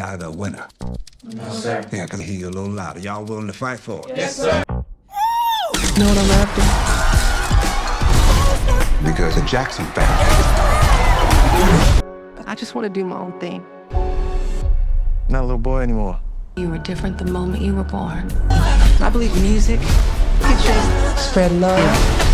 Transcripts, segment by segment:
either a winner. No, sir. Yeah, cause I hear you a little louder. Y'all willing to fight for it? Yes, sir. You know what I'm after? Because the Jackson family. I just want to do my own thing. Not a little boy anymore. You were different the moment you were born. I believe music could just spread love.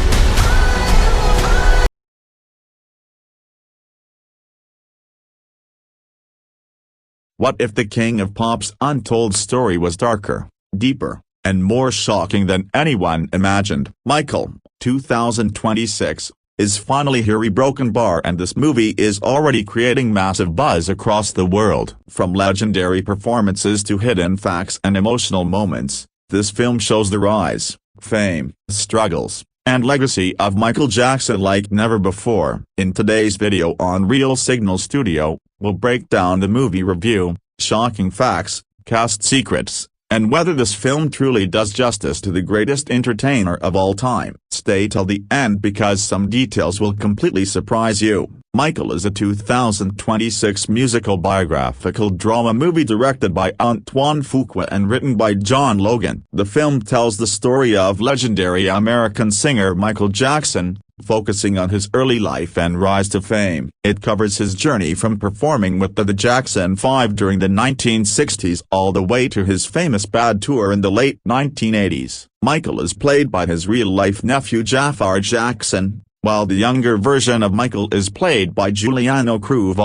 What if the King of Pop's untold story was darker, deeper, and more shocking than anyone imagined? Michael, 2026, is finally here. Broken Bar, and this movie is already creating massive buzz across the world. From legendary performances to hidden facts and emotional moments, this film shows the rise, fame, struggles, and legacy of Michael Jackson like never before. In today's video on Real Signal Studio, we'll break down the movie review, shocking facts, cast secrets, and whether this film truly does justice to the greatest entertainer of all time. Stay till the end because some details will completely surprise you. Michael is a 2026 musical biographical drama movie directed by Antoine Fuqua and written by John Logan. The film tells the story of legendary American singer Michael Jackson, focusing on his early life and rise to fame. It covers his journey from performing with the Jackson 5 during the 1960s all the way to his famous Bad Tour in the late 1980s. Michael is played by his real-life nephew Jaafar Jackson, while the younger version of Michael is played by Giuliano Cruz.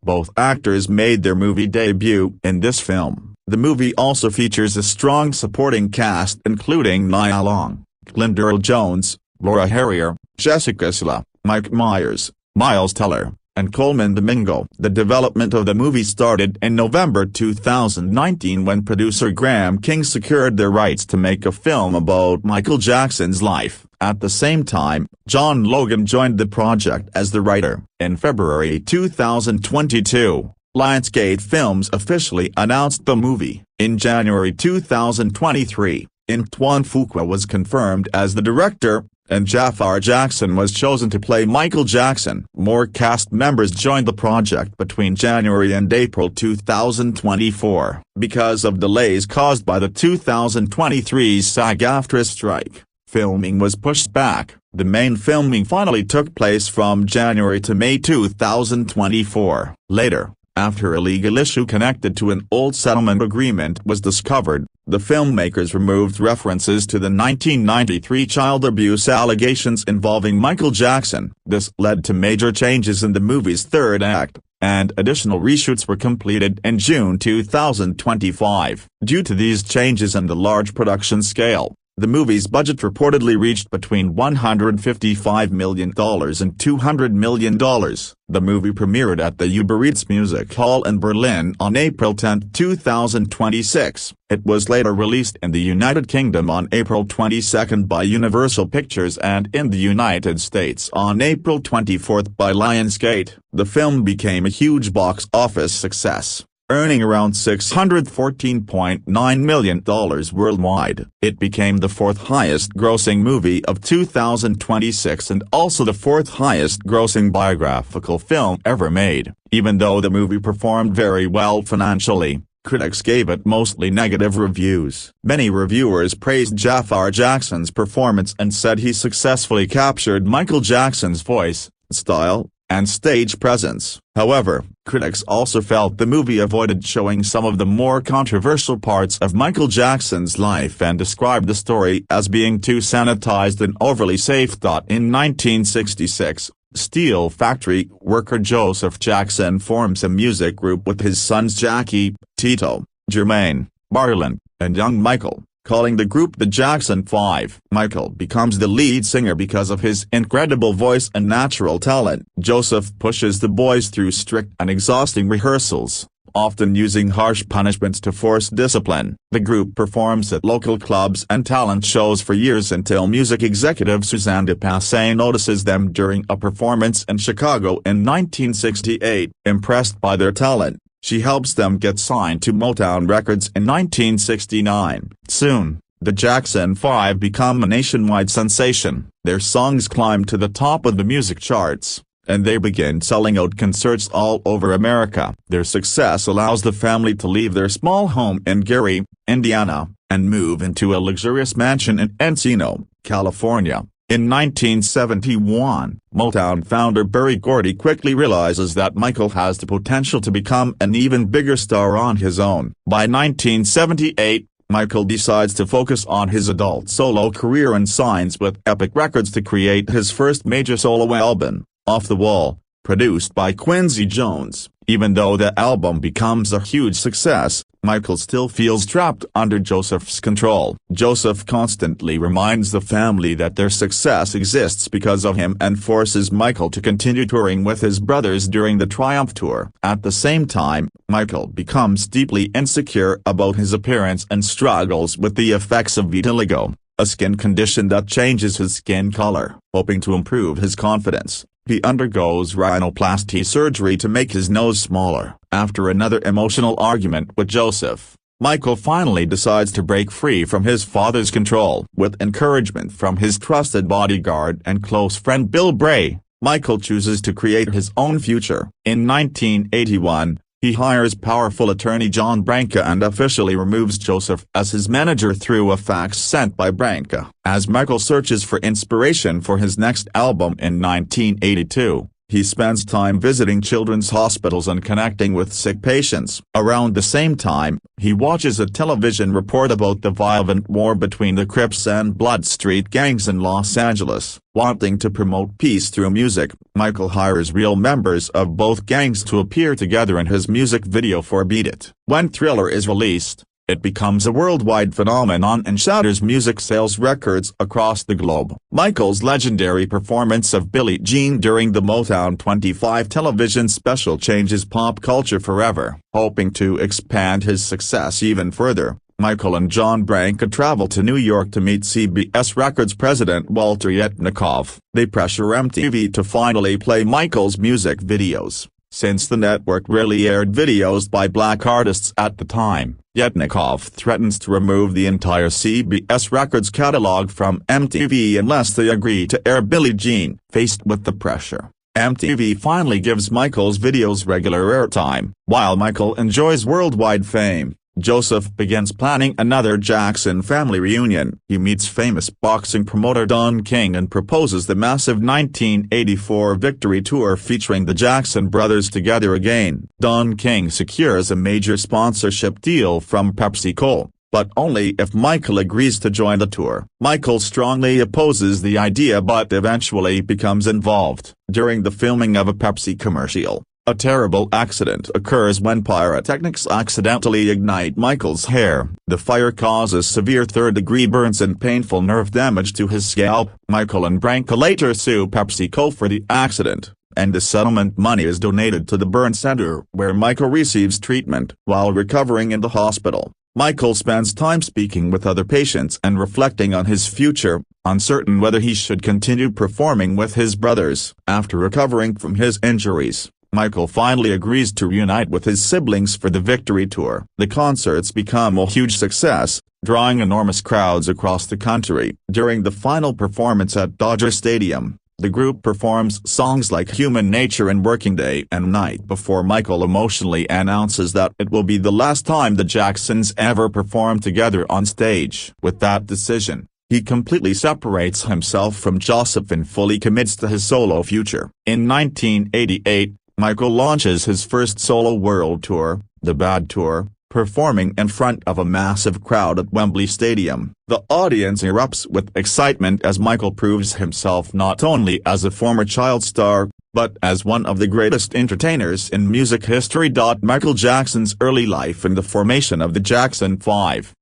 Both actors made their movie debut in this film. The movie also features a strong supporting cast including Nia Long, Glenn Jones, Laura Harrier, Jessica Sla, Mike Myers, Miles Teller, and Coleman Domingo. The development of the movie started in November 2019 when producer Graham King secured the rights to make a film about Michael Jackson's life. At the same time, John Logan joined the project as the writer. In February 2022, Lionsgate Films officially announced the movie. In January 2023, Antoine Fuqua was confirmed as the director, and Jaafar Jackson was chosen to play Michael Jackson. More cast members joined the project between January and April 2024. Because of delays caused by the 2023 SAG-AFTRA strike, filming was pushed back. The main filming finally took place from January to May 2024. Later, after a legal issue connected to an old settlement agreement was discovered, the filmmakers removed references to the 1993 child abuse allegations involving Michael Jackson. This led to major changes in the movie's third act, and additional reshoots were completed in June 2025. Due to these changes and the large production scale, the movie's budget reportedly reached between $155 million and $200 million. The movie premiered at the Uber Eats Music Hall in Berlin on April 10, 2026. It was later released in the United Kingdom on April 22 by Universal Pictures and in the United States on April 24 by Lionsgate. The film became a huge box office success, earning around $614.9 million worldwide. It became the fourth highest grossing movie of 2026 and also the fourth highest grossing biographical film ever made. Even though the movie performed very well financially, critics gave it mostly negative reviews. Many reviewers praised Jaafar Jackson's performance and said he successfully captured Michael Jackson's voice, style, and stage presence. However, critics also felt the movie avoided showing some of the more controversial parts of Michael Jackson's life and described the story as being too sanitized and overly safe. In 1966, steel factory worker Joseph Jackson forms a music group with his sons Jackie, Tito, Jermaine, Marlon, and young Michael, calling the group the Jackson 5. Michael becomes the lead singer because of his incredible voice and natural talent. Joseph pushes the boys through strict and exhausting rehearsals, often using harsh punishments to force discipline. The group performs at local clubs and talent shows for years until music executive Suzanne de Passé notices them during a performance in Chicago in 1968. Impressed by their talent, she helps them get signed to Motown Records in 1969. Soon, the Jackson 5 become a nationwide sensation. Their songs climbed to the top of the music charts, and they begin selling out concerts all over America. Their success allows the family to leave their small home in Gary, Indiana, and move into a luxurious mansion in Encino, California. In 1971, Motown founder Berry Gordy quickly realizes that Michael has the potential to become an even bigger star on his own. By 1978, Michael decides to focus on his adult solo career and signs with Epic Records to create his first major solo album, Off the Wall, produced by Quincy Jones. Even though the album becomes a huge success, Michael still feels trapped under Joseph's control. Joseph constantly reminds the family that their success exists because of him and forces Michael to continue touring with his brothers during the Triumph Tour. At the same time, Michael becomes deeply insecure about his appearance and struggles with the effects of vitiligo, a skin condition that changes his skin color. Hoping to improve his confidence, he undergoes rhinoplasty surgery to make his nose smaller. After another emotional argument with Joseph, Michael finally decides to break free from his father's control. With encouragement from his trusted bodyguard and close friend Bill Bray, Michael chooses to create his own future. In 1981, he hires powerful attorney John Branca and officially removes Joseph as his manager through a fax sent by Branca. As Michael searches for inspiration for his next album in 1982, he spends time visiting children's hospitals and connecting with sick patients. Around the same time, he watches a television report about the violent war between the Crips and Blood Street gangs in Los Angeles. Wanting to promote peace through music, Michael hires real members of both gangs to appear together in his music video for Beat It. When Thriller is released, it becomes a worldwide phenomenon and shatters music sales records across the globe. Michael's legendary performance of Billie Jean during the Motown 25 television special changes pop culture forever. Hoping to expand his success even further, Michael and John Branca travel to New York to meet CBS Records president Walter Yetnikoff. They pressure MTV to finally play Michael's music videos, since the network rarely aired videos by black artists at the time. Yetnikoff threatens to remove the entire CBS Records catalog from MTV unless they agree to air Billie Jean. Faced with the pressure, MTV finally gives Michael's videos regular airtime. While Michael enjoys worldwide fame, Joseph begins planning another Jackson family reunion. He meets famous boxing promoter Don King and proposes the massive 1984 Victory Tour featuring the Jackson brothers together again. Don King secures a major sponsorship deal from PepsiCo, but only if Michael agrees to join the tour. Michael strongly opposes the idea but eventually becomes involved. During the filming of a Pepsi commercial, a terrible accident occurs when pyrotechnics accidentally ignite Michael's hair. The fire causes severe third-degree burns and painful nerve damage to his scalp. Michael and Branca later sue PepsiCo for the accident, and the settlement money is donated to the burn center where Michael receives treatment. While recovering in the hospital, Michael spends time speaking with other patients and reflecting on his future, uncertain whether he should continue performing with his brothers. After recovering from his injuries, Michael finally agrees to reunite with his siblings for the Victory Tour. The concerts become a huge success, drawing enormous crowds across the country. During the final performance at Dodger Stadium, the group performs songs like Human Nature and Working Day and Night before Michael emotionally announces that it will be the last time the Jacksons ever perform together on stage. With that decision, he completely separates himself from Joseph and fully commits to his solo future. In 1988, Michael launches his first solo world tour, the Bad Tour, performing in front of a massive crowd at Wembley Stadium. The audience erupts with excitement as Michael proves himself not only as a former child star, but as one of the greatest entertainers in music history. Michael Jackson's early life and the formation of the Jackson 5.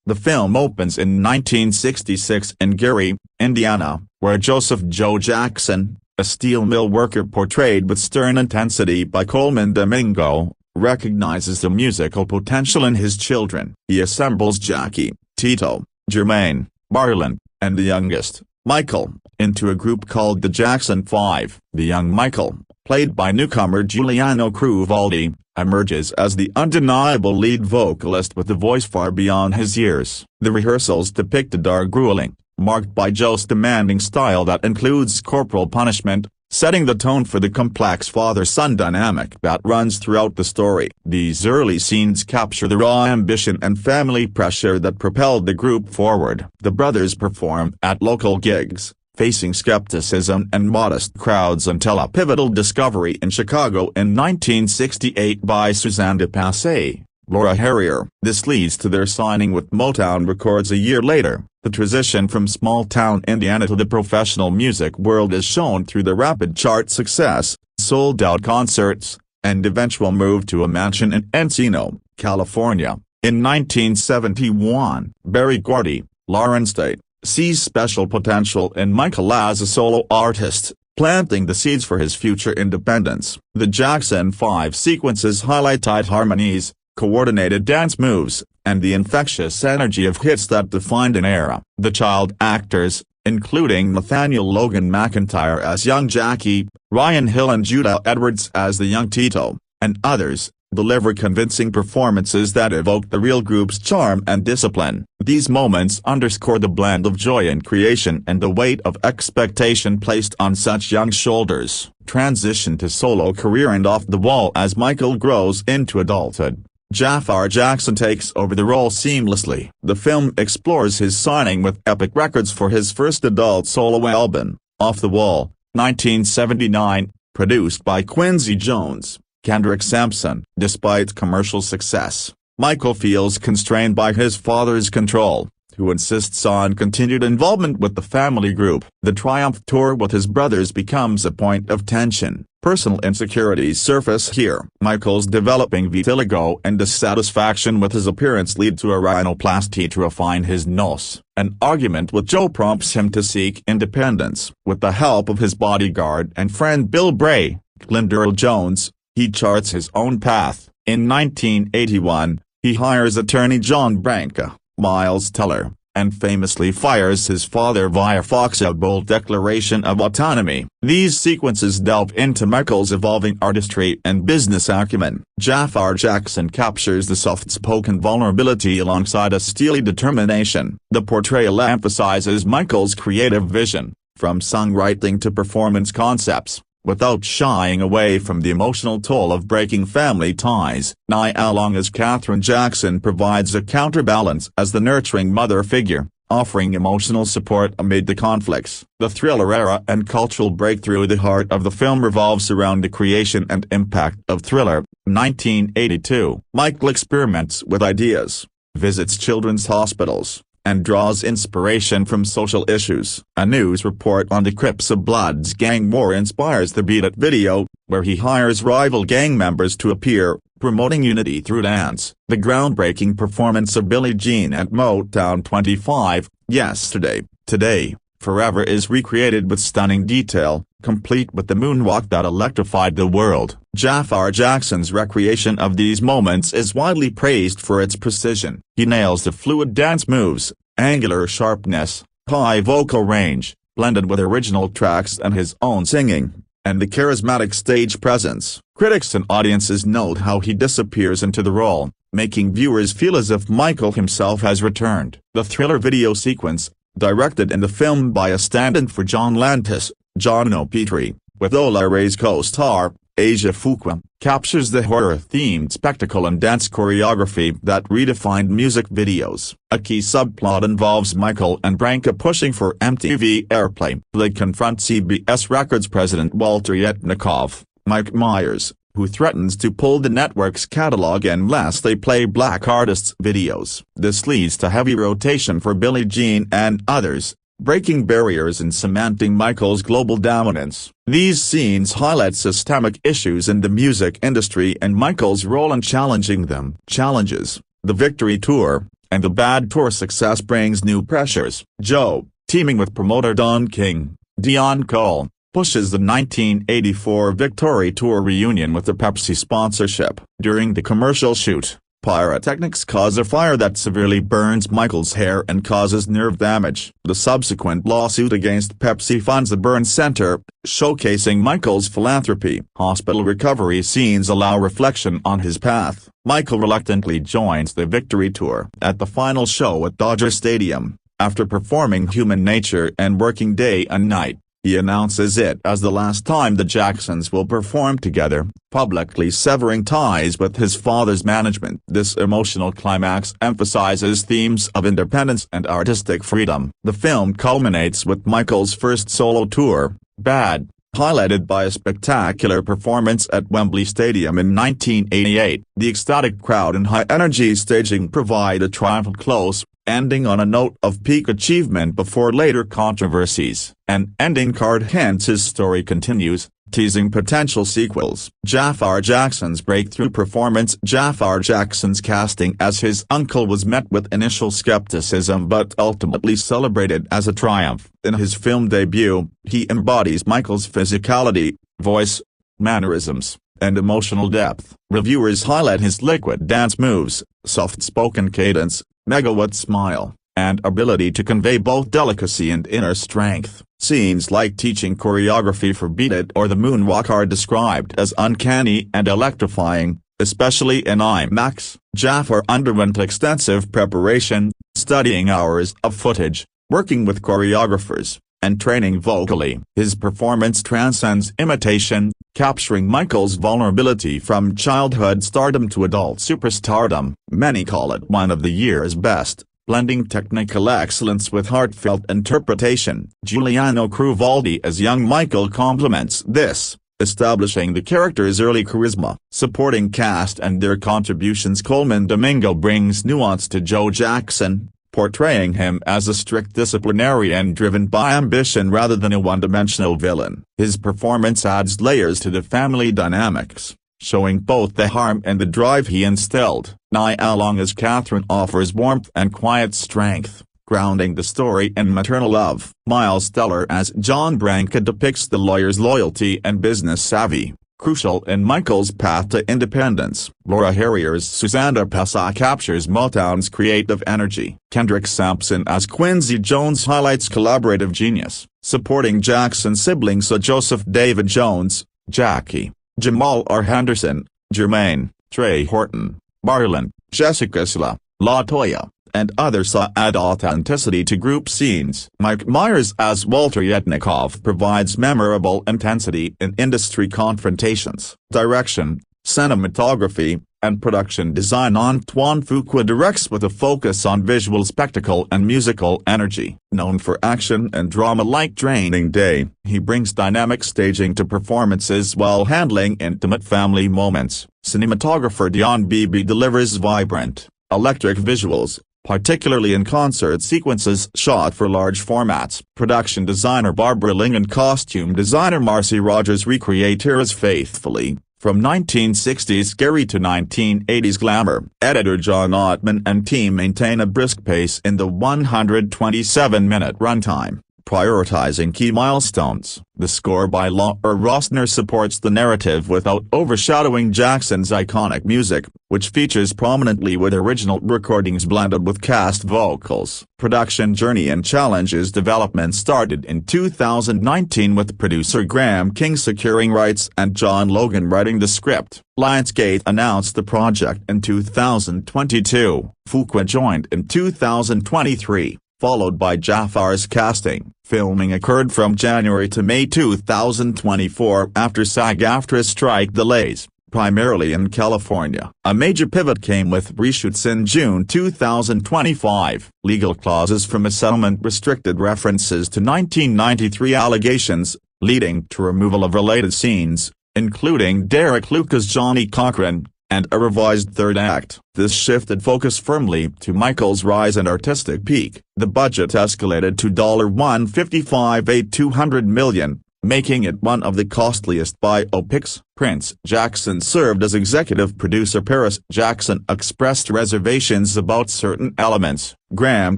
The film opens in 1966 in Gary, Indiana, where Joseph "Joe" Jackson, a steel mill worker portrayed with stern intensity by Coleman Domingo, recognizes the musical potential in his children. He assembles Jackie, Tito, Jermaine, Marlon, and the youngest, Michael, into a group called the Jackson 5. The young Michael, played by newcomer Giuliano Cruvaldi, emerges as the undeniable lead vocalist with a voice far beyond his years. The rehearsals depicted are grueling, marked by Joe's demanding style that includes corporal punishment, setting the tone for the complex father-son dynamic that runs throughout the story. These early scenes capture the raw ambition and family pressure that propelled the group forward. The brothers perform at local gigs, facing skepticism and modest crowds until a pivotal discovery in Chicago in 1968 by Suzanne de Passé, Laura Harrier. This leads to their signing with Motown Records a year later. The transition from small-town Indiana to the professional music world is shown through the rapid chart success, sold-out concerts, and eventual move to a mansion in Encino, California. In 1971, Berry Gordy, Lauren State, sees special potential in Michael as a solo artist, planting the seeds for his future independence. The Jackson 5 sequences highlight tight harmonies, coordinated dance moves, and the infectious energy of hits that defined an era. The child actors, including Nathaniel Logan McIntyre as young Jackie, Ryan Hill and Judah Edwards as the young Tito, and others, deliver convincing performances that evoke the real group's charm and discipline. These moments underscore the blend of joy in creation and the weight of expectation placed on such young shoulders. Transition to solo career and off the wall. As Michael grows into adulthood, Jaafar Jackson takes over the role seamlessly. The film explores his signing with Epic Records for his first adult solo album, Off the Wall, 1979, produced by Quincy Jones, Kendrick Sampson. Despite commercial success, Michael feels constrained by his father's control, who insists on continued involvement with the family group. The Triumph tour with his brothers becomes a point of tension. Personal insecurities surface here. Michael's developing vitiligo and dissatisfaction with his appearance lead to a rhinoplasty to refine his nose. An argument with Joe prompts him to seek independence. With the help of his bodyguard and friend Bill Bray, Glendale Jones, he charts his own path. In 1981, he hires attorney John Branca, Miles Teller, and famously fires his father via Fox's bold declaration of autonomy. These sequences delve into Michael's evolving artistry and business acumen. Jaafar Jackson captures the soft-spoken vulnerability alongside a steely determination. The portrayal emphasizes Michael's creative vision, from songwriting to performance concepts, without shying away from the emotional toll of breaking family ties. Nia Long as Katherine Jackson provides a counterbalance as the nurturing mother figure, offering emotional support amid the conflicts. The thriller era and cultural breakthrough. The heart of the film revolves around the creation and impact of Thriller, 1982. Michael experiments with ideas, visits children's hospitals, and draws inspiration from social issues. A news report on the Crips of Blood's gang war inspires the Beat It video, where he hires rival gang members to appear, promoting unity through dance. The groundbreaking performance of Billie Jean at Motown 25, Yesterday, Today, Forever is recreated with stunning detail, complete with the moonwalk that electrified the world. Jaafar Jackson's recreation of these moments is widely praised for its precision. He nails the fluid dance moves, angular sharpness, high vocal range, blended with original tracks and his own singing, and the charismatic stage presence. Critics and audiences note how he disappears into the role, making viewers feel as if Michael himself has returned. The Thriller video sequence, directed in the film by a stand-in for John Landis, John O'Petrie, with Ola Ray's co-star, Asia Fuqua, captures the horror-themed spectacle and dance choreography that redefined music videos. A key subplot involves Michael and Branca pushing for MTV airplay. They confront CBS Records president Walter Yetnikoff, Mike Myers, who threatens to pull the network's catalog unless they play black artists' videos. This leads to heavy rotation for Billie Jean and others, breaking barriers and cementing Michael's global dominance. These scenes highlight systemic issues in the music industry and Michael's role in challenging them. Challenges. The Victory Tour, and the Bad Tour success brings new pressures. Joe, teaming with promoter Don King, Dion Cole, pushes the 1984 Victory Tour reunion with the Pepsi sponsorship. During the commercial shoot, pyrotechnics cause a fire that severely burns Michael's hair and causes nerve damage. The subsequent lawsuit against Pepsi funds the burn center, showcasing Michael's philanthropy. Hospital recovery scenes allow reflection on his path. Michael reluctantly joins the Victory Tour at the final show at Dodger Stadium, after performing Human Nature and working day and night. he announces it as the last time the Jacksons will perform together, publicly severing ties with his father's management. This emotional climax emphasizes themes of independence and artistic freedom. The film culminates with Michael's first solo tour, Bad, highlighted by a spectacular performance at Wembley Stadium in 1988. The ecstatic crowd and high-energy staging provide a triumphant close, ending on a note of peak achievement before later controversies. An ending card hints his story continues, teasing potential sequels. Jaafar Jackson's breakthrough performance. Jaafar Jackson's casting as his uncle was met with initial skepticism but ultimately celebrated as a triumph. In his film debut, he embodies Michael's physicality, voice, mannerisms, and emotional depth. Reviewers highlight his liquid dance moves, soft-spoken cadence, megawatt smile, and ability to convey both delicacy and inner strength. Scenes like teaching choreography for Beat It or the Moonwalk are described as uncanny and electrifying, especially in IMAX. Jaafar underwent extensive preparation, studying hours of footage, working with choreographers, and training vocally. His performance transcends imitation, capturing Michael's vulnerability from childhood stardom to adult superstardom. Many call it one of the year's best, blending technical excellence with heartfelt interpretation. Giuliano Cruvaldi as young Michael complements this, establishing the character's early charisma. Supporting cast and their contributions. Coleman Domingo brings nuance to Joe Jackson, portraying him as a strict disciplinarian driven by ambition rather than a one-dimensional villain. His performance adds layers to the family dynamics, showing both the harm and the drive he instilled. Nia Long as Catherine offers warmth and quiet strength, grounding the story in maternal love. Miles Teller as John Branca depicts the lawyer's loyalty and business savvy, crucial in Michael's path to independence. Laura Harrier's Susanna Pesa captures Motown's creative energy. Kendrick Sampson as Quincy Jones highlights collaborative genius. Supporting Jackson siblings are Joseph David Jones, Jackie, Jamal R. Henderson, Jermaine, Trey Horton, Marlon, Jessica Sla, LaToya, and others add authenticity to group scenes. Mike Myers as Walter Yetnikov provides memorable intensity in industry confrontations. Direction, cinematography, and production design. Antoine Fuqua directs with a focus on visual spectacle and musical energy. Known for action and drama like Training Day, he brings dynamic staging to performances while handling intimate family moments. Cinematographer Dion Beebe delivers vibrant, electric visuals, particularly in concert sequences shot for large formats. Production designer Barbara Ling and costume designer Marcy Rogers recreate eras faithfully, from 1960s scary to 1980s glamour. Editor John Ottman and team maintain a brisk pace in the 127-minute runtime, prioritizing key milestones. The score by Laura Rosner supports the narrative without overshadowing Jackson's iconic music, which features prominently with original recordings blended with cast vocals. Production journey and challenges. Development started in 2019 with producer Graham King securing rights and John Logan writing the script. Lionsgate announced the project in 2022. Fuqua joined in 2023. Followed by Jaafar's casting. Filming occurred from January to May 2024 after SAG-AFTRA strike delays, primarily in California. A major pivot came with reshoots in June 2025. Legal clauses from a settlement restricted references to 1993 allegations, leading to removal of related scenes, including Derek Luca's Johnny Cochran, and a revised third act. This shifted focus firmly to Michael's rise and artistic peak. The budget escalated to $155.2 million, making it one of the costliest biopics. Prince Jackson served as executive producer. Paris Jackson expressed reservations about certain elements. Graham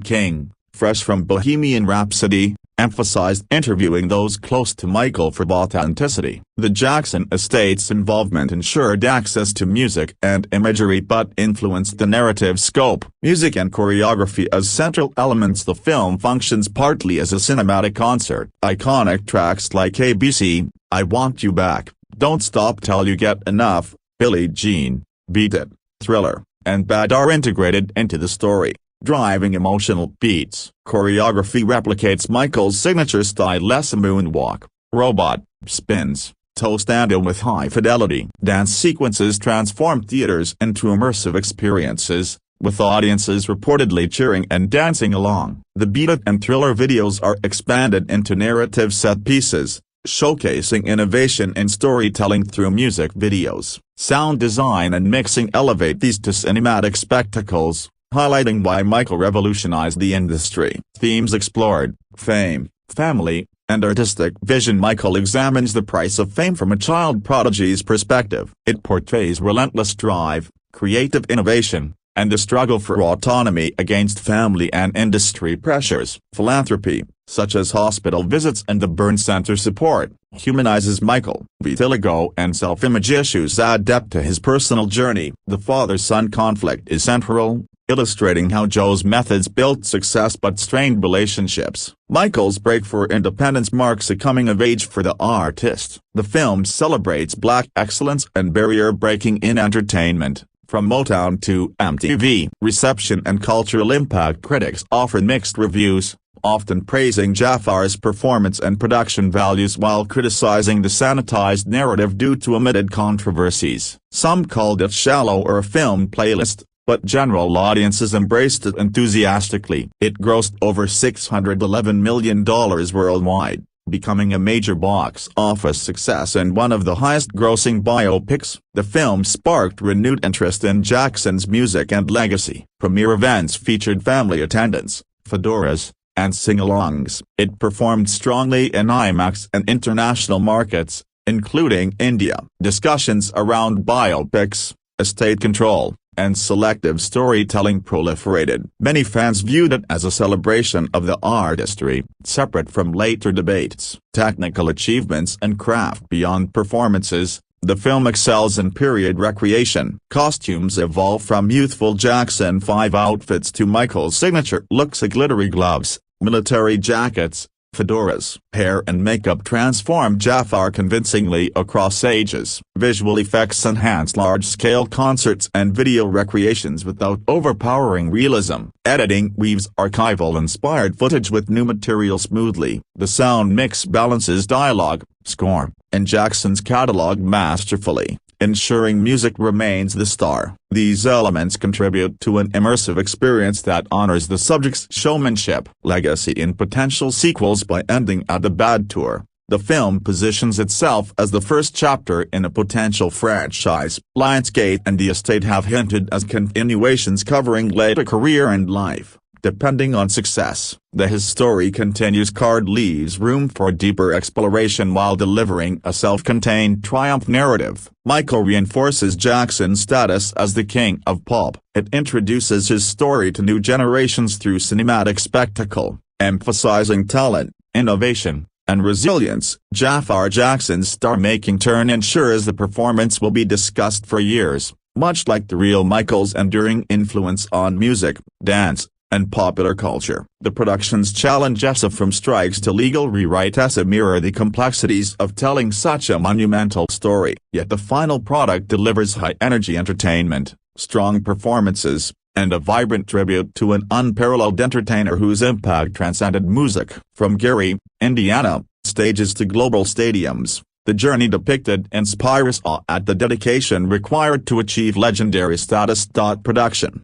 King, fresh from Bohemian Rhapsody, emphasized interviewing those close to Michael for authenticity. The Jackson estate's involvement ensured access to music and imagery but influenced the narrative scope. Music and choreography as central elements. The film functions partly as a cinematic concert. Iconic tracks like ABC, I Want You Back, Don't Stop Till You Get Enough, Billie Jean, Beat It, Thriller, and Bad are integrated into the story. driving emotional beats. Choreography replicates Michael's signature style: a moonwalk, robot, spins, toe stand-in with high fidelity. Dance sequences transform theaters into immersive experiences, with audiences reportedly cheering and dancing along. The beat and thriller videos are expanded into narrative set pieces, showcasing innovation in storytelling through music videos. Sound design and mixing elevate these to cinematic spectacles, highlighting why Michael revolutionized the industry. Themes explored: fame, family, and artistic vision. Michael examines the price of fame from a child prodigy's perspective. It portrays relentless drive, creative innovation, and the struggle for autonomy against family and industry pressures. Philanthropy, such as hospital visits and the burn center support, humanizes Michael. Vitiligo and self-image issues add depth to his personal journey. The father-son conflict is central, illustrating how Joe's methods built success but strained relationships. Michael's break for independence marks a coming of age for the artist. The film celebrates Black excellence and barrier-breaking in entertainment, from Motown to MTV. Reception and cultural impact: critics offer mixed reviews, often praising Jaafar's performance and production values while criticizing the sanitized narrative due to omitted controversies. Some called it shallow or a film playlist, but general audiences embraced it enthusiastically. It grossed over $611 million worldwide, becoming a major box office success and one of the highest-grossing biopics. The film sparked renewed interest in Jackson's music and legacy. Premiere events featured family attendance, fedoras, and sing-alongs. It performed strongly in IMAX and international markets, including India. Discussions around biopics, estate control, and selective storytelling proliferated. Many fans viewed it as a celebration of the artistry, separate from later debates. Technical achievements and craft beyond performances: the film excels in period recreation. Costumes evolve from youthful Jackson 5 outfits to Michael's signature looks: glittery gloves, military jackets, fedoras. Hair and makeup transform Jaafar convincingly across ages. Visual effects enhance large-scale concerts and video recreations without overpowering realism. Editing weaves archival-inspired footage with new material smoothly. The sound mix balances dialogue, score, and Jackson's catalog masterfully, ensuring music remains the star. These elements contribute to an immersive experience that honors the subject's showmanship. Legacy in potential sequels: by ending at the bad tour, the film positions itself as the first chapter in a potential franchise. Lionsgate and the estate have hinted at continuations covering later career and life. Depending on success, his story continues card leaves room for deeper exploration while delivering a self-contained triumph narrative. Michael reinforces Jackson's status as the king of pop. It introduces his story to new generations through cinematic spectacle, emphasizing talent, innovation, and resilience. Jaafar Jackson's star-making turn ensures the performance will be discussed for years, much like the real Michael's enduring influence on music, dance, and popular culture. The production's challenges from strikes to legal rewrites mirror the complexities of telling such a monumental story. Yet the final product delivers high-energy entertainment, strong performances, and a vibrant tribute to an unparalleled entertainer whose impact transcended music. From Gary, Indiana, stages to global stadiums, the journey depicted inspires awe at the dedication required to achieve legendary status. Production,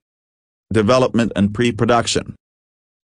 development and pre-production.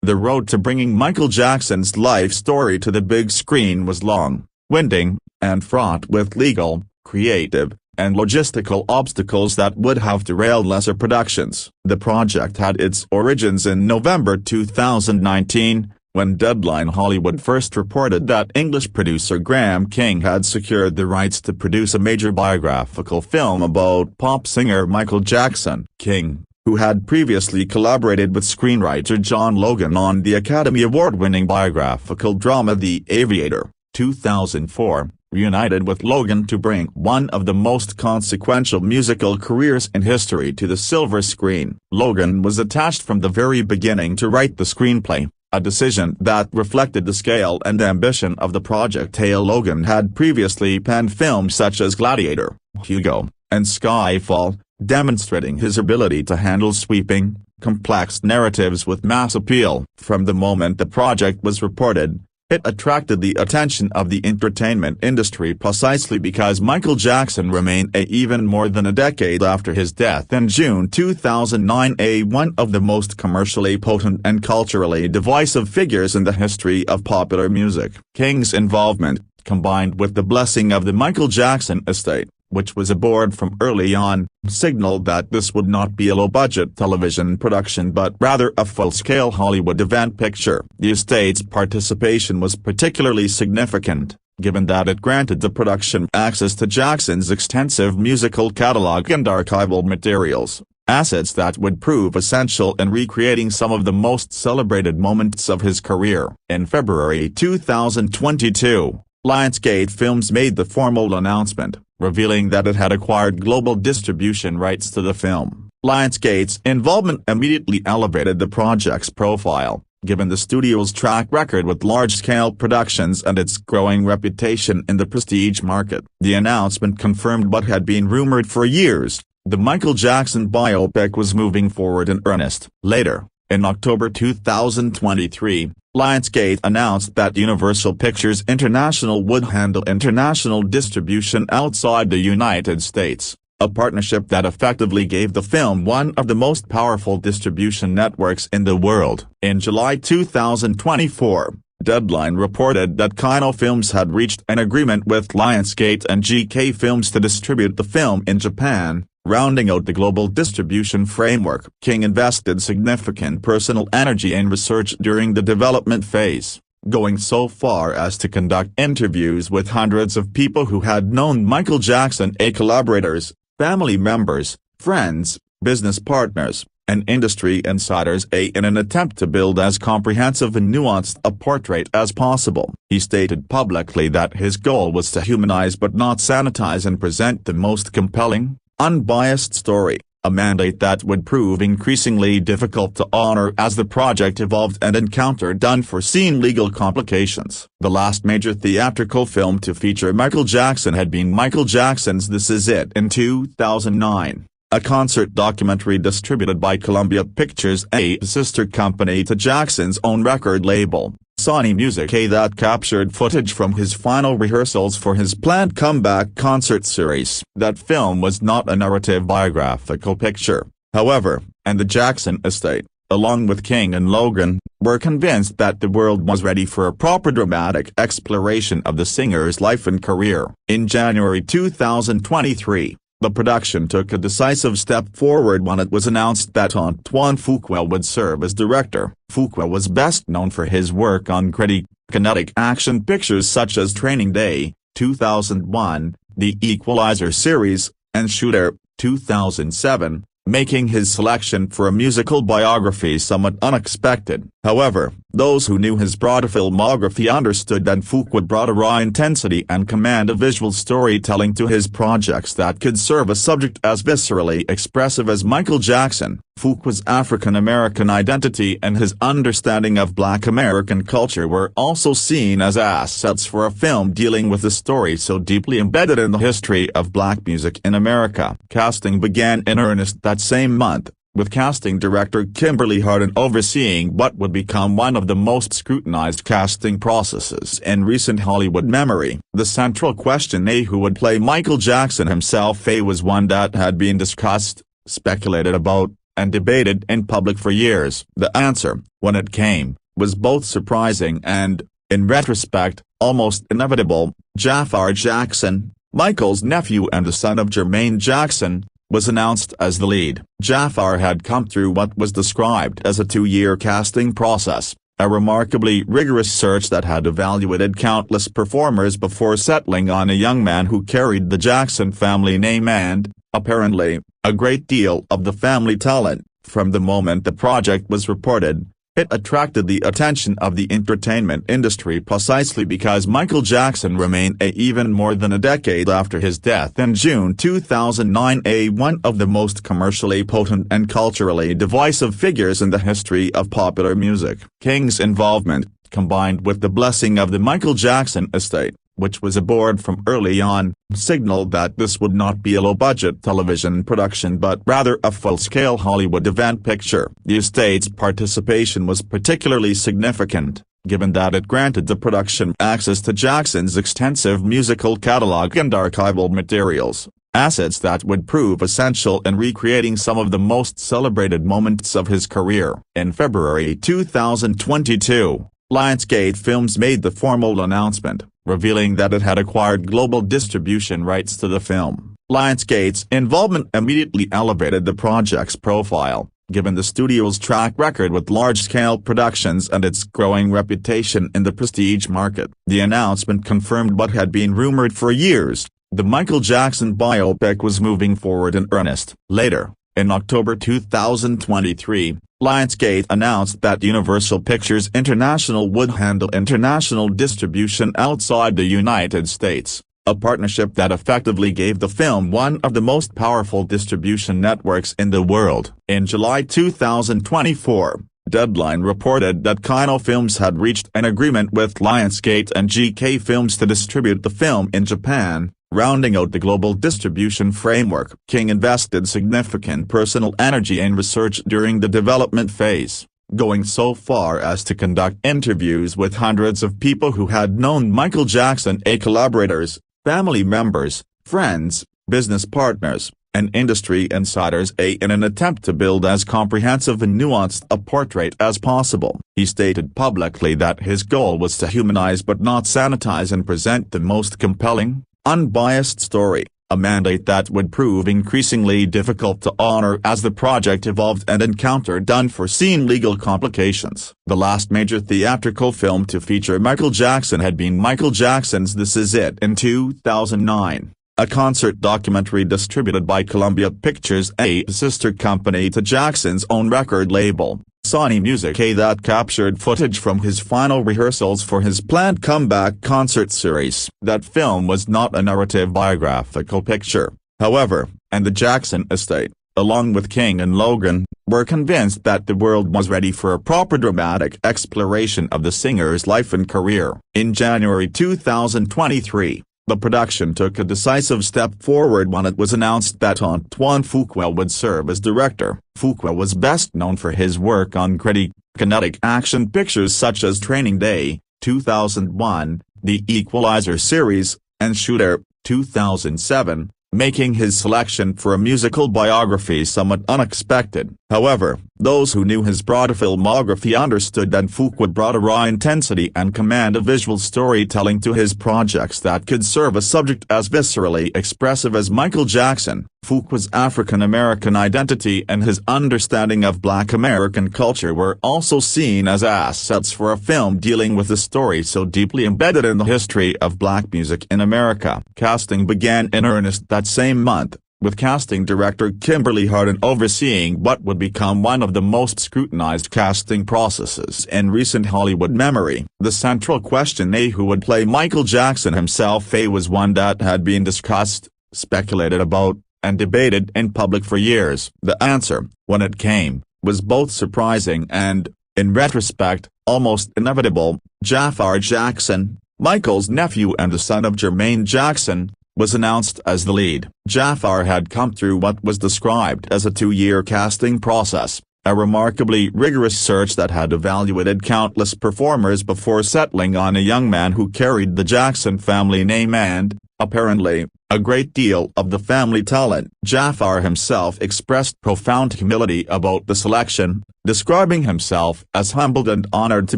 The road to bringing Michael Jackson's life story to the big screen was long, winding, and fraught with legal, creative, and logistical obstacles that would have derailed lesser productions. The project had its origins in November 2019, when Deadline Hollywood first reported that English producer Graham King had secured the rights to produce a major biographical film about pop singer Michael Jackson. King, who had previously collaborated with screenwriter John Logan on the Academy Award-winning biographical drama The Aviator, 2004, reunited with Logan to bring one of the most consequential musical careers in history to the silver screen. Logan was attached from the very beginning to write the screenplay, a decision that reflected the scale and ambition of the project. Logan had previously penned films such as Gladiator, Hugo, and Skyfall, demonstrating his ability to handle sweeping, complex narratives with mass appeal. From the moment the project was reported, it attracted the attention of the entertainment industry precisely because Michael Jackson remained even more than a decade after his death in June 2009 one of the most commercially potent and culturally divisive figures in the history of popular music. King's involvement, combined with the blessing of the Michael Jackson estate, which was aboard from early on, signaled that this would not be a low-budget television production but rather a full-scale Hollywood event picture. The estate's participation was particularly significant, given that it granted the production access to Jackson's extensive musical catalog and archival materials, assets that would prove essential in recreating some of the most celebrated moments of his career. In February 2022, Lionsgate Films made the formal announcement, revealing that it had acquired global distribution rights to the film. Lionsgate's involvement immediately elevated the project's profile, given the studio's track record with large-scale productions and its growing reputation in the prestige market. The announcement confirmed what had been rumored for years: the Michael Jackson biopic was moving forward in earnest. Later, in October 2023, Lionsgate announced that Universal Pictures International would handle international distribution outside the United States, a partnership that effectively gave the film one of the most powerful distribution networks in the world. In July 2024, Deadline reported that Kino Films had reached an agreement with Lionsgate and GK Films to distribute the film in Japan, rounding out the global distribution framework. King invested significant personal energy in research during the development phase, going so far as to conduct interviews with hundreds of people who had known Michael Jackson, collaborators, family members, friends, business partners, and industry insiders in an attempt to build as comprehensive and nuanced a portrait as possible. He stated publicly that his goal was to humanize but not sanitize and present the most compelling, unbiased story, a mandate that would prove increasingly difficult to honor as the project evolved and encountered unforeseen legal complications. The last major theatrical film to feature Michael Jackson had been Michael Jackson's This Is It in 2009, a concert documentary distributed by Columbia Pictures, a sister company to Jackson's own record label, Sony Music, that captured footage from his final rehearsals for his planned comeback concert series. That film was not a narrative biographical picture, however, and the Jackson estate, along with King and Logan, were convinced that the world was ready for a proper dramatic exploration of the singer's life and career. In January 2023, the production took a decisive step forward when it was announced that Antoine Fuqua would serve as director. Fuqua was best known for his work on gritty, kinetic action pictures such as Training Day, 2001, The Equalizer series, and Shooter, 2007, making his selection for a musical biography somewhat unexpected. However, those who knew his broad filmography understood that Fuqua brought a raw intensity and command of visual storytelling to his projects that could serve a subject as viscerally expressive as Michael Jackson. Fuqua's African-American identity and his understanding of Black American culture were also seen as assets for a film dealing with a story so deeply embedded in the history of black music in America. Casting began in earnest that same month, with casting director Kimberly Harden overseeing what would become one of the most scrutinized casting processes in recent Hollywood memory. The central question, who would play Michael Jackson himself, was one that had been discussed, speculated about, and debated in public for years. The answer, when it came, was both surprising and, in retrospect, almost inevitable. Jaafar Jackson, Michael's nephew and the son of Jermaine Jackson, was announced as the lead. Jaafar had come through what was described as a 2-year casting process, a remarkably rigorous search that had evaluated countless performers before settling on a young man who carried the Jackson family name and, apparently, a great deal of the family talent. From the moment the project was reported, it attracted the attention of the entertainment industry precisely because Michael Jackson remained even more than a decade after his death in June 2009 one of the most commercially potent and culturally divisive figures in the history of popular music. King's involvement, combined with the blessing of the Michael Jackson estate, which was aboard from early on, signaled that this would not be a low-budget television production but rather a full-scale Hollywood event picture. The estate's participation was particularly significant, given that it granted the production access to Jackson's extensive musical catalog and archival materials, assets that would prove essential in recreating some of the most celebrated moments of his career. In February 2022, Lionsgate Films made the formal announcement, revealing that it had acquired global distribution rights to the film. Lionsgate's involvement immediately elevated the project's profile, given the studio's track record with large-scale productions and its growing reputation in the prestige market. The announcement confirmed what had been rumored for years: the Michael Jackson biopic was moving forward in earnest. Later, in October 2023, Lionsgate announced that Universal Pictures International would handle international distribution outside the United States, a partnership that effectively gave the film one of the most powerful distribution networks in the world. In July 2024, Deadline reported that Kino Films had reached an agreement with Lionsgate and GK Films to distribute the film in Japan, rounding out the global distribution framework. King invested significant personal energy and research during the development phase, going so far as to conduct interviews with hundreds of people who had known Michael Jackson, collaborators, family members, friends, business partners, and industry insiders, in an attempt to build as comprehensive and nuanced a portrait as possible. He stated publicly that his goal was to humanize but not sanitize and present the most compelling, unbiased story, a mandate that would prove increasingly difficult to honor as the project evolved and encountered unforeseen legal complications. The last major theatrical film to feature Michael Jackson had been Michael Jackson's This Is It in 2009, a concert documentary distributed by Columbia Pictures, a sister company to Jackson's own record label, Sony Music, that captured footage from his final rehearsals for his planned comeback concert series. That film was not a narrative biographical picture, however, and the Jackson estate, along with King and Logan, were convinced that the world was ready for a proper dramatic exploration of the singer's life and career. In January 2023, the production took a decisive step forward when it was announced that Antoine Fuqua would serve as director. Fuqua was best known for his work on gritty, kinetic action pictures such as Training Day, 2001, The Equalizer series, and Shooter, 2007, making his selection for a musical biography somewhat unexpected. However, those who knew his broad filmography understood that Fuqua brought a raw intensity and command of visual storytelling to his projects that could serve a subject as viscerally expressive as Michael Jackson. Fuqua's African-American identity and his understanding of Black American culture were also seen as assets for a film dealing with a story so deeply embedded in the history of black music in America. Casting began in earnest that same month, with casting director Kimberly Harden overseeing what would become one of the most scrutinized casting processes in recent Hollywood memory. The central question, who would play Michael Jackson himself, was one that had been discussed, speculated about, and debated in public for years. The answer, when it came, was both surprising and, in retrospect, almost inevitable. Jaafar Jackson, Michael's nephew and the son of Jermaine Jackson, was announced as the lead. Jaafar had come through what was described as a 2-year casting process, a remarkably rigorous search that had evaluated countless performers before settling on a young man who carried the Jackson family name and, apparently, a great deal of the family talent. Jaafar himself expressed profound humility about the selection, describing himself as humbled and honored to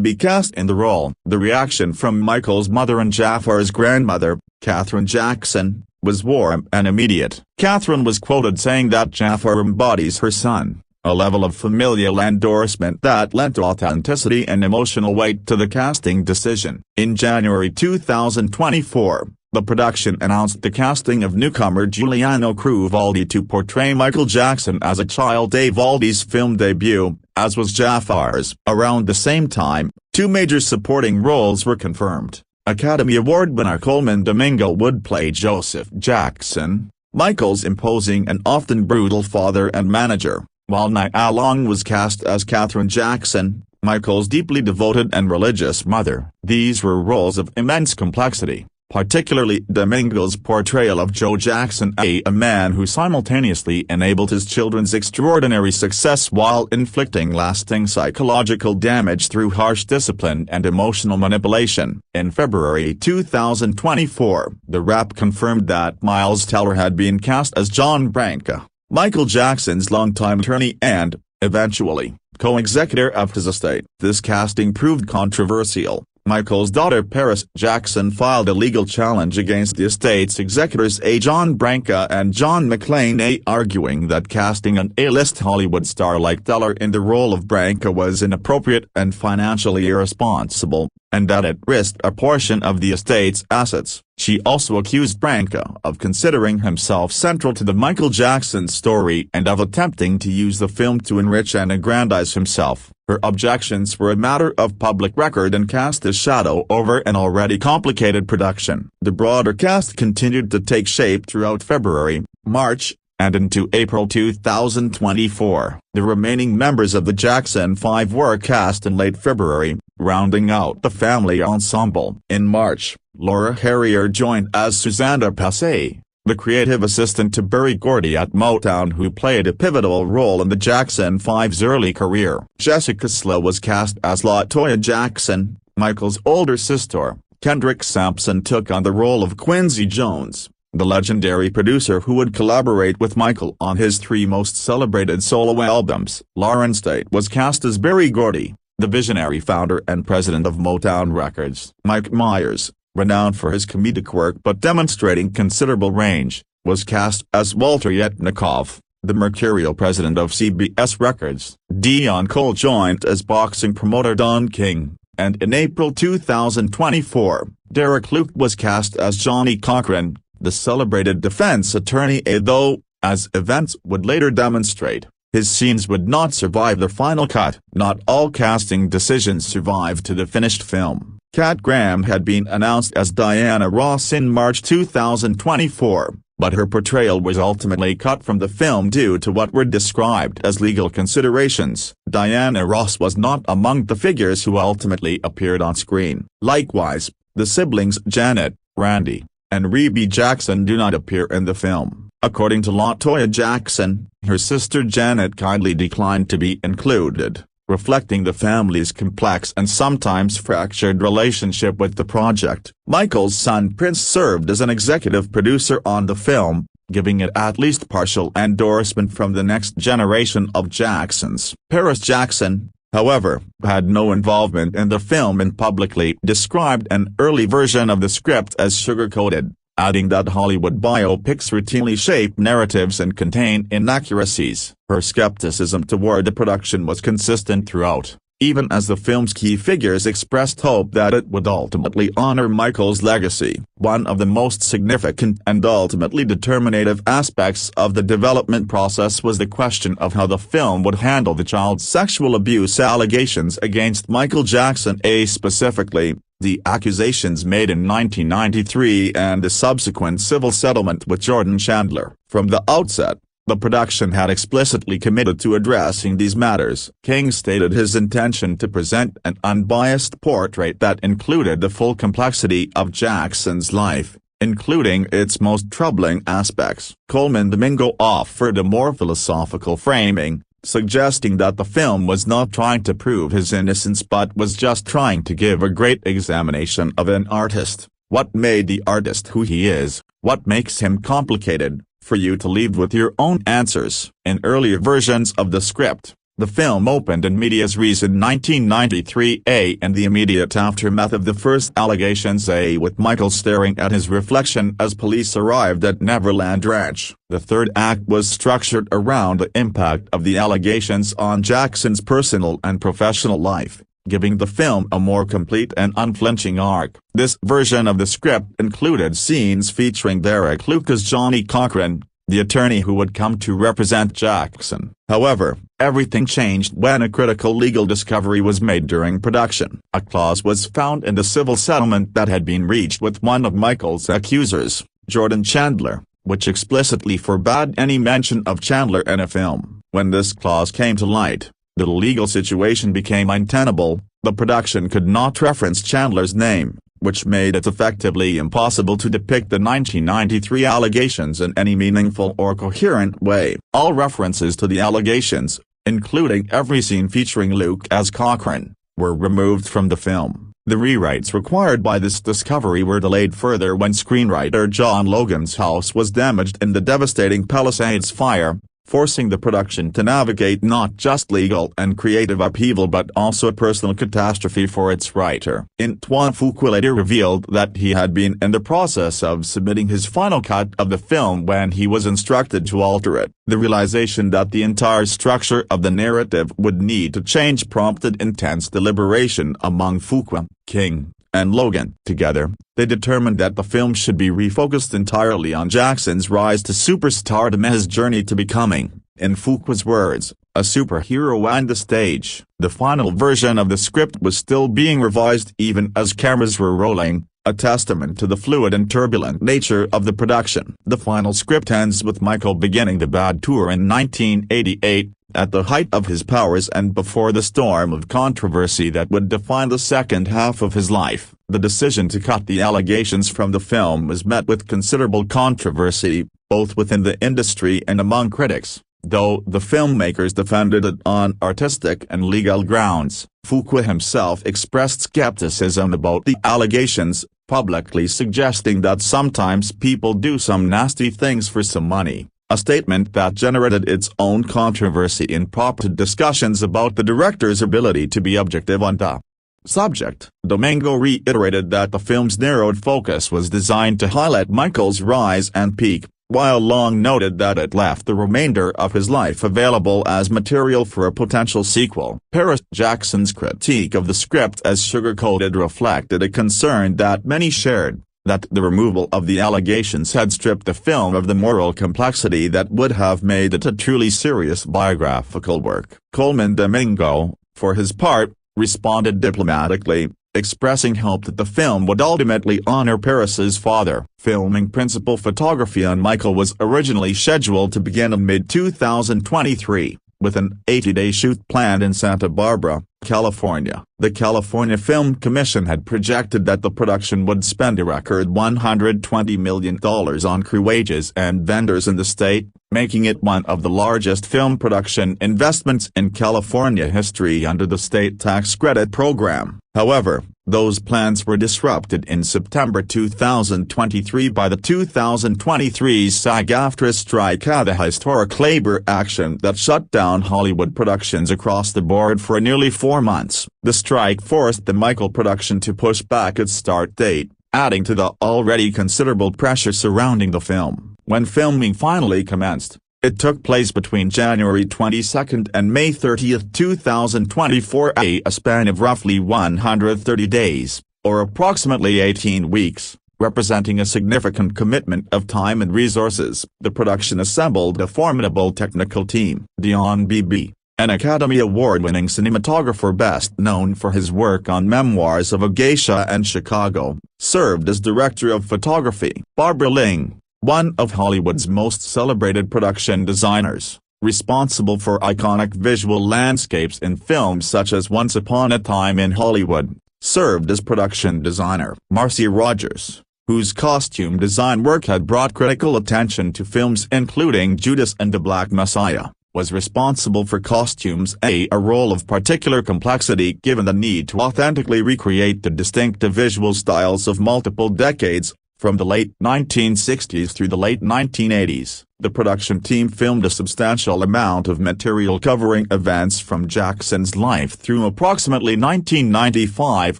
be cast in the role. The reaction from Michael's mother and Jaafar's grandmother, Catherine Jackson, was warm and immediate. Catherine was quoted saying that Jaafar embodies her son, a level of familial endorsement that lent authenticity and emotional weight to the casting decision. In January 2024, the production announced the casting of newcomer Giuliano Crudvaldi to portray Michael Jackson as a child. Valdi's film debut, as was Jaafar's. Around the same time, 2 major supporting roles were confirmed. Academy Award winner Coleman Domingo would play Joseph Jackson, Michael's imposing and often brutal father and manager, while Nia Long was cast as Catherine Jackson, Michael's deeply devoted and religious mother. These were roles of immense complexity, particularly Domingo's portrayal of Joe Jackson, a man who simultaneously enabled his children's extraordinary success while inflicting lasting psychological damage through harsh discipline and emotional manipulation. In February 2024, the Rap confirmed that Miles Teller had been cast as John Branca, Michael Jackson's longtime attorney and, eventually, co-executor of his estate. This casting proved controversial. Michael's daughter Paris Jackson filed a legal challenge against the estate's executors A. John Branca and John McClane, arguing that casting an A-list Hollywood star like Teller in the role of Branca was inappropriate and financially irresponsible, and that it risked a portion of the estate's assets. She also accused Branca of considering himself central to the Michael Jackson story and of attempting to use the film to enrich and aggrandize himself. Her objections were a matter of public record and cast a shadow over an already complicated production. The broader cast continued to take shape throughout February, March, and into April 2024. The remaining members of the Jackson 5 were cast in late February, rounding out the family ensemble. In March, Laura Harrier joined as Susanna Passay, the creative assistant to Berry Gordy at Motown, who played a pivotal role in the Jackson 5's early career. Jessica Slow was cast as LaToya Jackson. Michael's older sister, Kendrick Sampson, took on the role of Quincy Jones, the legendary producer who would collaborate with Michael on his 3 most celebrated solo albums. Lauren State was cast as Berry Gordy, the visionary founder and president of Motown Records. Mike Myers, renowned for his comedic work but demonstrating considerable range, was cast as Walter Yetnikoff, the mercurial president of CBS Records. Dion Cole joined as boxing promoter Don King, and in April 2024, Derek Luke was cast as Johnny Cochran, the celebrated defense attorney, though, as events would later demonstrate, his scenes would not survive the final cut. Not all casting decisions survived to the finished film. Kat Graham had been announced as Diana Ross in March 2024, but her portrayal was ultimately cut from the film due to what were described as legal considerations. Diana Ross was not among the figures who ultimately appeared on screen. Likewise, the siblings Janet, Randy, and Rebe Jackson do not appear in the film. According to LaToya Jackson, her sister Janet kindly declined to be included, reflecting the family's complex and sometimes fractured relationship with the project. Michael's son Prince served as an executive producer on the film, giving it at least partial endorsement from the next generation of Jacksons. Paris Jackson, however, had no involvement in the film and publicly described an early version of the script as sugar-coated, adding that Hollywood biopics routinely shape narratives and contain inaccuracies. Her skepticism toward the production was consistent throughout, even as the film's key figures expressed hope that it would ultimately honor Michael's legacy. One of the most significant and ultimately determinative aspects of the development process was the question of how the film would handle the child sexual abuse allegations against Michael Jackson, specifically, the accusations made in 1993 and the subsequent civil settlement with Jordan Chandler. From the outset, the production had explicitly committed to addressing these matters. King stated his intention to present an unbiased portrait that included the full complexity of Jackson's life, including its most troubling aspects. Coleman Domingo offered a more philosophical framing, suggesting that the film was not trying to prove his innocence but was just trying to give a great examination of an artist. What made the artist who he is, what makes him complicated, for you to leave with your own answers. In earlier versions of the script, the film opened in medias res in 1993 and the immediate aftermath of the first allegations with Michael staring at his reflection as police arrived at Neverland Ranch. The third act was structured around the impact of the allegations on Jackson's personal and professional life, giving the film a more complete and unflinching arc. This version of the script included scenes featuring Derek Luke as Johnny Cochran, the attorney who would come to represent Jackson. However, everything changed when a critical legal discovery was made during production. A clause was found in the civil settlement that had been reached with one of Michael's accusers, Jordan Chandler, which explicitly forbade any mention of Chandler in a film. When this clause came to light, the legal situation became untenable. The production could not reference Chandler's name, which made it effectively impossible to depict the 1993 allegations in any meaningful or coherent way. All references to the allegations, including every scene featuring Luke as Cochrane, were removed from the film. The rewrites required by this discovery were delayed further when screenwriter John Logan's house was damaged in the devastating Palisades fire, forcing the production to navigate not just legal and creative upheaval but also a personal catastrophe for its writer. Antoine Fuqua later revealed that he had been in the process of submitting his final cut of the film when he was instructed to alter it. The realization that the entire structure of the narrative would need to change prompted intense deliberation among Fuqua, King, and Logan. Together, they determined that the film should be refocused entirely on Jackson's rise to superstardom and his journey to becoming, in Fuqua's words, a superhero on the stage. The final version of the script was still being revised even as cameras were rolling, a testament to the fluid and turbulent nature of the production. The final script ends with Michael beginning the Bad Tour in 1988, at the height of his powers and before the storm of controversy that would define the second half of his life. The decision to cut the allegations from the film was met with considerable controversy, both within the industry and among critics, though the filmmakers defended it on artistic and legal grounds. Fuqua himself expressed skepticism about the allegations, publicly suggesting that sometimes people do some nasty things for some money, a statement that generated its own controversy in prompted discussions about the director's ability to be objective on the subject. Domingo reiterated that the film's narrowed focus was designed to highlight Michael's rise and peak, while Long noted that it left the remainder of his life available as material for a potential sequel. Paris Jackson's critique of the script as sugar-coated reflected a concern that many shared, that the removal of the allegations had stripped the film of the moral complexity that would have made it a truly serious biographical work. Coleman Domingo, for his part, responded diplomatically, expressing hope that the film would ultimately honor Paris's father. Filming principal photography on Michael was originally scheduled to begin in mid-2023, with an 80-day shoot planned in Santa Barbara, California. The California Film Commission had projected that the production would spend a record $120 million on crew wages and vendors in the state, making it one of the largest film production investments in California history under the state tax credit program. However, those plans were disrupted in September 2023 by the 2023 SAG-AFTRA strike, the historic labor action that shut down Hollywood productions across the board for nearly 4 months. The strike forced the Michael production to push back its start date, adding to the already considerable pressure surrounding the film. When filming finally commenced, it took place between January 22 and May 30, 2024, a span of roughly 130 days, or approximately 18 weeks, representing a significant commitment of time and resources. The production assembled a formidable technical team. Dion Beebe, an Academy Award-winning cinematographer best known for his work on Memoirs of a Geisha and Chicago, served as director of photography. Barbara Ling, one of Hollywood's most celebrated production designers, responsible for iconic visual landscapes in films such as Once Upon a Time in Hollywood, served as production designer. Marcy Rogers, whose costume design work had brought critical attention to films including Judas and the Black Messiah, was responsible for costumes, a role of particular complexity given the need to authentically recreate the distinctive visual styles of multiple decades, from the late 1960s through the late 1980s. The production team filmed a substantial amount of material covering events from Jackson's life through approximately 1995,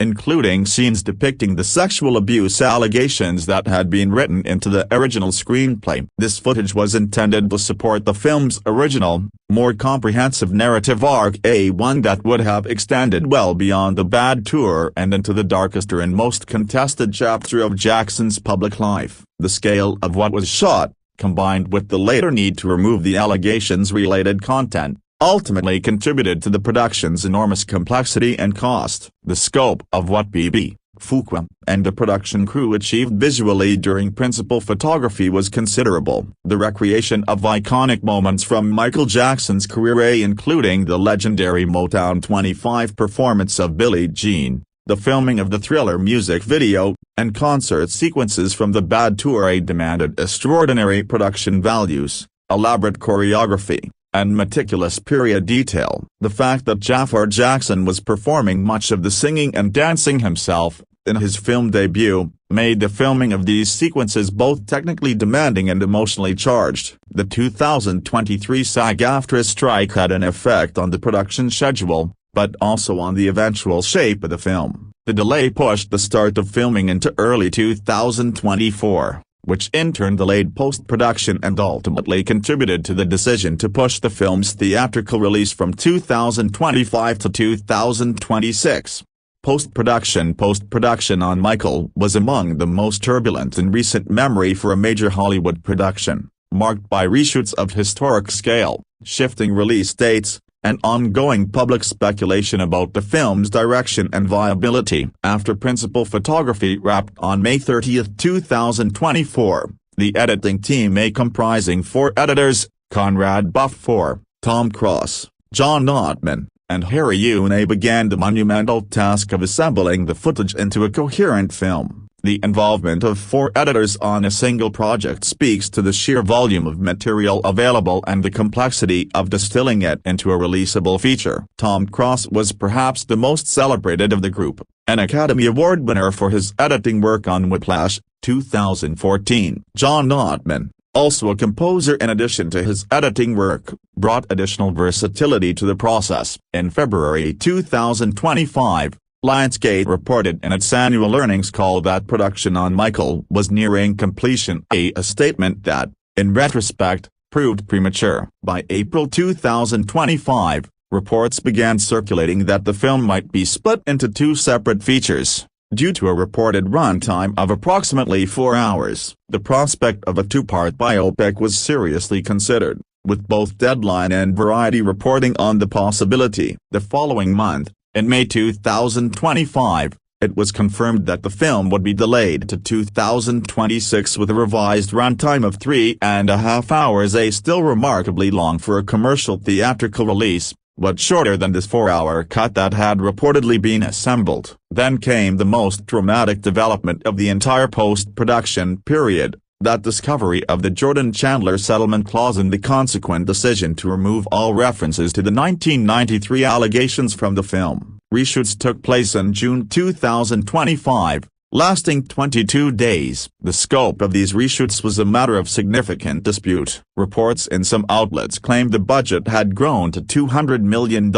including scenes depicting the sexual abuse allegations that had been written into the original screenplay. This footage was intended to support the film's original, more comprehensive narrative arc, one that would have extended well beyond the Bad Tour and into the darkest and most contested chapter of Jackson's public life. The scale of what was shot, combined with the later need to remove the allegations-related content, ultimately contributed to the production's enormous complexity and cost. The scope of what Beebe, Fuqua, and the production crew achieved visually during principal photography was considerable. The recreation of iconic moments from Michael Jackson's career, including the legendary Motown 25 performance of Billie Jean, The filming of the Thriller music video and concert sequences from the Bad Tour demanded extraordinary production values, elaborate choreography, and meticulous period detail. The fact that Jaafar Jackson was performing much of the singing and dancing himself in his film debut made the filming of these sequences both technically demanding and emotionally charged. The 2023 SAG-AFTRA strike had an effect on the production schedule, but also on the eventual shape of the film. The delay pushed the start of filming into early 2024, which in turn delayed post-production and ultimately contributed to the decision to push the film's theatrical release from 2025 to 2026. Post-production on Michael was among the most turbulent in recent memory for a major Hollywood production, marked by reshoots of historic scale, shifting release dates, and ongoing public speculation about the film's direction and viability. After principal photography wrapped on May 30, 2024, the editing team, comprising 4 editors, Conrad Buffour, Tom Cross, John Ottman, and Harry Une, began the monumental task of assembling the footage into a coherent film. The involvement of 4 editors on a single project speaks to the sheer volume of material available and the complexity of distilling it into a releasable feature. Tom Cross was perhaps the most celebrated of the group, an Academy Award winner for his editing work on Whiplash, 2014. John Ottman, also a composer in addition to his editing work, brought additional versatility to the process. In February 2025, Lionsgate reported in its annual earnings call that production on Michael was nearing completion, a statement that, in retrospect, proved premature. By April 2025, reports began circulating that the film might be split into 2 separate features. Due to a reported runtime of approximately 4 hours, the prospect of a 2-part biopic was seriously considered, with both Deadline and Variety reporting on the possibility. The following month, in May 2025, it was confirmed that the film would be delayed to 2026 with a revised runtime of 3.5 hours, still remarkably long for a commercial theatrical release, but shorter than this 4-hour cut that had reportedly been assembled. Then came the most dramatic development of the entire post-production period, that discovery of the Jordan Chandler settlement clause and the consequent decision to remove all references to the 1993 allegations from the film. Reshoots took place in June 2025, lasting 22 days. The scope of these reshoots was a matter of significant dispute. Reports in some outlets claimed the budget had grown to $200 million,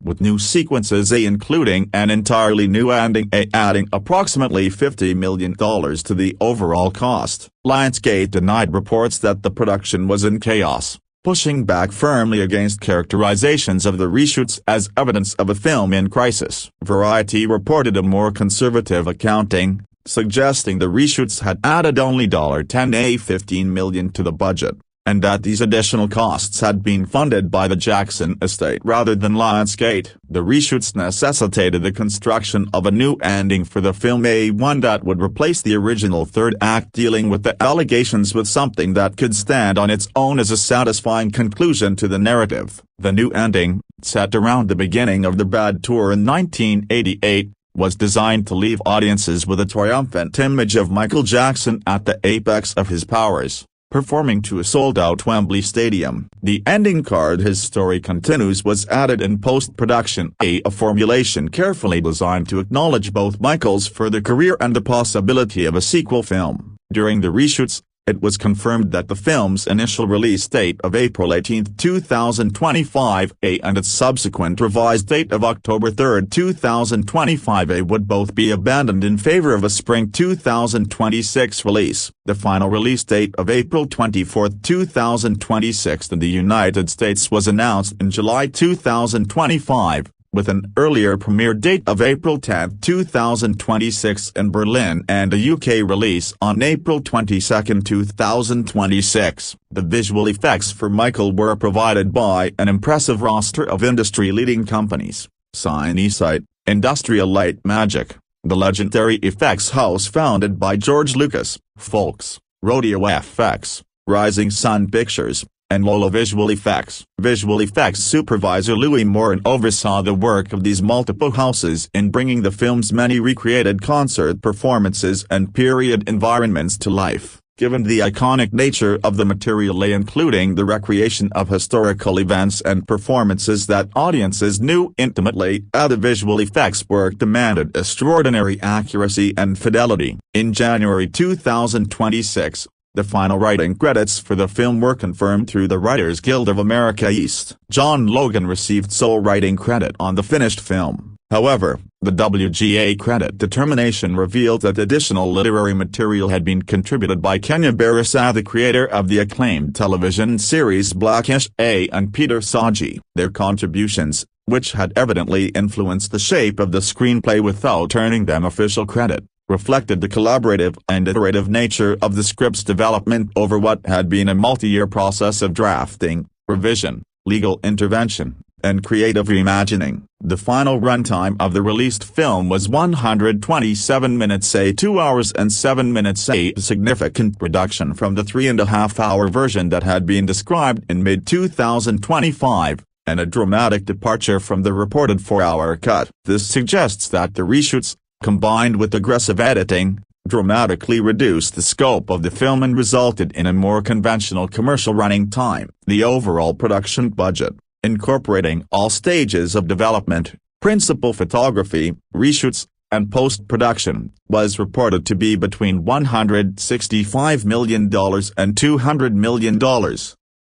with new sequences including an entirely new ending adding approximately $50 million to the overall cost. Lionsgate denied reports that the production was in chaos, pushing back firmly against characterizations of the reshoots as evidence of a film in crisis. Variety reported a more conservative accounting, suggesting the reshoots had added only $15 million to the budget, and that these additional costs had been funded by the Jackson estate rather than Lionsgate. The reshoots necessitated the construction of a new ending for the film, one that would replace the original third act dealing with the allegations with something that could stand on its own as a satisfying conclusion to the narrative. The new ending, set around the beginning of the Bad Tour in 1988, was designed to leave audiences with a triumphant image of Michael Jackson at the apex of his powers, performing to a sold-out Wembley Stadium. The ending card "His Story Continues" was added in post-production, a formulation carefully designed to acknowledge both Michael's further career and the possibility of a sequel film. During the reshoots, it was confirmed that the film's initial release date of April 18, 2025, and its subsequent revised date of October 3, 2025, would both be abandoned in favor of a spring 2026 release. The final release date of April 24, 2026 in the United States was announced in July 2025, with an earlier premiere date of April 10, 2026 in Berlin and a UK release on April 22, 2026. The visual effects for Michael were provided by an impressive roster of industry-leading companies: CineSight, Industrial Light Magic, the legendary effects house founded by George Lucas, Folks, Rodeo FX, Rising Sun Pictures, and Lola Visual Effects. Visual effects supervisor Louis Morin oversaw the work of these multiple houses in bringing the film's many recreated concert performances and period environments to life. Given the iconic nature of the material, including the recreation of historical events and performances that audiences knew intimately, the visual effects work demanded extraordinary accuracy and fidelity. In January 2026, the final writing credits for the film were confirmed through the Writers Guild of America East. John Logan received sole writing credit on the finished film. However, the WGA credit determination revealed that additional literary material had been contributed by Kenya Barasa, the creator of the acclaimed television series Blackish, and Peter Saji. Their contributions, which had evidently influenced the shape of the screenplay without earning them official credit, reflected the collaborative and iterative nature of the script's development over what had been a multi-year process of drafting, revision, legal intervention, and creative reimagining. The final runtime of the released film was 127 minutes, 2 hours and 7 minutes, a significant reduction from the 3.5-hour version that had been described in mid-2025, and a dramatic departure from the reported 4-hour cut. This suggests that the reshoots, combined with aggressive editing, dramatically reduced the scope of the film and resulted in a more conventional commercial running time. The overall production budget, incorporating all stages of development, principal photography, reshoots, and post-production, was reported to be between $165 million and $200 million.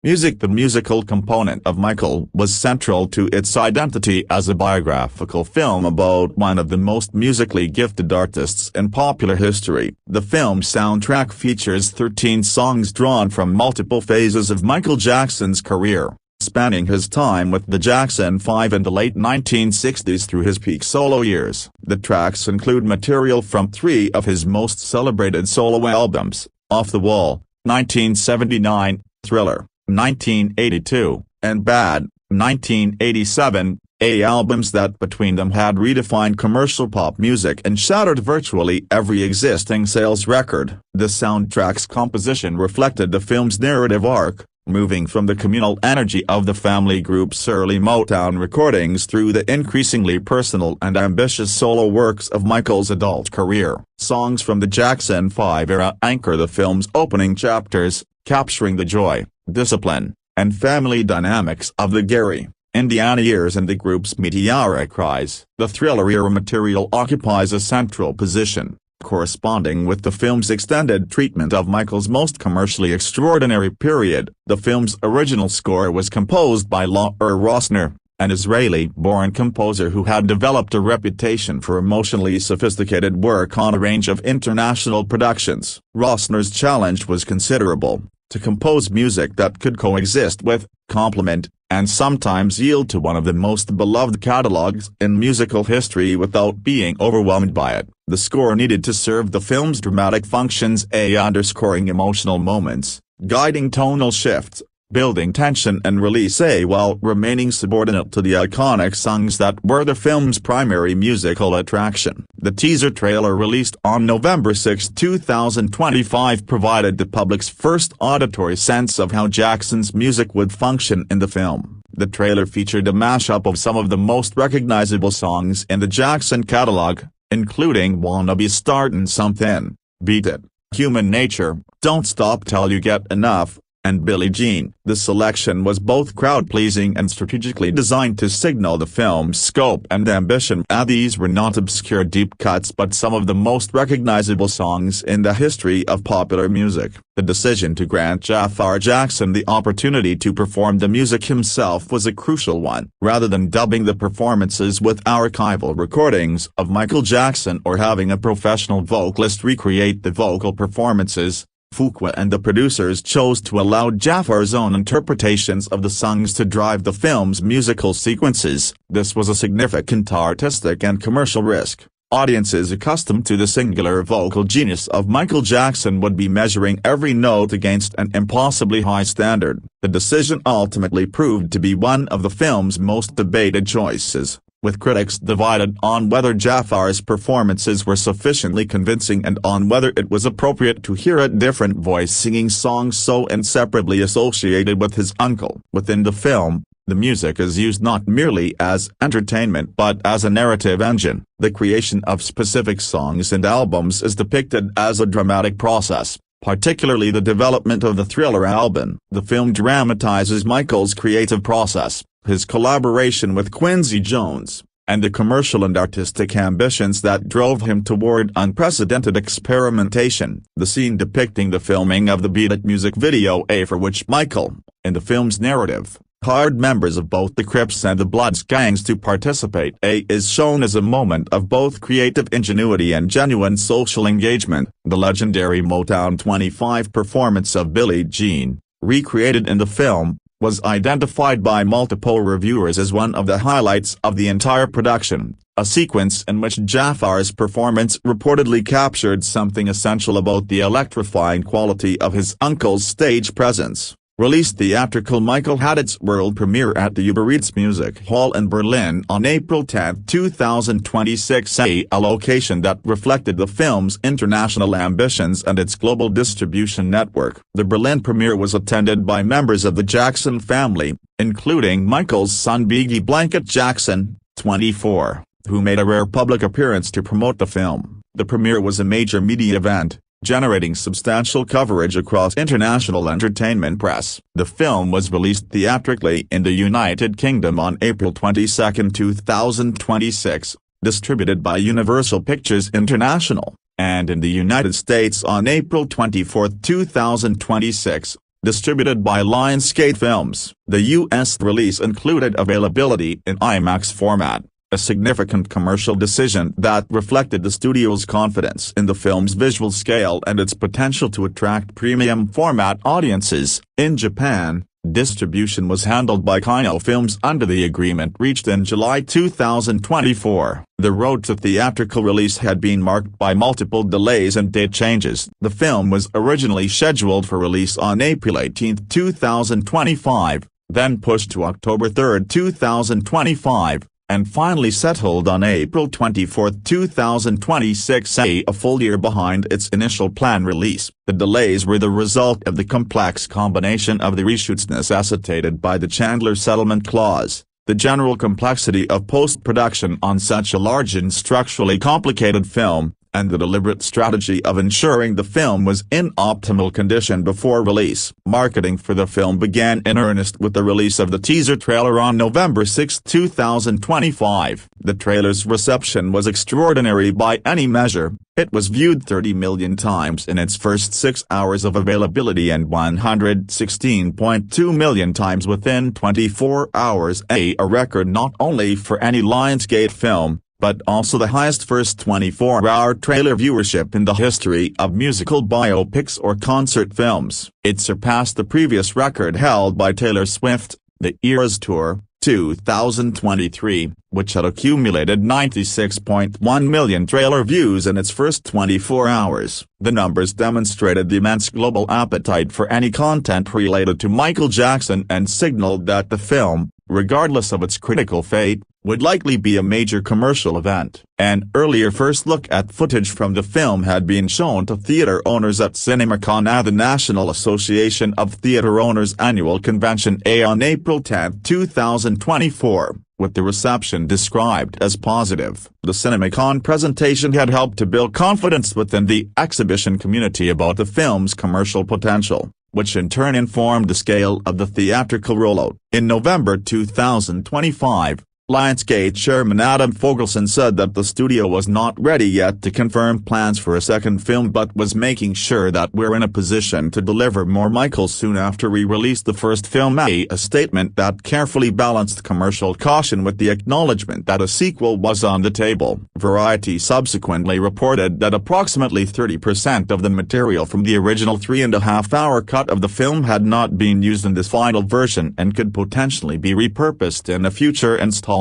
Music. The musical component of Michael was central to its identity as a biographical film about one of the most musically gifted artists in popular history. The film's soundtrack features 13 songs drawn from multiple phases of Michael Jackson's career, spanning his time with the Jackson 5 in the late 1960s through his peak solo years. The tracks include material from 3 of his most celebrated solo albums, Off the Wall, 1979, Thriller, 1982, and Bad, 1987, albums that between them had redefined commercial pop music and shattered virtually every existing sales record. The soundtrack's composition reflected the film's narrative arc, moving from the communal energy of the family group's early Motown recordings through the increasingly personal and ambitious solo works of Michael's adult career. Songs from the Jackson 5 era anchor the film's opening chapters, capturing the joy, discipline, and family dynamics of the Gary, Indiana years and the group's meteoric rise. The Thriller-era material occupies a central position, corresponding with the film's extended treatment of Michael's most commercially extraordinary period. The film's original score was composed by Laur Rosner, an Israeli-born composer who had developed a reputation for emotionally sophisticated work on a range of international productions. Rosner's challenge was considerable, to compose music that could coexist with, complement, and sometimes yield to one of the most beloved catalogs in musical history without being overwhelmed by it. The score needed to serve the film's dramatic functions, underscoring emotional moments, guiding tonal shifts, building tension and release, while remaining subordinate to the iconic songs that were the film's primary musical attraction. The teaser trailer released on November 6, 2025 provided the public's first auditory sense of how Jackson's music would function in the film. The trailer featured a mashup of some of the most recognizable songs in the Jackson catalog, including Wanna Be Startin' Somethin', Beat It, Human Nature, Don't Stop Till You Get Enough, and Billie Jean. The selection was both crowd-pleasing and strategically designed to signal the film's scope and ambition. These were not obscure deep cuts but some of the most recognizable songs in the history of popular music. The decision to grant Jaafar Jackson the opportunity to perform the music himself was a crucial one. Rather than dubbing the performances with archival recordings of Michael Jackson or having a professional vocalist recreate the vocal performances, Fuqua and the producers chose to allow Jaafar's own interpretations of the songs to drive the film's musical sequences. This was a significant artistic and commercial risk. Audiences accustomed to the singular vocal genius of Michael Jackson would be measuring every note against an impossibly high standard. The decision ultimately proved to be one of the film's most debated choices. with critics divided on whether Jaafar's performances were sufficiently convincing and on whether it was appropriate to hear a different voice singing songs so inseparably associated with his uncle. Within the film, the music is used not merely as entertainment but as a narrative engine. The creation of specific songs and albums is depicted as a dramatic process, particularly the development of the Thriller album. The film dramatizes Michael's creative process, his collaboration with Quincy Jones, and the commercial and artistic ambitions that drove him toward unprecedented experimentation. The scene depicting the filming of the Beat It music video A, for which Michael, in the film's narrative, hired members of both the Crips and the Bloods gangs to participate, is shown as a moment of both creative ingenuity and genuine social engagement. The legendary Motown 25 performance of Billie Jean, recreated in the film, was identified by multiple reviewers as one of the highlights of the entire production, a sequence in which Jaafar's performance reportedly captured something essential about the electrifying quality of his uncle's stage presence. Released theatrical, Michael had its world premiere at the Uber Eats Music Hall in Berlin on April 10, 2026, a location that reflected the film's international ambitions and its global distribution network. The Berlin premiere was attended by members of the Jackson family, including Michael's son Biggie Blanket Jackson, 24, who made a rare public appearance to promote the film. The premiere was a major media event, generating substantial coverage across international entertainment press. The film was released theatrically in the United Kingdom on April 22, 2026, distributed by Universal Pictures International, and in the United States on April 24, 2026, distributed by Lionsgate Films. The U.S. release included availability in IMAX format, a significant commercial decision that reflected the studio's confidence in the film's visual scale and its potential to attract premium format audiences. In Japan, distribution was handled by Kino Films under the agreement reached in July 2024. The road to theatrical release had been marked by multiple delays and date changes. The film was originally scheduled for release on April 18, 2025, then pushed to October 3, 2025. And finally settled on April 24, 2026, a full year behind its initial planned release. The delays were the result of the complex combination of the reshoots necessitated by the Chandler Settlement Clause, the general complexity of post-production on such a large and structurally complicated film, and the deliberate strategy of ensuring the film was in optimal condition before release. Marketing for the film began in earnest with the release of the teaser trailer on November 6, 2025. The trailer's reception was extraordinary by any measure. It was viewed 30 million times in its first 6 hours of availability and 116.2 million times within 24 hours, a record not only for any Lionsgate film, but also the highest first 24-hour trailer viewership in the history of musical biopics or concert films. It surpassed the previous record held by Taylor Swift, the Eras Tour, 2023, which had accumulated 96.1 million trailer views in its first 24 hours. The numbers demonstrated the immense global appetite for any content related to Michael Jackson and signaled that the film, regardless of its critical fate, would likely be a major commercial event. An earlier first look at footage from the film had been shown to theater owners at CinemaCon at the National Association of Theater Owners annual convention on April 10, 2024, with the reception described as positive. The CinemaCon presentation had helped to build confidence within the exhibition community about the film's commercial potential, which in turn informed the scale of the theatrical rollout. In November 2025, Lionsgate chairman Adam Fogelson said that the studio was not ready yet to confirm plans for a second film but was making sure that we're in a position to deliver more Michael soon after we released the first film, a statement that carefully balanced commercial caution with the acknowledgement that a sequel was on the table. Variety subsequently reported that approximately 30% of the material from the original 3.5-hour cut of the film had not been used in this final version and could potentially be repurposed in a future installment.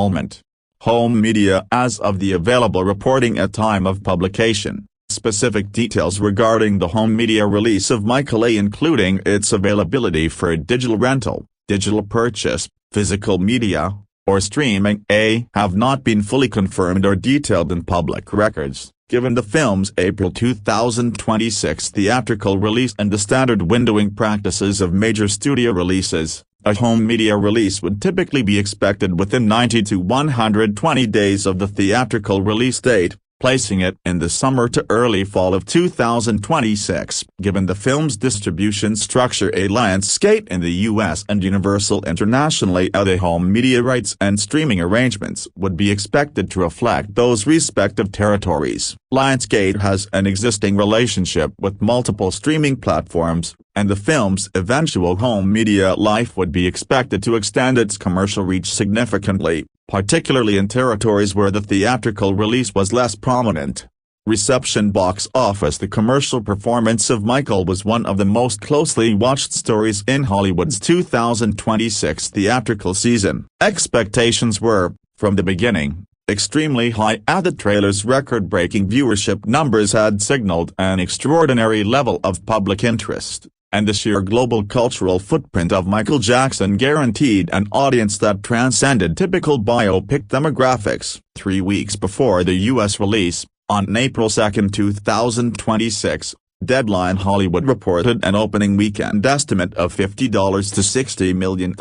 Home media. As of the available reporting at time of publication, specific details regarding the home media release of Michael A, including its availability for digital rental, digital purchase, physical media, or streaming A have not been fully confirmed or detailed in public records, given the film's April 2026 theatrical release and the standard windowing practices of major studio releases. A home media release would typically be expected within 90 to 120 days of the theatrical release date, placing it in the summer to early fall of 2026. Given the film's distribution structure, a Lionsgate in the US and Universal internationally, the home media rights and streaming arrangements would be expected to reflect those respective territories. Lionsgate has an existing relationship with multiple streaming platforms, and the film's eventual home media life would be expected to extend its commercial reach significantly, particularly in territories where the theatrical release was less prominent. Reception box office. The commercial performance of Michael was one of the most closely watched stories in Hollywood's 2026 theatrical season. Expectations were, from the beginning, extremely high, as the trailer's record-breaking viewership numbers had signaled an extraordinary level of public interest, and the sheer global cultural footprint of Michael Jackson guaranteed an audience that transcended typical biopic demographics. 3 weeks before the U.S. release, on April 2, 2026, Deadline Hollywood reported an opening weekend estimate of $50 to $60 million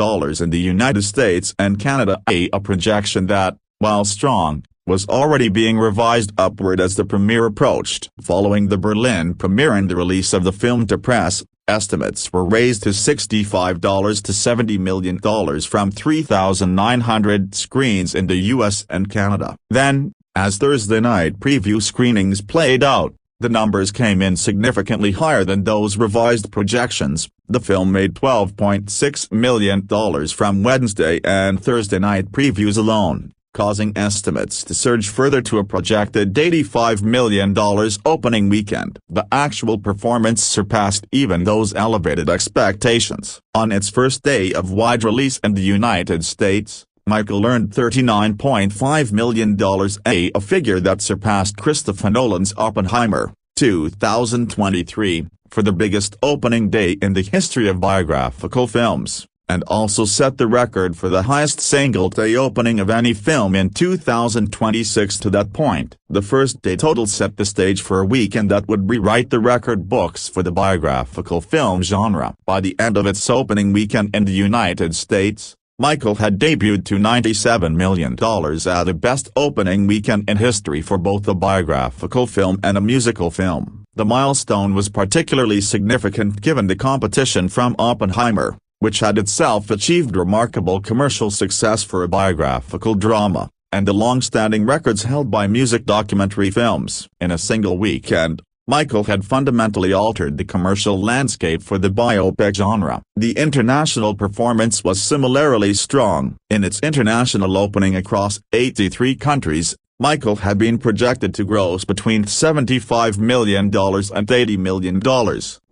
in the United States and Canada, a projection that, while strong, was already being revised upward as the premiere approached. Following the Berlin premiere and the release of the film to press, estimates were raised to $65 to $70 million from 3,900 screens in the US and Canada. Then, as Thursday night preview screenings played out, the numbers came in significantly higher than those revised projections. The film made $12.6 million from Wednesday and Thursday night previews alone, causing estimates to surge further to a projected $85 million opening weekend. The actual performance surpassed even those elevated expectations. On its first day of wide release in the United States, Michael earned $39.5 million, a figure that surpassed Christopher Nolan's Oppenheimer, 2023, for the biggest opening day in the history of biographical films, and also set the record for the highest single-day opening of any film in 2026 to that point. The first day total set the stage for a weekend that would rewrite the record books for the biographical film genre. By the end of its opening weekend in the United States, Michael had debuted to $97 million as the best opening weekend in history for both a biographical film and a musical film. The milestone was particularly significant given the competition from Oppenheimer, which had itself achieved remarkable commercial success for a biographical drama, and the long-standing records held by music documentary films. In a single weekend, Michael had fundamentally altered the commercial landscape for the biopic genre. The international performance was similarly strong. In its international opening across 83 countries, Michael had been projected to gross between $75 million and $80 million.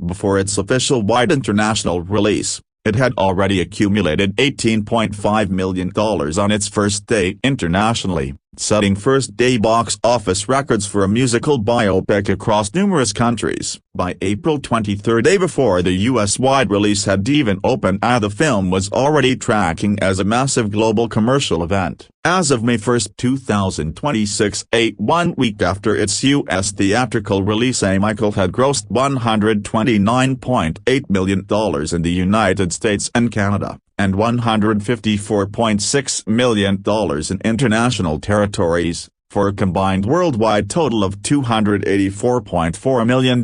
Before its official wide international release, it had already accumulated $18.5 million on its first day internationally, setting first-day box office records for a musical biopic across numerous countries. By April 23, day before the US-wide release had even opened, the film was already tracking as a massive global commercial event. As of May 1, 2026, 1 week after its US theatrical release, Michael had grossed $129.8 million in the United States and Canada, and $154.6 million in international territories, for a combined worldwide total of $284.4 million.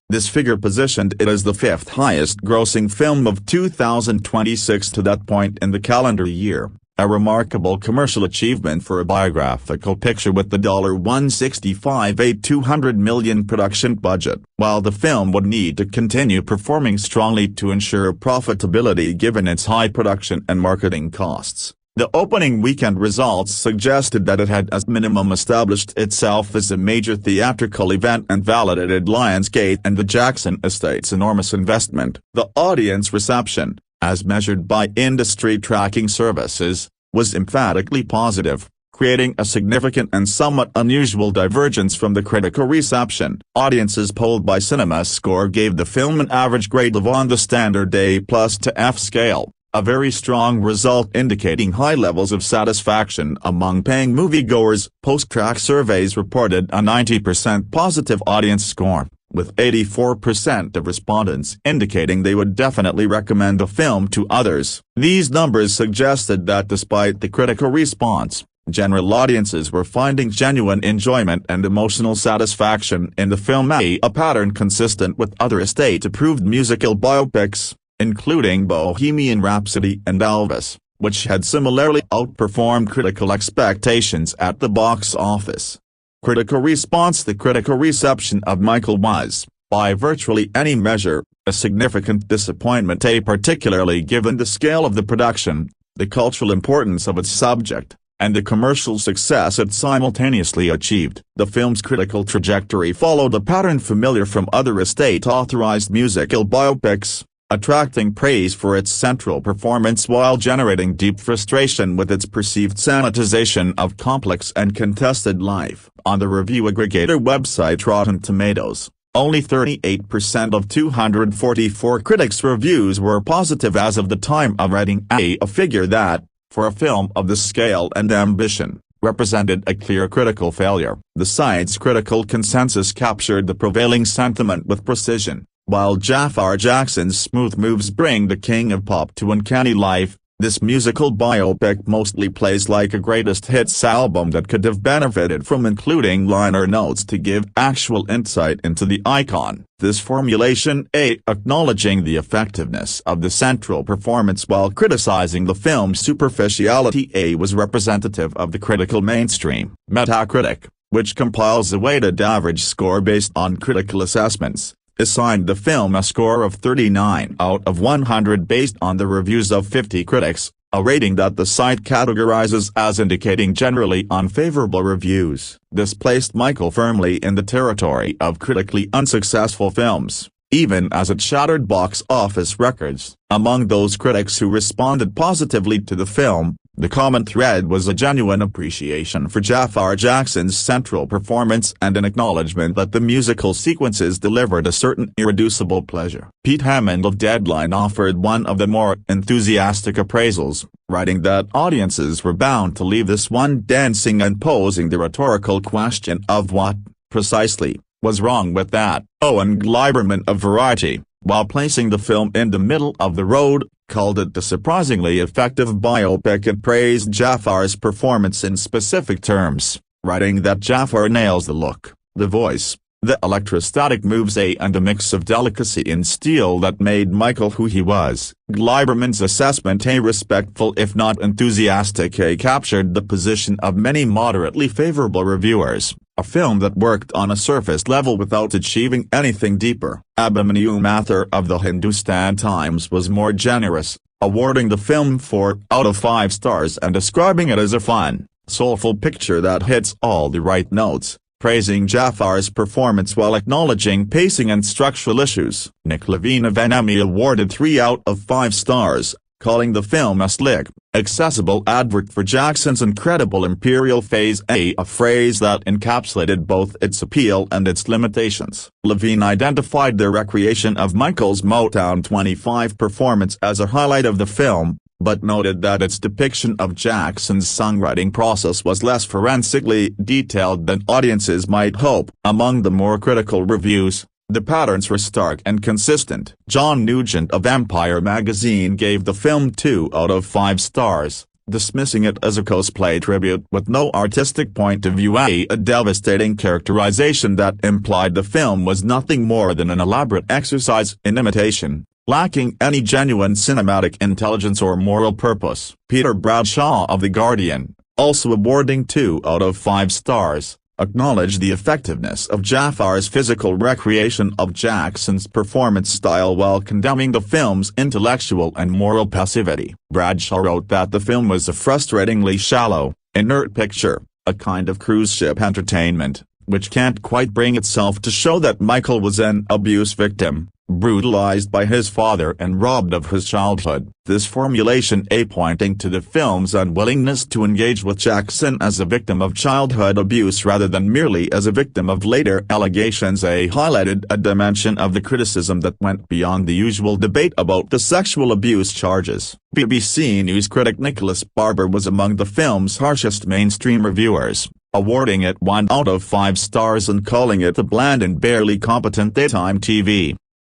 This figure positioned it as the fifth highest grossing film of 2026 to that point in the calendar year, a remarkable commercial achievement for a biographical picture with the $165.2 million production budget. While the film would need to continue performing strongly to ensure profitability given its high production and marketing costs, the opening weekend results suggested that it had as minimum established itself as a major theatrical event and validated Lionsgate and the Jackson estate's enormous investment. The audience reception, as measured by industry tracking services, was emphatically positive, creating a significant and somewhat unusual divergence from the critical reception. Audiences polled by CinemaScore gave the film an average grade of on the standard A+ to F scale, a very strong result indicating high levels of satisfaction among paying moviegoers. Post-crack surveys reported a 90% positive audience score, with 84% of respondents indicating they would definitely recommend the film to others. These numbers suggested that despite the critical response, general audiences were finding genuine enjoyment and emotional satisfaction in the film, a pattern consistent with other estate-approved musical biopics, including Bohemian Rhapsody and Elvis, which had similarly outperformed critical expectations at the box office. Critical response. The critical reception of Michael was, by virtually any measure, a significant disappointment, particularly given the scale of the production, the cultural importance of its subject, and the commercial success it simultaneously achieved. The film's critical trajectory followed a pattern familiar from other estate-authorized musical biopics, attracting praise for its central performance while generating deep frustration with its perceived sanitization of complex and contested life. On the review aggregator website Rotten Tomatoes, only 38% of 244 critics' reviews were positive as of the time of writing, a figure that, for a film of this scale and ambition, represented a clear critical failure. The site's critical consensus captured the prevailing sentiment with precision. While Jaafar Jackson's smooth moves bring the king of pop to uncanny life, this musical biopic mostly plays like a greatest hits album that could have benefited from including liner notes to give actual insight into the icon. This formulation, acknowledging the effectiveness of the central performance while criticizing the film's superficiality, was representative of the critical mainstream. Metacritic, which compiles a weighted average score based on critical assessments, assigned the film a score of 39 out of 100 based on the reviews of 50 critics, a rating that the site categorizes as indicating generally unfavorable reviews. This placed Michael firmly in the territory of critically unsuccessful films, even as it shattered box office records. Among those critics who responded positively to the film, the common thread was a genuine appreciation for Jaafar Jackson's central performance and an acknowledgement that the musical sequences delivered a certain irreducible pleasure. Pete Hammond of Deadline offered one of the more enthusiastic appraisals, writing that audiences were bound to leave this one dancing and posing the rhetorical question of what, precisely, was wrong with that. Owen Gleiberman of Variety, while placing the film in the middle of the road, called it a surprisingly effective biopic and praised Jaafar's performance in specific terms, writing that Jaafar nails the look, the voice, the electrostatic moves, and a mix of delicacy and steel that made Michael who he was. Gleiberman's assessment, respectful if not enthusiastic, captured the position of many moderately favorable reviewers. A film that worked on a surface level without achieving anything deeper. Abhimanyu Mathur of the Hindustan Times was more generous, awarding the film 4 out of 5 stars and describing it as a fun, soulful picture that hits all the right notes, praising Jaafar's performance while acknowledging pacing and structural issues. Nick Levine of NME awarded 3 out of 5 stars, calling the film a slick, accessible advert for Jackson's incredible imperial phase, a phrase that encapsulated both its appeal and its limitations. Levine identified the recreation of Michael's Motown 25 performance as a highlight of the film, but noted that its depiction of Jackson's songwriting process was less forensically detailed than audiences might hope. Among the more critical reviews, the patterns were stark and consistent. John Nugent of Empire magazine gave the film 2 out of 5 stars, dismissing it as a cosplay tribute with no artistic point of view, a devastating characterization that implied the film was nothing more than an elaborate exercise in imitation, lacking any genuine cinematic intelligence or moral purpose. Peter Bradshaw of The Guardian, also awarding 2 out of 5 stars, acknowledged the effectiveness of Jaafar's physical recreation of Jackson's performance style while condemning the film's intellectual and moral passivity. Bradshaw wrote that the film was a frustratingly shallow, inert picture, a kind of cruise ship entertainment, which can't quite bring itself to show that Michael was an abuse victim, brutalized by his father and robbed of his childhood. This formulation pointing to the film's unwillingness to engage with Jackson as a victim of childhood abuse rather than merely as a victim of later allegations highlighted a dimension of the criticism that went beyond the usual debate about the sexual abuse charges. BBC News critic Nicholas Barber was among the film's harshest mainstream reviewers, awarding it 1 out of 5 stars and calling it a bland and barely competent daytime TV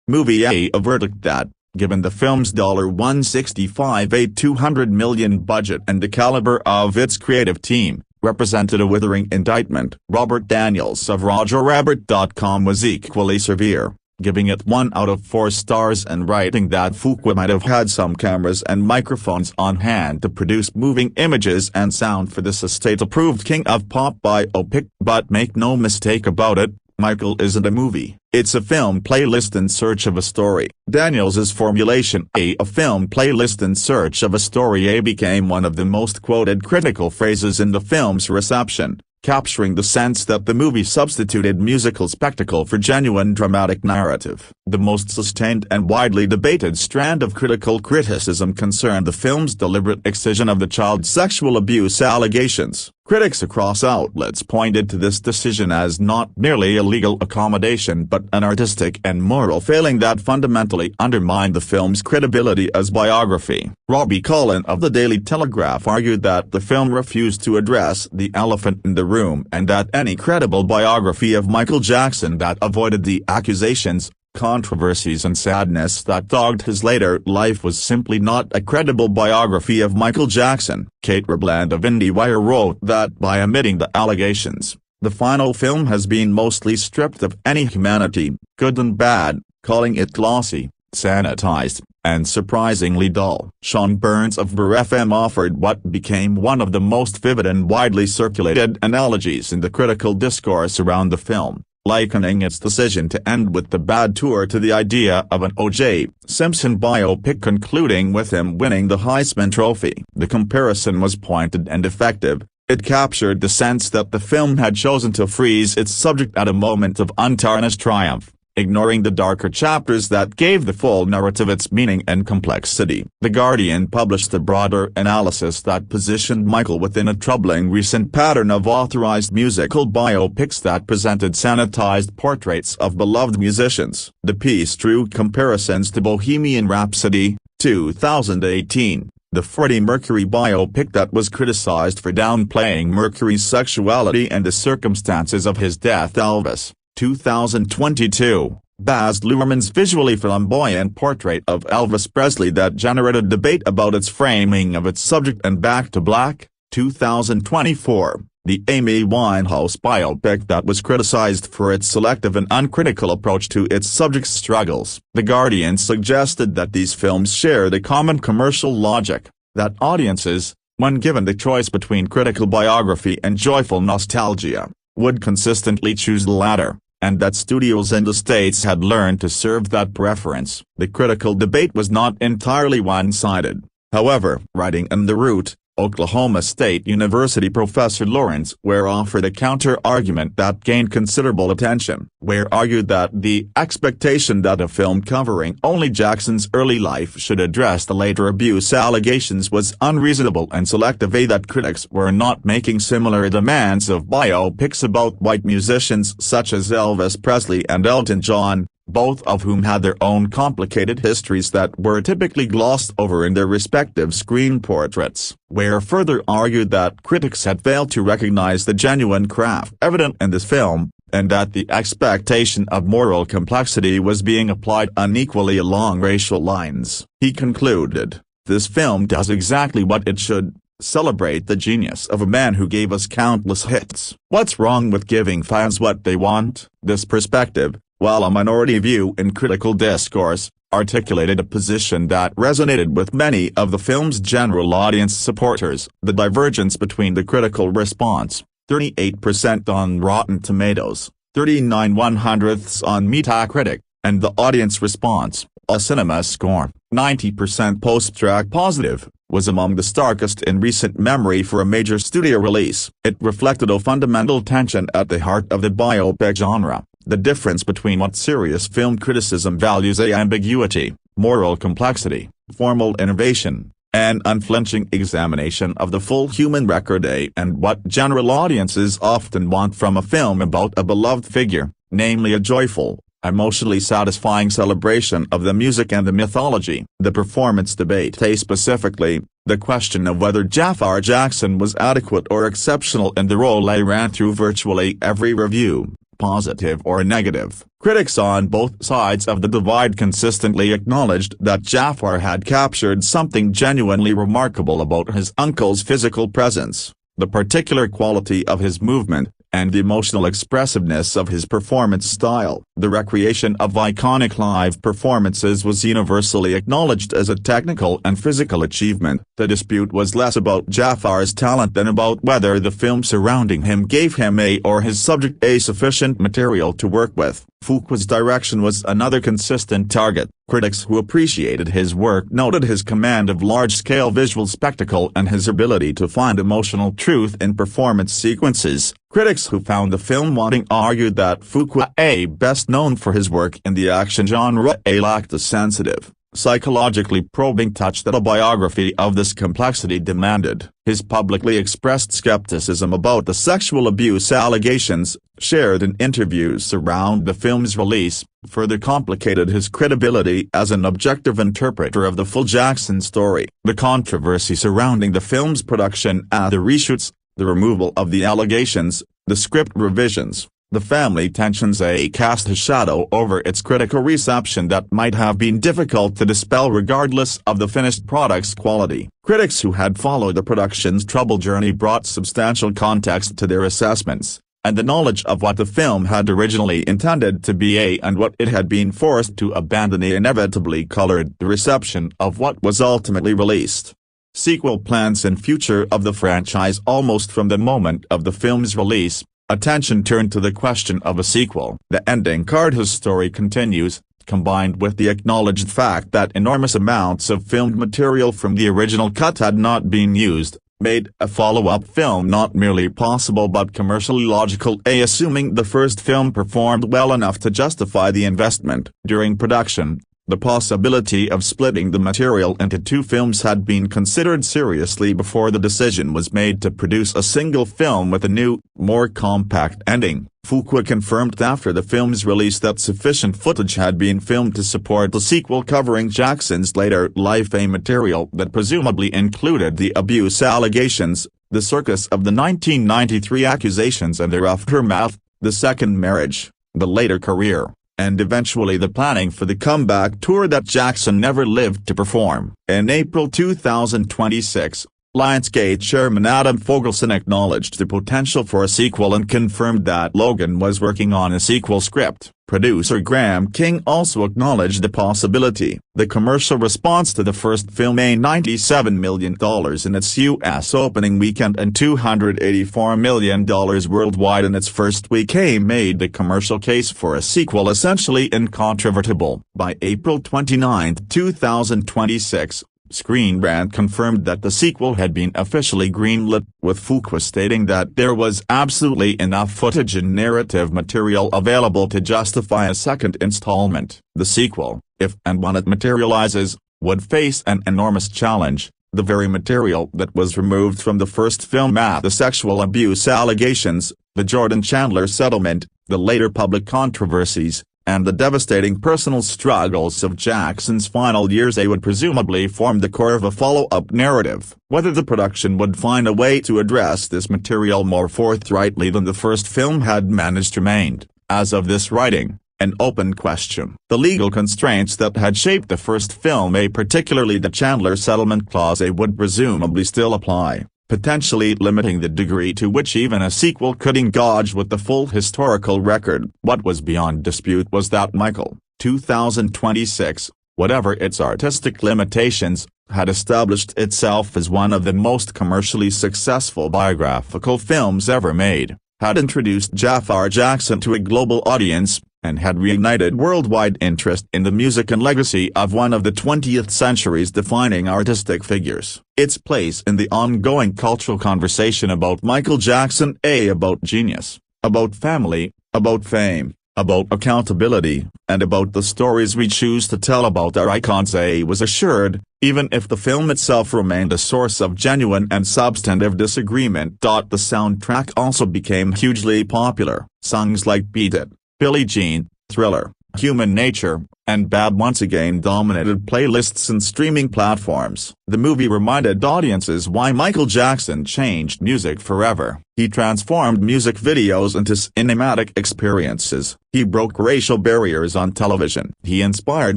movie. A verdict that, given the film's $165 $200 million budget and the caliber of its creative team, represented a withering indictment. Robert Daniels of RogerRabbit.com was equally severe, giving it 1 out of 4 stars and writing that Fuqua might have had some cameras and microphones on hand to produce moving images and sound for this estate-approved King of Pop biopic. But make no mistake about it, Michael isn't a movie, it's a film playlist in search of a story. Daniels's formulation, a film playlist in search of a story, became one of the most quoted critical phrases in the film's reception, capturing the sense that the movie substituted musical spectacle for genuine dramatic narrative. The most sustained and widely debated strand of critical criticism concerned the film's deliberate excision of the child's sexual abuse allegations. Critics across outlets pointed to this decision as not merely a legal accommodation but an artistic and moral failing that fundamentally undermined the film's credibility as biography. Robbie Cullen of the Daily Telegraph argued that the film refused to address the elephant in the room and that any credible biography of Michael Jackson that avoided the accusations, controversies and sadness that dogged his later life was simply not a credible biography of Michael Jackson. Kate Rebland of IndieWire wrote that by omitting the allegations, the final film has been mostly stripped of any humanity, good and bad, calling it glossy, sanitized, and surprisingly dull. Sean Burns of Burr FM offered what became one of the most vivid and widely circulated analogies in the critical discourse around the film, likening its decision to end with the bad tour to the idea of an O.J. Simpson biopic concluding with him winning the Heisman Trophy. The comparison was pointed and effective. It captured the sense that the film had chosen to freeze its subject at a moment of untarnished triumph, ignoring the darker chapters that gave the full narrative its meaning and complexity. The Guardian published a broader analysis that positioned Michael within a troubling recent pattern of authorized musical biopics that presented sanitized portraits of beloved musicians. The piece drew comparisons to Bohemian Rhapsody, 2018, the Freddie Mercury biopic that was criticized for downplaying Mercury's sexuality and the circumstances of his death. Elvis, 2022, Baz Luhrmann's visually flamboyant portrait of Elvis Presley that generated debate about its framing of its subject. And Back to Black, 2024, the Amy Winehouse biopic that was criticized for its selective and uncritical approach to its subject's struggles. The Guardian suggested that these films share the common commercial logic, that audiences, when given the choice between critical biography and joyful nostalgia, would consistently choose the latter, and that studios and estates had learned to serve that preference. The critical debate was not entirely one-sided, however. Writing in The Root, Oklahoma State University professor Lawrence Ware offered a counter-argument that gained considerable attention. Ware argued that the expectation that a film covering only Jackson's early life should address the later abuse allegations was unreasonable and selective. That critics were not making similar demands of biopics about white musicians such as Elvis Presley and Elton John, both of whom had their own complicated histories that were typically glossed over in their respective screen portraits. Ware further argued that critics had failed to recognize the genuine craft evident in this film, and that the expectation of moral complexity was being applied unequally along racial lines. He concluded, "This film does exactly what it should, celebrate the genius of a man who gave us countless hits. What's wrong with giving fans what they want?" This perspective, while a minority view in critical discourse, articulated a position that resonated with many of the film's general audience supporters. The divergence between the critical response, 38% on Rotten Tomatoes, 39 1/100ths on Metacritic, and the audience response, a cinema score, 90% post-track positive, was among the starkest in recent memory for a major studio release. It reflected a fundamental tension at the heart of the biopic genre, The difference between what serious film criticism values: ambiguity, moral complexity, formal innovation, and unflinching examination of the full human record, and what general audiences often want from a film about a beloved figure, namely a joyful, emotionally satisfying celebration of the music and the mythology. The performance debate. Specifically, the question of whether Jaafar Jackson was adequate or exceptional in the role ran through virtually every review, positive or negative. Critics on both sides of the divide consistently acknowledged that Jaafar had captured something genuinely remarkable about his uncle's physical presence, the particular quality of his movement, and the emotional expressiveness of his performance style. The recreation of iconic live performances was universally acknowledged as a technical and physical achievement. The dispute was less about Jaafar's talent than about whether the film surrounding him gave him or his subject sufficient material to work with. Fuqua's direction was another consistent target. Critics who appreciated his work noted his command of large-scale visual spectacle and his ability to find emotional truth in performance sequences. Critics who found the film wanting argued that Fuqua, best known for his work in the action genre, lacked the sensitive, psychologically probing touch that a biography of this complexity demanded. His publicly expressed skepticism about the sexual abuse allegations, shared in interviews around the film's release, further complicated his credibility as an objective interpreter of the full Jackson story. The controversy surrounding the film's production and the reshoots, the removal of the allegations, the script revisions, the family tensions cast a shadow over its critical reception that might have been difficult to dispel regardless of the finished product's quality. Critics who had followed the production's troubled journey brought substantial context to their assessments, and the knowledge of what the film had originally intended to be and what it had been forced to abandon inevitably colored the reception of what was ultimately released. Sequel plans and future of the franchise. Almost from the moment of the film's release, attention turned to the question of a sequel. The ending card his story continues, combined with the acknowledged fact that enormous amounts of filmed material from the original cut had not been used, made a follow-up film not merely possible but commercially logical, assuming the first film performed well enough to justify the investment. During production, the possibility of splitting the material into two films had been considered seriously before the decision was made to produce a single film with a new, more compact ending. Fuqua confirmed after the film's release that sufficient footage had been filmed to support the sequel covering Jackson's later life, material that presumably included the abuse allegations, the circus of the 1993 accusations and their aftermath, the second marriage, the later career, and eventually the planning for the comeback tour that Jackson never lived to perform. In April 2026, Lionsgate chairman Adam Fogelson acknowledged the potential for a sequel and confirmed that Logan was working on a sequel script. Producer Graham King also acknowledged the possibility. The commercial response to the first film made $97 million in its U.S. opening weekend and $284 million worldwide in its first week made the commercial case for a sequel essentially incontrovertible. By April 29, 2026, Screen Rant confirmed that the sequel had been officially greenlit, with Fuqua stating that there was absolutely enough footage and narrative material available to justify a second installment. The sequel, if and when it materializes, would face an enormous challenge: the very material that was removed from the first film, the sexual abuse allegations, the Jordan Chandler settlement, the later public controversies, and the devastating personal struggles of Jackson's final years would presumably form the core of a follow-up narrative. Whether the production would find a way to address this material more forthrightly than the first film had managed remained, as of this writing, an open question. The legal constraints that had shaped the first film, particularly the Chandler settlement clause, would presumably still apply, potentially limiting the degree to which even a sequel could engage with the full historical record. What was beyond dispute was that Michael, 2026, whatever its artistic limitations, had established itself as one of the most commercially successful biographical films ever made, had introduced Jaafar Jackson to a global audience, and had reignited worldwide interest in the music and legacy of one of the 20th century's defining artistic figures. Its place in the ongoing cultural conversation about Michael Jackson, about genius, about family, about fame, about accountability, and about the stories we choose to tell about our icons. A was assured, even if the film itself remained a source of genuine and substantive disagreement. The soundtrack also became hugely popular. Songs like Beat It, Billie Jean, Thriller, Human Nature, and Bad once again dominated playlists and streaming platforms. The movie reminded audiences why Michael Jackson changed music forever. He transformed music videos into cinematic experiences. He broke racial barriers on television. He inspired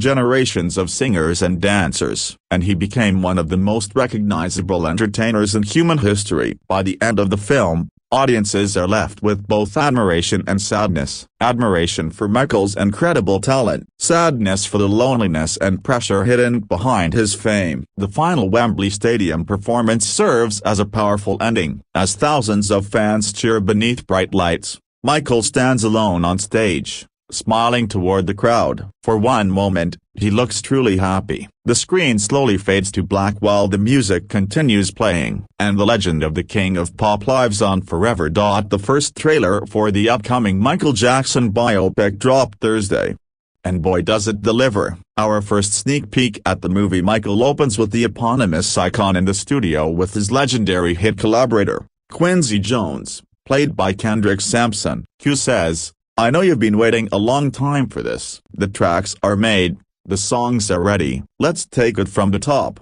generations of singers and dancers. And he became one of the most recognizable entertainers in human history. By the end of the film, audiences are left with both admiration and sadness. Admiration for Michael's incredible talent, sadness for the loneliness and pressure hidden behind his fame. The final Wembley Stadium performance serves as a powerful ending. As thousands of fans cheer beneath bright lights, Michael stands alone on stage, smiling toward the crowd. For one moment, he looks truly happy. The screen slowly fades to black while the music continues playing, and the legend of the King of Pop lives on forever. The first trailer for the upcoming Michael Jackson biopic dropped Thursday. And boy does it deliver. Our first sneak peek at the movie Michael opens with the eponymous icon in the studio with his legendary hit collaborator, Quincy Jones, played by Kendrick Sampson. Q says, "I know you've been waiting a long time for this. The tracks are made, the songs are ready. Let's take it from the top."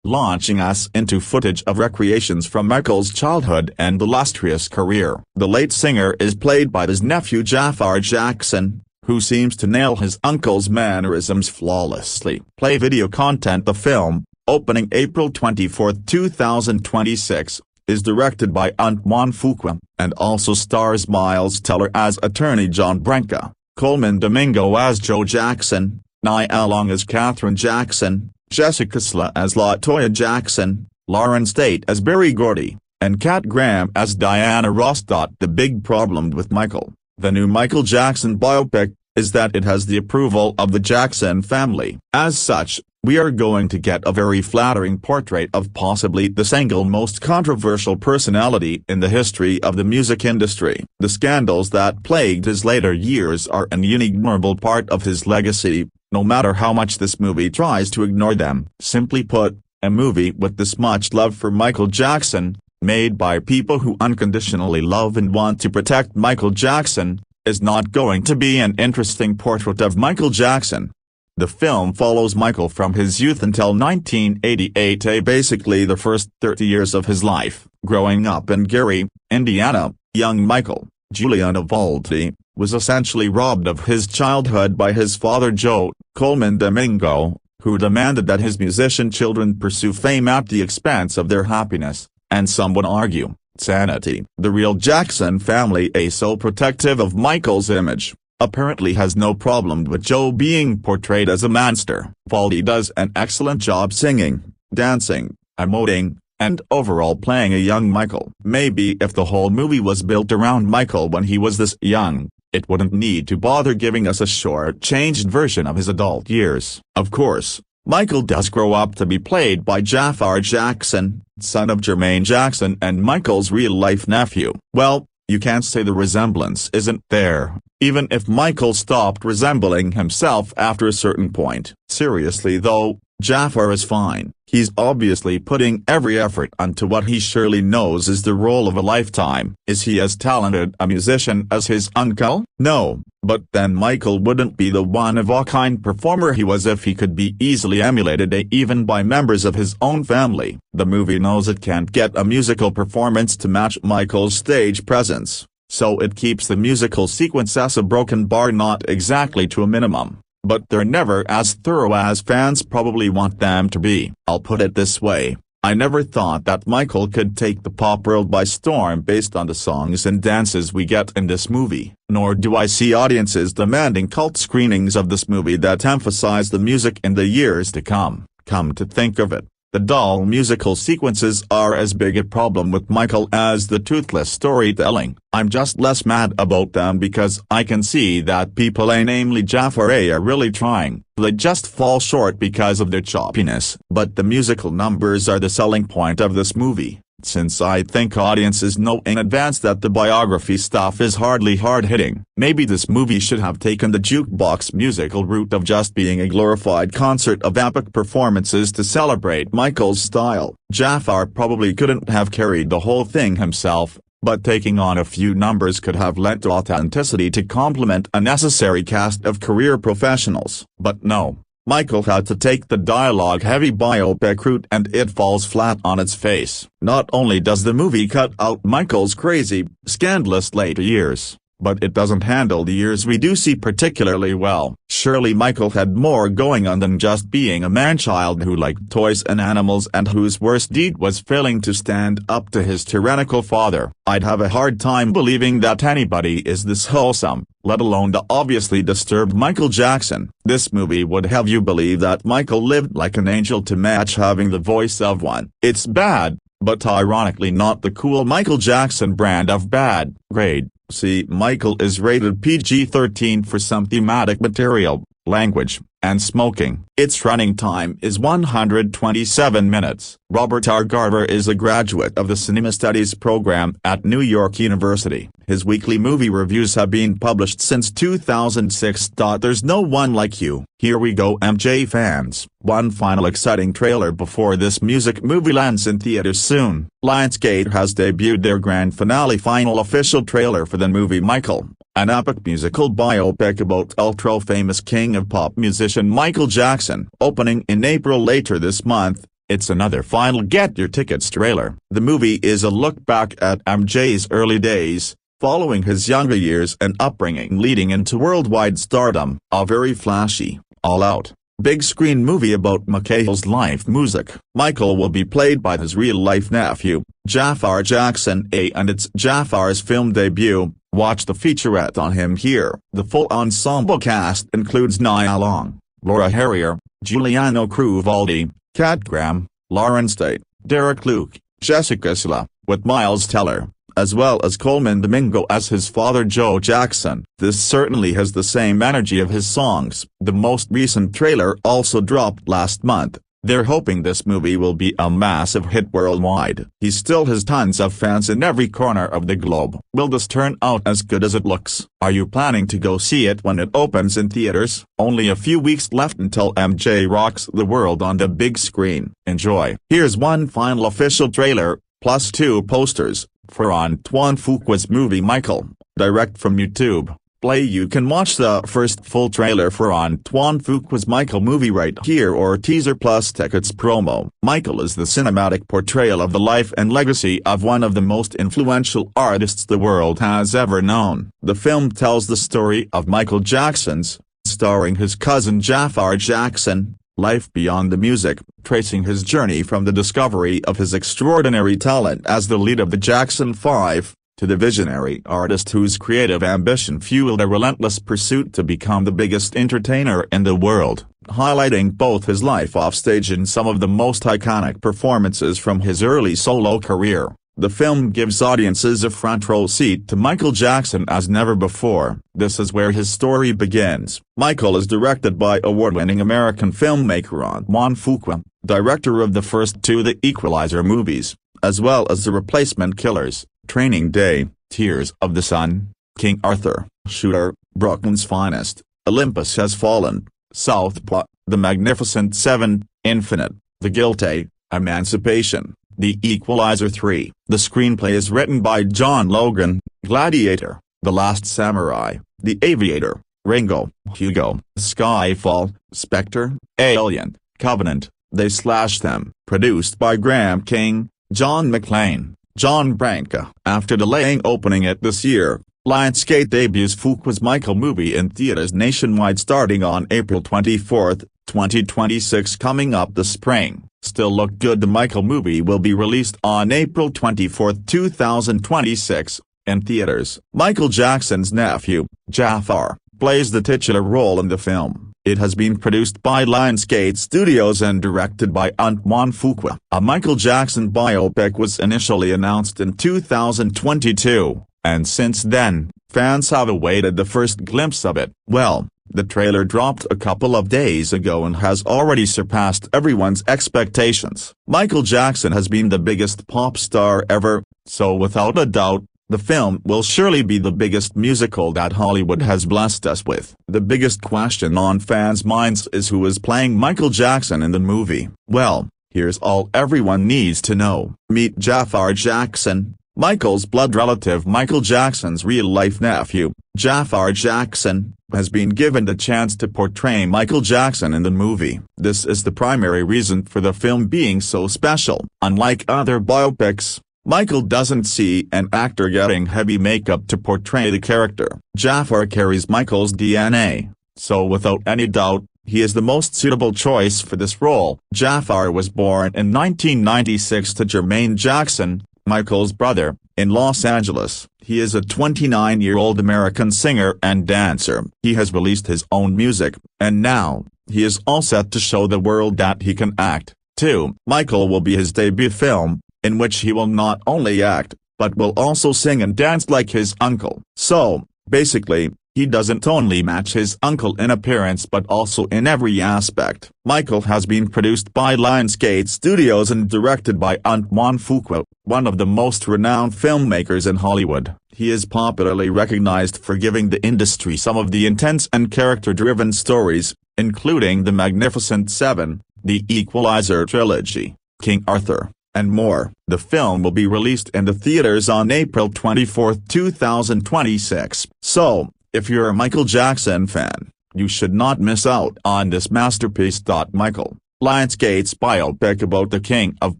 Launching us into footage of recreations from Michael's childhood and illustrious career. The late singer is played by his nephew Jaafar Jackson, who seems to nail his uncle's mannerisms flawlessly. Play video content. The film, opening April 24, 2026, is directed by Antoine Fuqua, and also stars Miles Teller as attorney John Branca, Coleman Domingo as Joe Jackson, Nia Long as Catherine Jackson, Jessica Sla as LaToya Jackson, Lauren State as Berry Gordy, and Kat Graham as Diana Ross. The big problem with Michael, the new Michael Jackson biopic, is that it has the approval of the Jackson family. As such, we are going to get a very flattering portrait of possibly the single most controversial personality in the history of the music industry. The scandals that plagued his later years are an unignorable part of his legacy, no matter how much this movie tries to ignore them. Simply put, a movie with this much love for Michael Jackson, made by people who unconditionally love and want to protect Michael Jackson, is not going to be an interesting portrait of Michael Jackson. The film follows Michael from his youth until 1988, basically the first 30 years of his life. Growing up in Gary, Indiana, young Michael, Julian Evaldi, was essentially robbed of his childhood by his father Joe, Coleman Domingo, who demanded that his musician children pursue fame at the expense of their happiness, and some would argue, sanity. The real Jackson family, so protective of Michael's image, apparently has no problem with Joe being portrayed as a monster. Evaldi does an excellent job singing, dancing, emoting, and overall playing a young Michael. Maybe if the whole movie was built around Michael when he was this young, it wouldn't need to bother giving us a short-changed version of his adult years. Of course, Michael does grow up to be played by Jaafar Jackson, son of Jermaine Jackson and Michael's real-life nephew. Well, you can't say the resemblance isn't there, even if Michael stopped resembling himself after a certain point. Seriously though, Jaafar is fine. He's obviously putting every effort onto what he surely knows is the role of a lifetime. Is he as talented a musician as his uncle? No, but then Michael wouldn't be the one-of-a-kind performer he was if he could be easily emulated even by members of his own family. The movie knows it can't get a musical performance to match Michael's stage presence, so it keeps the musical sequence as a broken bar, not exactly to a minimum, but they're never as thorough as fans probably want them to be. I'll put it this way, I never thought that Michael could take the pop world by storm based on the songs and dances we get in this movie, nor do I see audiences demanding cult screenings of this movie that emphasize the music in the years to come. Come to think of it, the dull musical sequences are as big a problem with Michael as the toothless storytelling. I'm just less mad about them because I can see that people, namely Jaafar, are really trying. They just fall short because of their choppiness. But the musical numbers are the selling point of this movie. since I think audiences know in advance that the biography stuff is hardly hard-hitting. Maybe this movie should have taken the jukebox musical route of just being a glorified concert of epic performances to celebrate Michael's style. Jaafar probably couldn't have carried the whole thing himself, but taking on a few numbers could have lent authenticity to complement a necessary cast of career professionals. But no. Michael had to take the dialogue-heavy biopic route and it falls flat on its face. Not only does the movie cut out Michael's crazy, scandalous later years, but it doesn't handle the years we do see particularly well. Surely Michael had more going on than just being a man-child who liked toys and animals and whose worst deed was failing to stand up to his tyrannical father. I'd have a hard time believing that anybody is this wholesome, let alone the obviously disturbed Michael Jackson. This movie would have you believe that Michael lived like an angel to match having the voice of one. It's bad, but ironically not the cool Michael Jackson brand of bad. Grade C. Michael is rated PG-13 for some thematic material, language, and smoking. Its running time is 127 minutes. Robert R. Garver is a graduate of the Cinema Studies program at New York University. His weekly movie reviews have been published since 2006. There's no one like you. Here we go, MJ fans. One final exciting trailer before this music movie lands in theaters soon. Lionsgate has debuted their grand finale final official trailer for the movie Michael, an epic musical biopic about ultra-famous king of pop musician Michael Jackson. Opening in April later this month, it's another final get your tickets trailer. The movie is a look back at MJ's early days, following his younger years and upbringing leading into worldwide stardom. A very flashy, all-out, big-screen movie about Michael's life music. Michael will be played by his real-life nephew, Jaafar Jackson, and it's Jaafar's film debut. Watch the featurette on him here. The full ensemble cast includes Nia Long, Laura Harrier, Giuliano Cruvaldi, Kat Graham, Lawrence Tate, Derek Luke, Jessica Silla, with Miles Teller, as well as Coleman Domingo as his father Joe Jackson. This certainly has the same energy of his songs. The most recent trailer also dropped last month. They're hoping this movie will be a massive hit worldwide. He still has tons of fans in every corner of the globe. Will this turn out as good as it looks? Are you planning to go see it when it opens in theaters? Only a few weeks left until MJ rocks the world on the big screen. Enjoy. Here's one final official trailer, plus 2 posters, for Antoine Fuqua's movie Michael, direct from YouTube. Play. You can watch the first full trailer for Antoine Fuqua's Michael movie right here or teaser plus tickets promo. Michael is the cinematic portrayal of the life and legacy of one of the most influential artists the world has ever known. The film tells the story of Michael Jackson's, starring his cousin Jaafar Jackson, life beyond the music, tracing his journey from the discovery of his extraordinary talent as the lead of the Jackson 5, to the visionary artist whose creative ambition fueled a relentless pursuit to become the biggest entertainer in the world, highlighting both his life offstage and some of the most iconic performances from his early solo career. The film gives audiences a front-row seat to Michael Jackson as never before. This is where his story begins. Michael is directed by award-winning American filmmaker Antoine Fuqua, director of the first 2 The Equalizer movies, as well as The Replacement Killers, Training Day, Tears of the Sun, King Arthur, Shooter, Brooklyn's Finest, Olympus Has Fallen, Southpaw, The Magnificent Seven, Infinite, The Guilty, Emancipation, The Equalizer 3. The screenplay is written by John Logan, Gladiator, The Last Samurai, The Aviator, Ringo, Hugo, Skyfall, Spectre, Alien, Covenant, They Slash Them. Produced by Graham King, John McClane, John Branca. After delaying opening it this year, Lionsgate debuts Fuqua's Michael movie in theaters nationwide starting on April 24, 2026. Coming up this spring. Still look good. The Michael movie will be released on April 24, 2026, in theaters. Michael Jackson's nephew, Jaafar, plays the titular role in the film. It has been produced by Lionsgate Studios and directed by Antoine Fuqua. A Michael Jackson biopic was initially announced in 2022, and since then, fans have awaited the first glimpse of it. Well, The trailer dropped a couple of days ago and has already surpassed everyone's expectations. Michael Jackson has been the biggest pop star ever, so without a doubt, the film will surely be the biggest musical that Hollywood has blessed us with. The biggest question on fans' minds is who is playing Michael Jackson in the movie. Well, here's all everyone needs to know. Meet Jaafar Jackson, Michael's blood relative. Michael Jackson's real-life nephew, Jaafar Jackson, has been given the chance to portray Michael Jackson in the movie. This is the primary reason for the film being so special. Unlike other biopics, Michael doesn't see an actor getting heavy makeup to portray the character. Jaafar carries Michael's DNA, so without any doubt, he is the most suitable choice for this role. Jaafar was born in 1996 to Jermaine Jackson, Michael's brother, in Los Angeles. He is a 29-year-old American singer and dancer. He has released his own music, and now, he is all set to show the world that he can act, too. Michael will be his debut film, in which he will not only act, but will also sing and dance like his uncle. So, basically, he doesn't only match his uncle in appearance but also in every aspect. Michael has been produced by Lionsgate Studios and directed by Antoine Fuqua, one of the most renowned filmmakers in Hollywood. He is popularly recognized for giving the industry some of the intense and character-driven stories, including The Magnificent Seven, The Equalizer trilogy, King Arthur, and more. The film will be released in the theaters on April 24, 2026. So, if you're a Michael Jackson fan, you should not miss out on this masterpiece. Michael, Lionsgate's biopic about the king of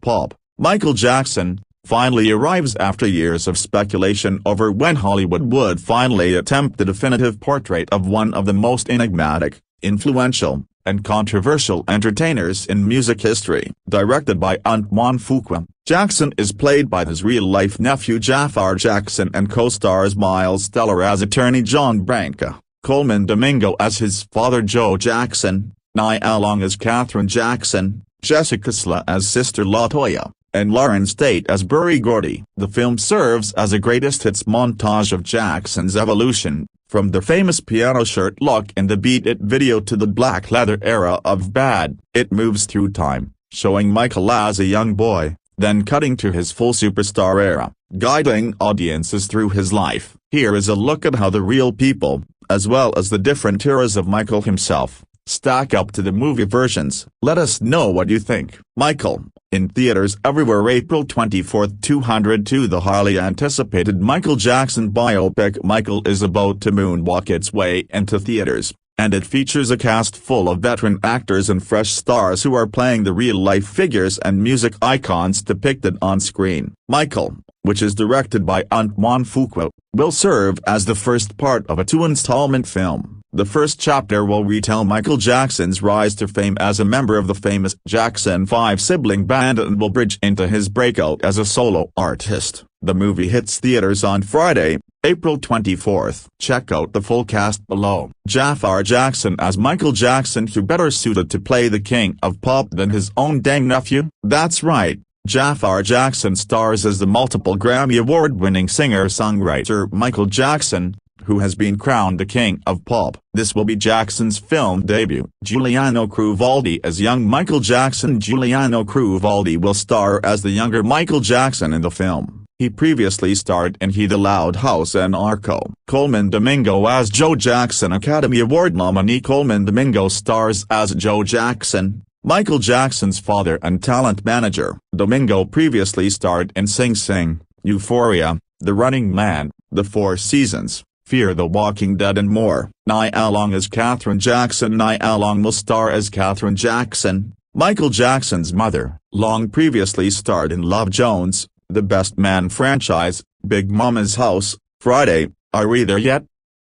pop, Michael Jackson, finally arrives after years of speculation over when Hollywood would finally attempt the definitive portrait of one of the most enigmatic, influential, and controversial entertainers in music history. Directed by Antoine Fuqua, Jackson is played by his real-life nephew Jaafar Jackson and co-stars Miles Teller as attorney John Branca, Coleman Domingo as his father Joe Jackson, Nia Long as Catherine Jackson, Jessica Sla as Sister LaToya, and Lauren State as Burry Gordy. The film serves as a greatest hits montage of Jackson's evolution, from the famous piano shirt look in the Beat It video to the black leather era of Bad. It moves through time, showing Michael as a young boy, then cutting to his full superstar era, guiding audiences through his life. Here is a look at how the real people, as well as the different eras of Michael himself, stack up to the movie versions. Let us know what you think. Michael, in theaters everywhere April 24, 2002. The highly anticipated Michael Jackson biopic Michael is about to moonwalk its way into theaters, and it features a cast full of veteran actors and fresh stars who are playing the real-life figures and music icons depicted on screen. Michael, which is directed by Antoine Fuqua, will serve as the first part of a two-installment film. The first chapter will retell Michael Jackson's rise to fame as a member of the famous Jackson 5 sibling band and will bridge into his breakout as a solo artist. The movie hits theaters on Friday, April 24th. Check out the full cast below. Jaafar Jackson as Michael Jackson. Who better suited to play the king of pop than his own dang nephew? That's right. Jaafar Jackson stars as the multiple Grammy Award-winning singer-songwriter Michael Jackson, who has been crowned the king of pop. This will be Jackson's film debut. Giuliano Cruvaldi as young Michael Jackson. Giuliano Cruvaldi will star as the younger Michael Jackson in the film. He previously starred in He the Loud House and Arco. Coleman Domingo as Joe Jackson. Academy Award nominee Coleman Domingo stars as Joe Jackson, Michael Jackson's father and talent manager. Domingo previously starred in Sing Sing, Euphoria, The Running Man, The Four Seasons, Fear the Walking Dead and more. Nia Long as Catherine Jackson. Nia Long will star as Catherine Jackson, Michael Jackson's mother. Long previously starred in Love Jones, The Best Man franchise, Big Mama's House, Friday, Are We There Yet?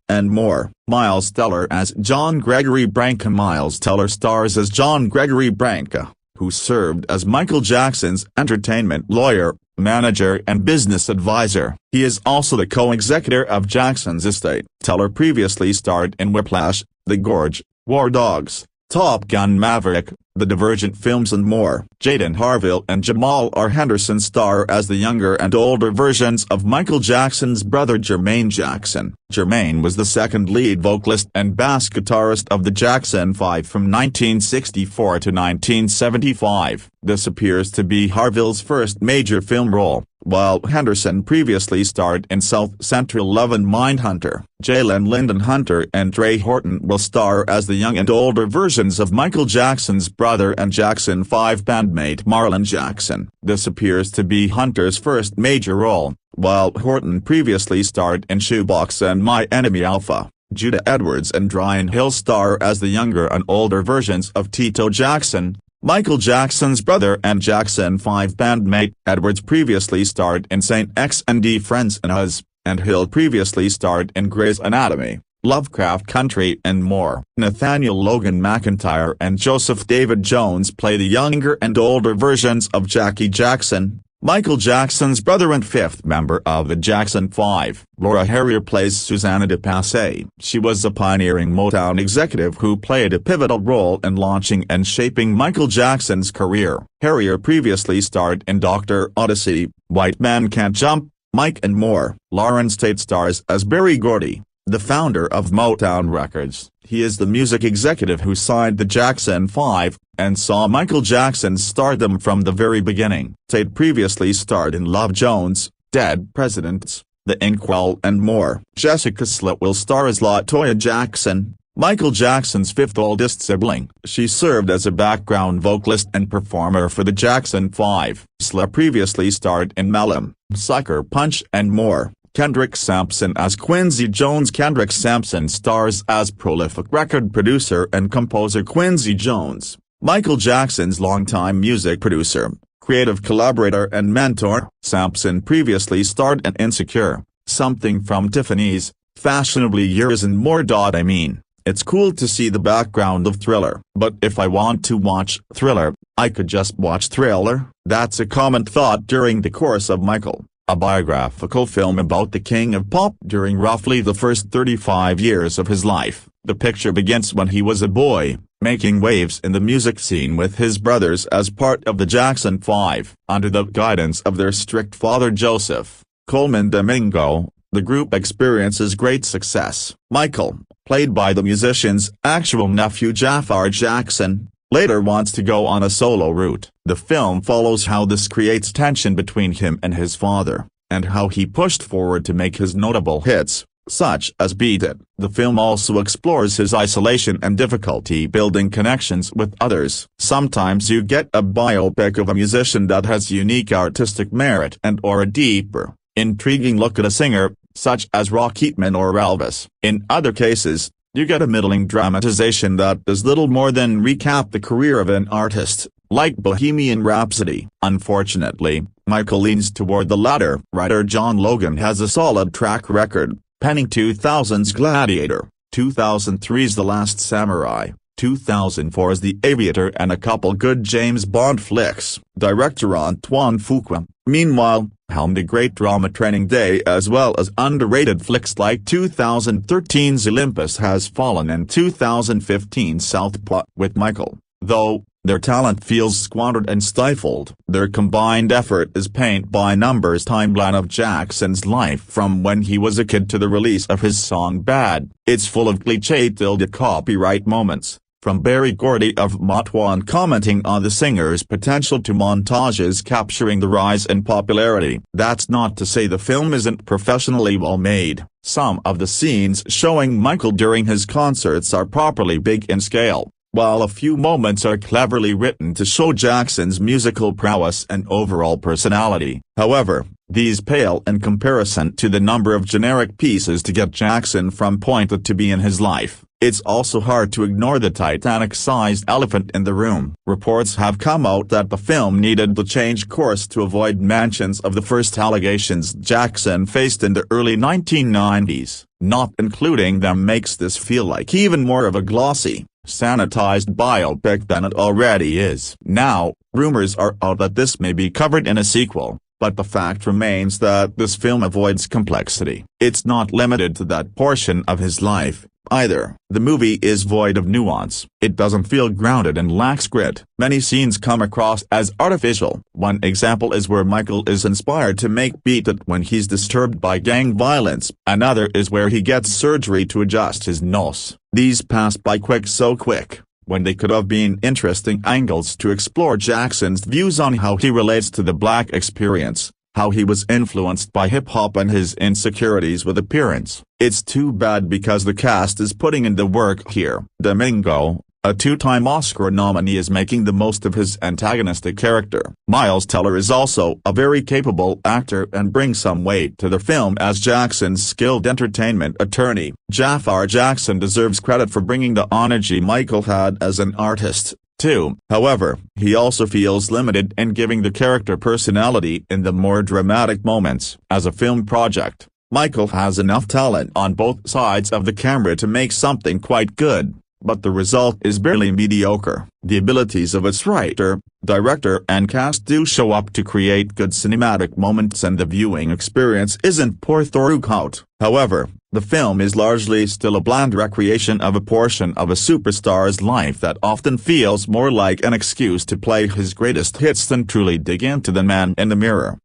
And more. Miles Teller as John Gregory Branca. Miles Teller stars as John Gregory Branca, who served as Michael Jackson's entertainment lawyer, manager and business advisor. He is also the co-executor of Jackson's estate. Teller previously starred in Whiplash, The Gorge, War Dogs, Top Gun Maverick, The Divergent films and more. Jaden Harville and Jamal R. Henderson star as the younger and older versions of Michael Jackson's brother Jermaine Jackson. Jermaine was the second lead vocalist and bass guitarist of the Jackson 5 from 1964 to 1975. This appears to be Harville's first major film role, while Henderson previously starred in South Central Love and Mindhunter. Jalen Lyndon Hunter and Trey Horton will star as the young and older versions of Michael Jackson's brother and Jackson 5 bandmate Marlon Jackson. This appears to be Hunter's first major role, while Horton previously starred in Shoebox and My Enemy Alpha. Judah Edwards and Ryan Hill star as the younger and older versions of Tito Jackson, Michael Jackson's brother and Jackson 5 bandmate. Edwards previously starred in Saint X and D Friends and Us, and Hill previously starred in Grey's Anatomy, Lovecraft Country and more. Nathaniel Logan McIntyre and Joseph David Jones play the younger and older versions of Jackie Jackson, Michael Jackson's brother and fifth member of the Jackson 5. Laura Harrier plays Susanna DePasse. She was a pioneering Motown executive who played a pivotal role in launching and shaping Michael Jackson's career. Harrier previously starred in Dr. Odyssey, White Man Can't Jump, Mike and more. Lawrence Tate stars as Berry Gordy, the founder of Motown Records. He is the music executive who signed the Jackson 5, and saw Michael Jackson's stardom from the very beginning. Tate previously starred in Love Jones, Dead Presidents, The Inkwell and more. Jessica Slitt will star as LaToya Jackson, Michael Jackson's fifth oldest sibling. She served as a background vocalist and performer for the Jackson 5. Slitt previously starred in Malum, Sucker Punch and more. Kendrick Sampson as Quincy Jones. Kendrick Sampson stars as prolific record producer and composer Quincy Jones, Michael Jackson's longtime music producer, creative collaborator and mentor. Sampson previously starred in Insecure, Something from Tiffany's, Fashionably Yours and more. I mean, it's cool to see the background of Thriller, but if I want to watch Thriller, I could just watch Thriller. That's a common thought during the course of Michael, a biographical film about the king of pop during roughly the first 35 years of his life. The picture begins when he was a boy, making waves in the music scene with his brothers as part of the Jackson 5. Under the guidance of their strict father Joseph Coleman Domingo, the group experiences great success. Michael, played by the musician's actual nephew Jaafar Jackson, later wants to go on a solo route. The film follows how this creates tension between him and his father, and how he pushed forward to make his notable hits, such as Beat It. The film also explores his isolation and difficulty building connections with others. Sometimes you get a biopic of a musician that has unique artistic merit and/or a deeper, intriguing look at a singer, such as Rocketman or Elvis. In other cases, you get a middling dramatization that does little more than recap the career of an artist, like Bohemian Rhapsody. Unfortunately, Michael leans toward the latter. Writer John Logan has a solid track record, penning 2000's Gladiator, 2003's The Last Samurai, 2004's The Aviator and a couple good James Bond flicks. Director Antoine Fuqua, meanwhile, helmed a great drama Training Day as well as underrated flicks like 2013's Olympus Has Fallen and 2015's Southpaw. With Michael, though, their talent feels squandered and stifled. Their combined effort is paint-by-numbers timeline of Jackson's life from when he was a kid to the release of his song Bad. It's full of cliché-copyright moments, from Berry Gordy of Motown commenting on the singer's potential to montages capturing the rise in popularity. That's not to say the film isn't professionally well made. Some of the scenes showing Michael during his concerts are properly big in scale, while a few moments are cleverly written to show Jackson's musical prowess and overall personality. However, these pale in comparison to the number of generic pieces to get Jackson from point A to B in his life. It's also hard to ignore the Titanic-sized elephant in the room. Reports have come out that the film needed to change course to avoid mentions of the first allegations Jackson faced in the early 1990s. Not including them makes this feel like even more of a glossy, sanitized biopic than it already is. Now, rumors are out that this may be covered in a sequel, but the fact remains that this film avoids complexity. It's not limited to that portion of his life, either. The movie is void of nuance. It doesn't feel grounded and lacks grit. Many scenes come across as artificial. One example is where Michael is inspired to make beat it when he's disturbed by gang violence. Another is where he gets surgery to adjust his nose. These pass by so quick, when they could have been interesting angles to explore Jackson's views on how he relates to the black experience, how he was influenced by hip-hop and his insecurities with appearance. It's too bad because the cast is putting in the work here. Domingo, a two-time Oscar nominee, is making the most of his antagonistic character. Miles Teller is also a very capable actor and brings some weight to the film as Jackson's skilled entertainment attorney. Jaafar Jackson deserves credit for bringing the energy Michael had as an artist, too. However, he also feels limited in giving the character personality in the more dramatic moments. As a film project, Michael has enough talent on both sides of the camera to make something quite good, but the result is barely mediocre. The abilities of its writer, director and cast do show up to create good cinematic moments, and the viewing experience isn't poor throughout. However, the film is largely still a bland recreation of a portion of a superstar's life that often feels more like an excuse to play his greatest hits than truly dig into the man in the mirror.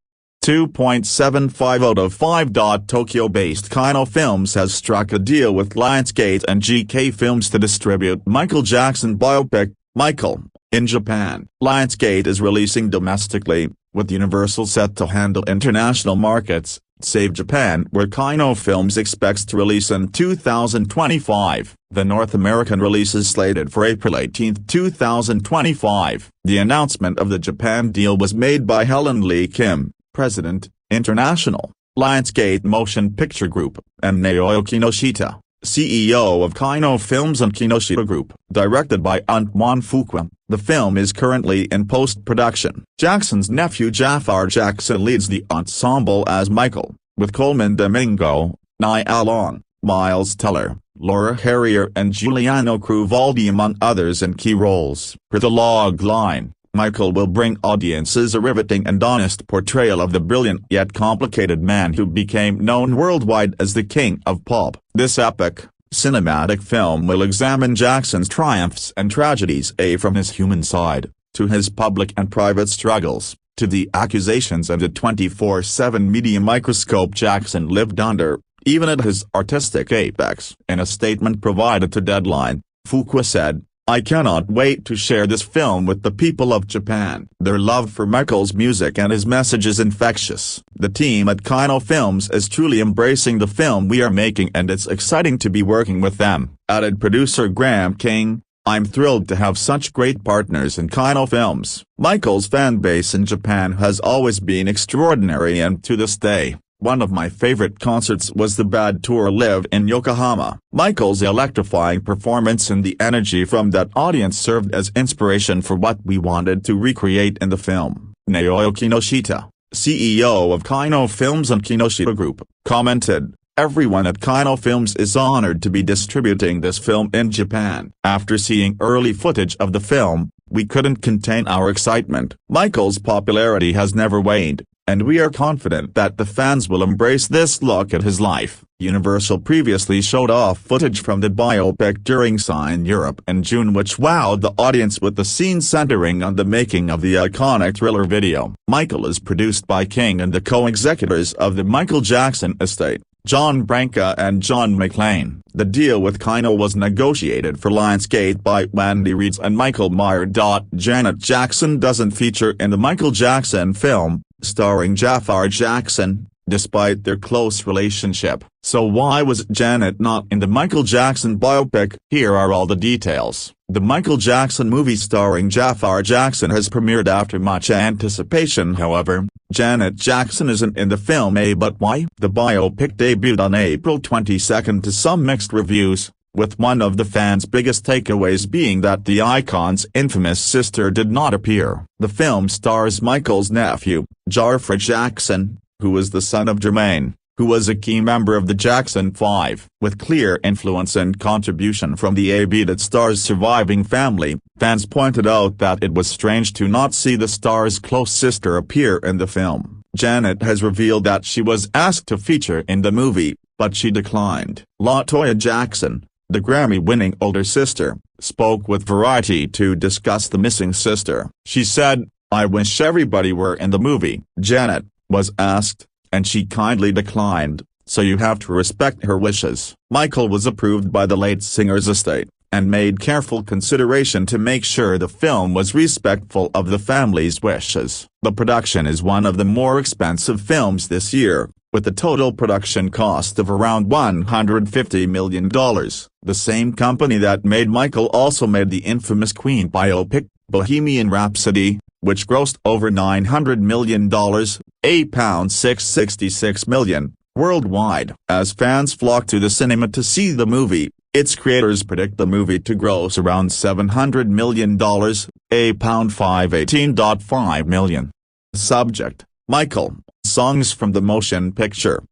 2.75 out of 5. Tokyo-based Kino Films has struck a deal with Lionsgate and GK Films to distribute Michael Jackson biopic, Michael, in Japan. Lionsgate is releasing domestically, with Universal set to handle international markets, save Japan, where Kino Films expects to release in 2025. The North American release is slated for April 18, 2025. The announcement of the Japan deal was made by Helen Lee Kim, President, International, Lionsgate Motion Picture Group, and Naoya Kinoshita, CEO of Kino Films and Kinoshita Group. Directed by Antoine Fuqua, the film is currently in post-production. Jackson's nephew Jaafar Jackson leads the ensemble as Michael, with Coleman Domingo, Nia Long, Miles Teller, Laura Harrier and Giuliano Cruvaldi among others in key roles. Per the log line, Michael will bring audiences a riveting and honest portrayal of the brilliant yet complicated man who became known worldwide as the King of Pop. This epic, cinematic film will examine Jackson's triumphs and tragedies, from his human side, to his public and private struggles, to the accusations and the 24/7 media microscope Jackson lived under, even at his artistic apex. In a statement provided to Deadline, Fuqua said, "I cannot wait to share this film with the people of Japan. Their love for Michael's music and his message is infectious. The team at Kino Films is truly embracing the film we are making, and it's exciting to be working with them." Added producer Graham King, "I'm thrilled to have such great partners in Kino Films." Michael's fan base in Japan has always been extraordinary, and to this day, one of my favorite concerts was the Bad Tour Live in Yokohama. Michael's electrifying performance and the energy from that audience served as inspiration for what we wanted to recreate in the film. Naoya Kinoshita, CEO of Kino Films and Kinoshita Group, commented, "Everyone at Kino Films is honored to be distributing this film in Japan." After seeing early footage of the film, we couldn't contain our excitement. Michael's popularity has never waned, and we are confident that the fans will embrace this look at his life. Universal previously showed off footage from the biopic during Sign Europe in June, which wowed the audience with the scene centering on the making of the iconic Thriller video. Michael is produced by King and the co-executors of the Michael Jackson estate, John Branca and John McClane. The deal with Kino was negotiated for Lionsgate by Wendy Reeds and Michael Meyer. Janet Jackson doesn't feature in the Michael Jackson film, starring Jaafar Jackson, despite their close relationship. So why was Janet not in the Michael Jackson biopic? Here are all the details. The Michael Jackson movie starring Jaafar Jackson has premiered after much anticipation. However, Janet Jackson isn't in the film. But why? The biopic debuted on April 22 to some mixed reviews, with one of the fans' biggest takeaways being that the icon's infamous sister did not appear. The film stars Michael's nephew, Jaafar Jackson, who was the son of Jermaine, who was a key member of the Jackson 5. With clear influence and contribution from the AB that star's surviving family, fans pointed out that it was strange to not see the star's close sister appear in the film. Janet has revealed that she was asked to feature in the movie, but she declined. LaToya Jackson, the Grammy-winning older sister, spoke with Variety to discuss the missing sister. She said, "I wish everybody were in the movie." Janet was asked, and she kindly declined, so you have to respect her wishes. Michael was approved by the late singer's estate, and made careful consideration to make sure the film was respectful of the family's wishes. The production is one of the more expensive films this year, with a total production cost of around $150 million. The same company that made Michael also made the infamous Queen biopic, Bohemian Rhapsody, which grossed over $900 million, £666 million, worldwide. As fans flock to the cinema to see the movie, its creators predict the movie to gross around $700 million, £518.5 million. Subject: Michael, songs from the motion picture.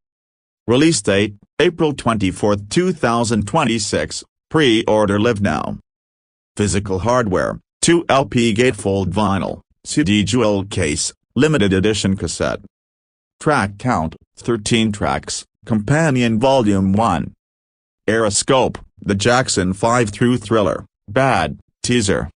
Release date: April 24, 2026, pre-order live now. Physical hardware: 2 LP gatefold vinyl, CD jewel case, limited edition cassette. Track count: 13 tracks, Companion Volume 1. Aeroscope: The Jackson 5 through Thriller, Bad, teaser.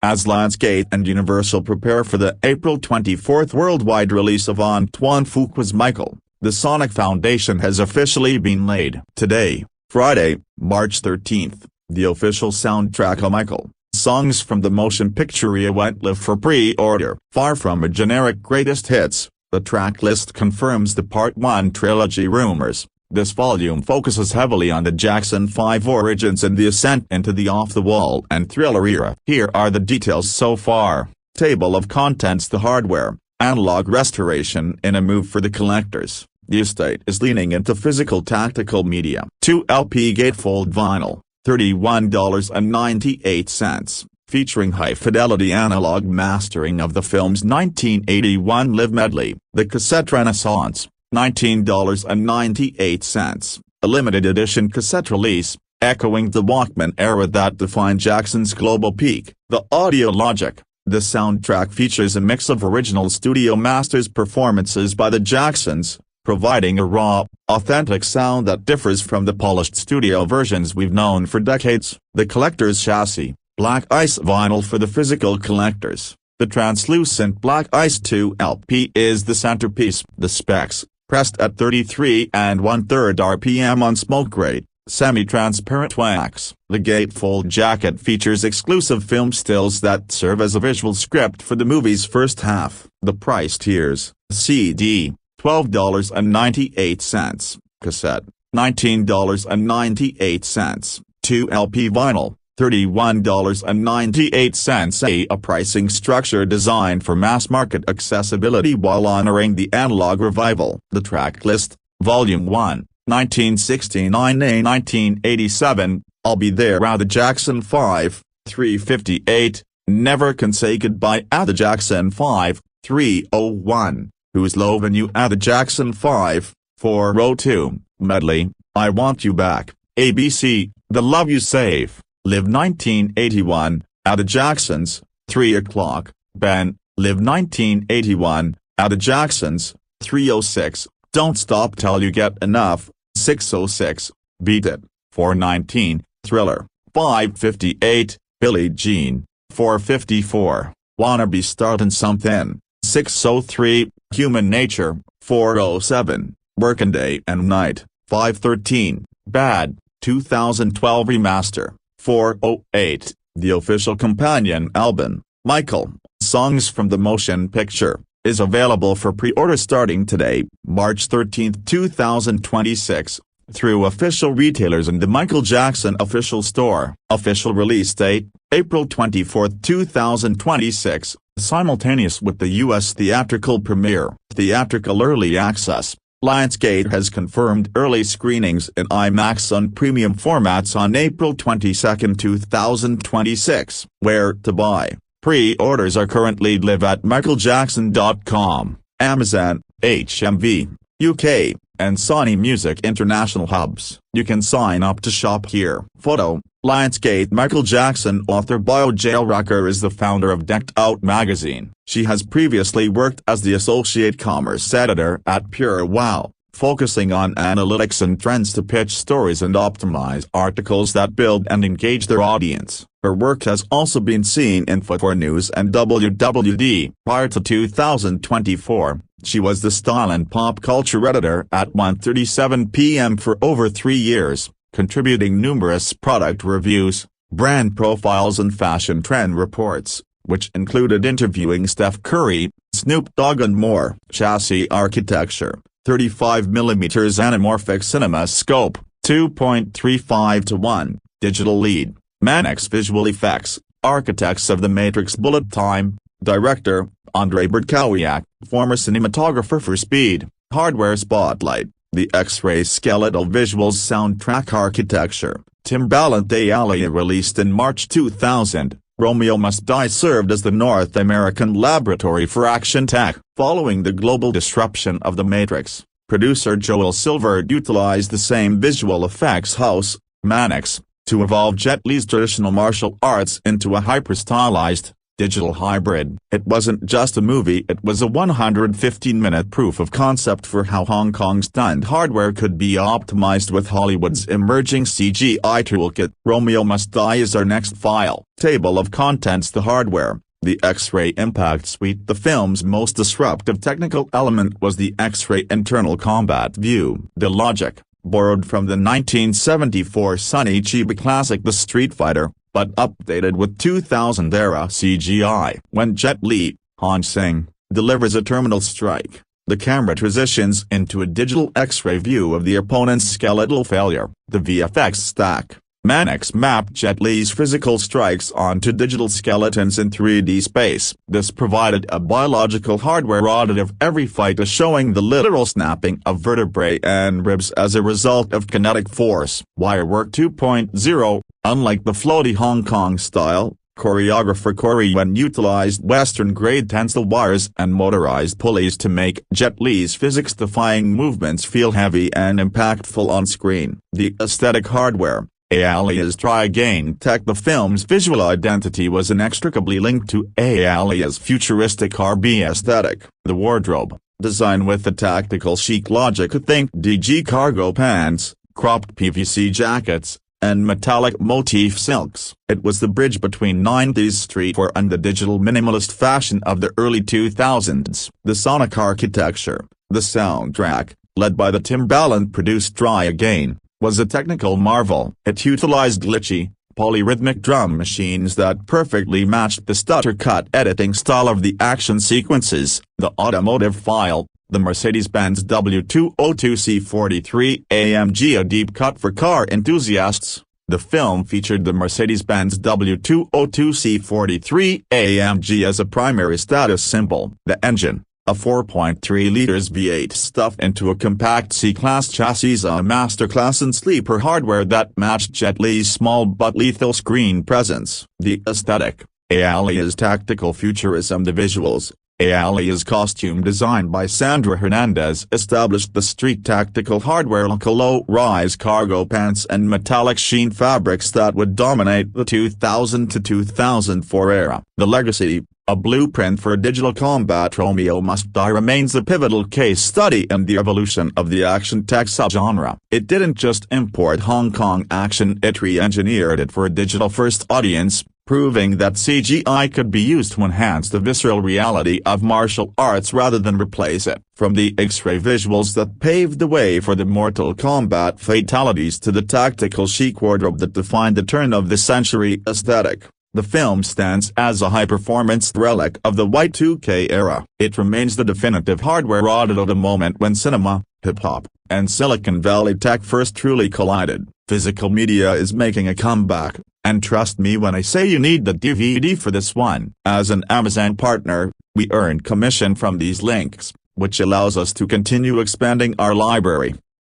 As Lionsgate and Universal prepare for the April 24 worldwide release of Antoine Fuqua's Michael, the Sonic Foundation has officially been laid. Today, Friday, March 13th, the official soundtrack of Michael, songs from the motion picture went live for pre-order. Far from a generic greatest hits, the track list confirms the Part 1 trilogy rumors. This volume focuses heavily on the Jackson 5 origins and the ascent into the off-the-wall and thriller era. Here are the details so far. Table of contents: the hardware, analog restoration in a move for the collectors. The estate is leaning into physical tactical media. 2 LP gatefold vinyl, $31.98, featuring high-fidelity analog mastering of the film's 1981 live medley. The cassette Renaissance, $19.98, a limited edition cassette release, echoing the Walkman era that defined Jackson's global peak. The Audio Logic, the soundtrack features a mix of original studio masters performances by the Jacksons, providing a raw, authentic sound that differs from the polished studio versions we've known for decades. The Collector's Chassis, Black Ice vinyl for the physical collectors. The translucent Black Ice 2 LP is the centerpiece. The specs: pressed at 33 1/3 RPM on smoke grade, semi-transparent wax. The gatefold jacket features exclusive film stills that serve as a visual script for the movie's first half. The price tiers: CD, $12.98, cassette, $19.98, 2 LP vinyl, $31.98. A pricing structure designed for mass-market accessibility while honoring the analog revival. The track list: Volume 1, 1969–1987, I'll Be There at the Jackson 5, 358, Never Can Say Goodbye at the Jackson 5, 301, Who's Lovin' You at the Jackson 5, 402, Medley, I Want You Back, ABC, The Love You Save, Live 1981, at the Jacksons, 3 o'clock, Ben, Live 1981, at the Jacksons, 306, Don't Stop Till You Get Enough, 606, Beat It, 419, Thriller, 558, Billie Jean, 454, Wanna Be Startin' Somethin', 603, Human Nature, 407, Workin' Day and Night, 513, Bad, 2012 Remaster, 408, the official companion album, Michael, Songs from the Motion Picture, is available for pre-order starting today, March 13, 2026, through official retailers and the Michael Jackson official store. Official release date: April 24, 2026, simultaneous with the U.S. theatrical premiere. Theatrical early access: Lionsgate has confirmed early screenings in IMAX on premium formats on April 22, 2026. Where to buy? Pre-orders are currently live at michaeljackson.com, Amazon, HMV, UK, and Sony Music International hubs. You can sign up to shop here. Photo: Lionsgate. Michael Jackson author bio. Jael Rucker is the founder of Decked Out magazine. She has previously worked as the associate commerce editor at Pure Wow, focusing on analytics and trends to pitch stories and optimize articles that build and engage their audience. Her work has also been seen in footwear news and WWD. Prior to 2024, she was the style and pop culture editor at 1:37 p.m. for over 3 years, contributing numerous product reviews, brand profiles and fashion trend reports, which included interviewing Steph Curry, Snoop Dogg and more. Chassis architecture, 35mm anamorphic cinema scope, 2.35:1, digital lead, Mannix visual effects, architects of The Matrix bullet time, director, Andrei Berkowiak, former cinematographer for Speed, hardware spotlight, the X-ray skeletal visuals soundtrack architecture, Timbaland Alia released in March 2000. Romeo Must Die served as the North American laboratory for action tech. Following the global disruption of The Matrix, producer Joel Silver utilized the same visual effects house, Mannix, to evolve Jet Li's traditional martial arts into a hyper-stylized, digital hybrid. It wasn't just a movie, it was a 115-minute proof of concept for how Hong Kong's stunt hardware could be optimized with Hollywood's emerging CGI toolkit. Romeo Must Die is our next file. Table of contents. The hardware. The X-ray Impact Suite. The film's most disruptive technical element was the X-ray internal combat view. The logic, borrowed from the 1974 Sonny Chiba classic The Street Fighter, but updated with 2000-era CGI. When Jet Li, Han Sing, delivers a terminal strike, the camera transitions into a digital X-ray view of the opponent's skeletal failure. The VFX stack. Mannix mapped Jet Li's physical strikes onto digital skeletons in 3D space. This provided a biological hardware audit of every fight, showing the literal snapping of vertebrae and ribs as a result of kinetic force. Wirework 2.0. Unlike the floaty Hong Kong style, choreographer Corey Wen utilized Western-grade tensile wires and motorized pulleys to make Jet Li's physics-defying movements feel heavy and impactful on screen. The aesthetic hardware. Alia's Try Again tech. The film's visual identity was inextricably linked to Alia's futuristic RB aesthetic. The wardrobe, designed with the tactical chic logic. Think DG cargo pants, cropped PVC jackets, and metallic motif silks. It was the bridge between 90s streetwear and the digital minimalist fashion of the early 2000s. The sonic architecture. The soundtrack, led by the Timbaland-produced Try Again, was a technical marvel. It utilized glitchy, polyrhythmic drum machines that perfectly matched the stutter-cut editing style of the action sequences. The automotive file. The Mercedes-Benz W202 C43 AMG, a deep cut for car enthusiasts. The film featured the Mercedes-Benz W202 C43 AMG as a primary status symbol. The engine, a 4.3 liters V8 stuffed into a compact C-Class chassis, a masterclass in sleeper hardware that matched Jet Li's small but lethal screen presence. The aesthetic. Alia's tactical futurism. The visuals. Alia's costume, designed by Sandra Hernandez, established the street tactical hardware like low-rise cargo pants and metallic sheen fabrics that would dominate the 2000 to 2004 era. The legacy. A blueprint for digital combat. Romeo Must Die remains a pivotal case study in the evolution of the action tech subgenre. It didn't just import Hong Kong action, it re-engineered it for a digital-first audience, proving that CGI could be used to enhance the visceral reality of martial arts rather than replace it. From the X-ray visuals that paved the way for the Mortal Kombat fatalities to the tactical chic wardrobe that defined the turn-of-the-century aesthetic, the film stands as a high-performance relic of the Y2K era. It remains the definitive hardware audit of a moment when cinema, hip-hop, and Silicon Valley tech first truly collided. Physical media is making a comeback, and trust me when I say you need the DVD for this one. As an Amazon partner, we earn commission from these links, which allows us to continue expanding our library.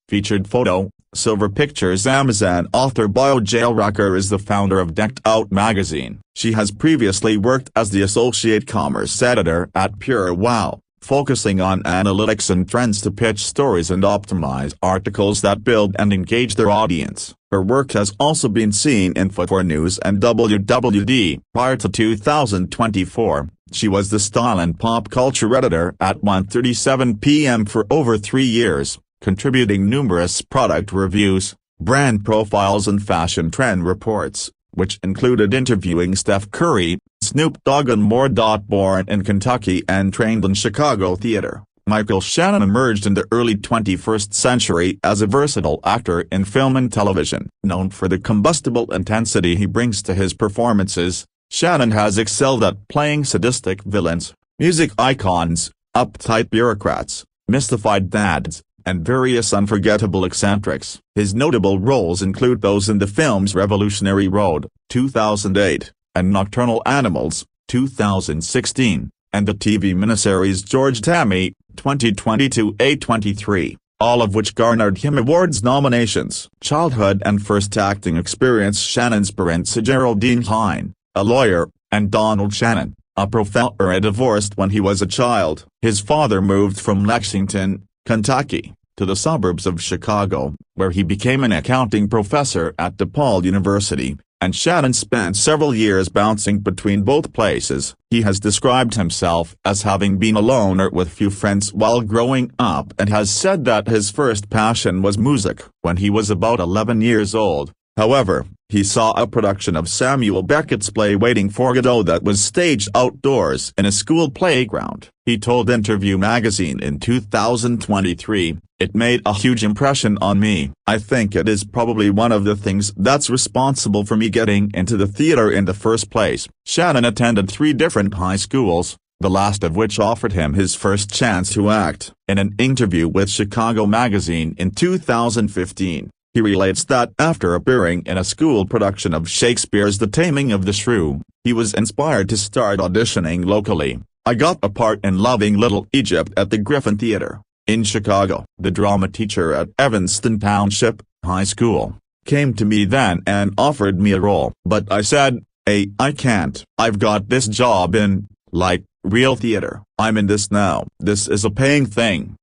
Featured photo. Silver Pictures. Amazon author Bio Jailrocker is the founder of Decked Out magazine. She has previously worked as the associate commerce editor at Pure Wow, focusing on analytics and trends to pitch stories and optimize articles that build and engage their audience. Her work has also been seen in footwear news and WWD. Prior to 2024, she was the style and pop culture editor at 1:37 p.m. for over 3 years, contributing numerous product reviews, brand profiles and fashion trend reports, which included interviewing Steph Curry, Snoop Dogg and more. Born in Kentucky and trained in Chicago theater, Michael Shannon emerged in the early 21st century as a versatile actor in film and television. Known for the combustible intensity he brings to his performances, Shannon has excelled at playing sadistic villains, music icons, uptight bureaucrats, mystified dads, and various unforgettable eccentrics. His notable roles include those in the films Revolutionary Road, 2008, and Nocturnal Animals, 2016, and the TV miniseries George Tammy, 2022-A23, all of which garnered him awards nominations. Childhood and first acting experience. Shannon's parents Geraldine Hine, a lawyer, and Donald Shannon, a professor, divorced when he was a child. His father moved from Lexington, Kentucky, to the suburbs of Chicago, where he became an accounting professor at DePaul University, and Shannon spent several years bouncing between both places. He has described himself as having been a loner with few friends while growing up and has said that his first passion was music when he was about 11 years old. However, he saw a production of Samuel Beckett's play Waiting for Godot that was staged outdoors in a school playground. He told Interview magazine in 2023, "It made a huge impression on me. I think it is probably one of the things that's responsible for me getting into the theater in the first place." Shannon attended 3 different high schools, the last of which offered him his first chance to act. In an interview with Chicago Magazine in 2015, he relates that after appearing in a school production of Shakespeare's The Taming of the Shrew, he was inspired to start auditioning locally. "I got a part in Loving Little Egypt at the Griffin Theater in Chicago." The drama teacher at Evanston Township High School came to me then and offered me a role. But I said, I can't. I've got this job in, like, real theater. I'm in this now. This is a paying thing."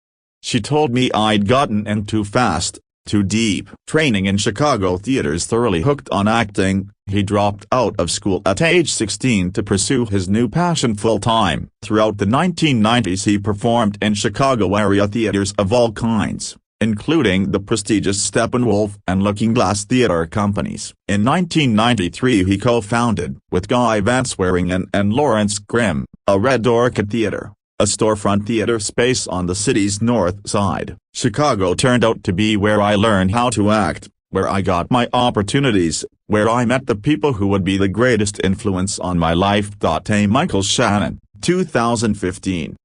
She told me I'd gotten in too fast, too deep. Training in Chicago theaters thoroughly hooked on acting, he dropped out of school at age 16 to pursue his new passion full-time. Throughout the 1990s he performed in Chicago area theaters of all kinds, including the prestigious Steppenwolf and Looking Glass theater companies. In 1993 he co-founded, with Guy Vanswearingen and Lawrence Grimm, a Red Orchid Theater, a storefront theater space on the city's north side. "Chicago turned out to be where I learned how to act, where I got my opportunities, where I met the people who would be the greatest influence on my life." A. Michael Shannon, 2015.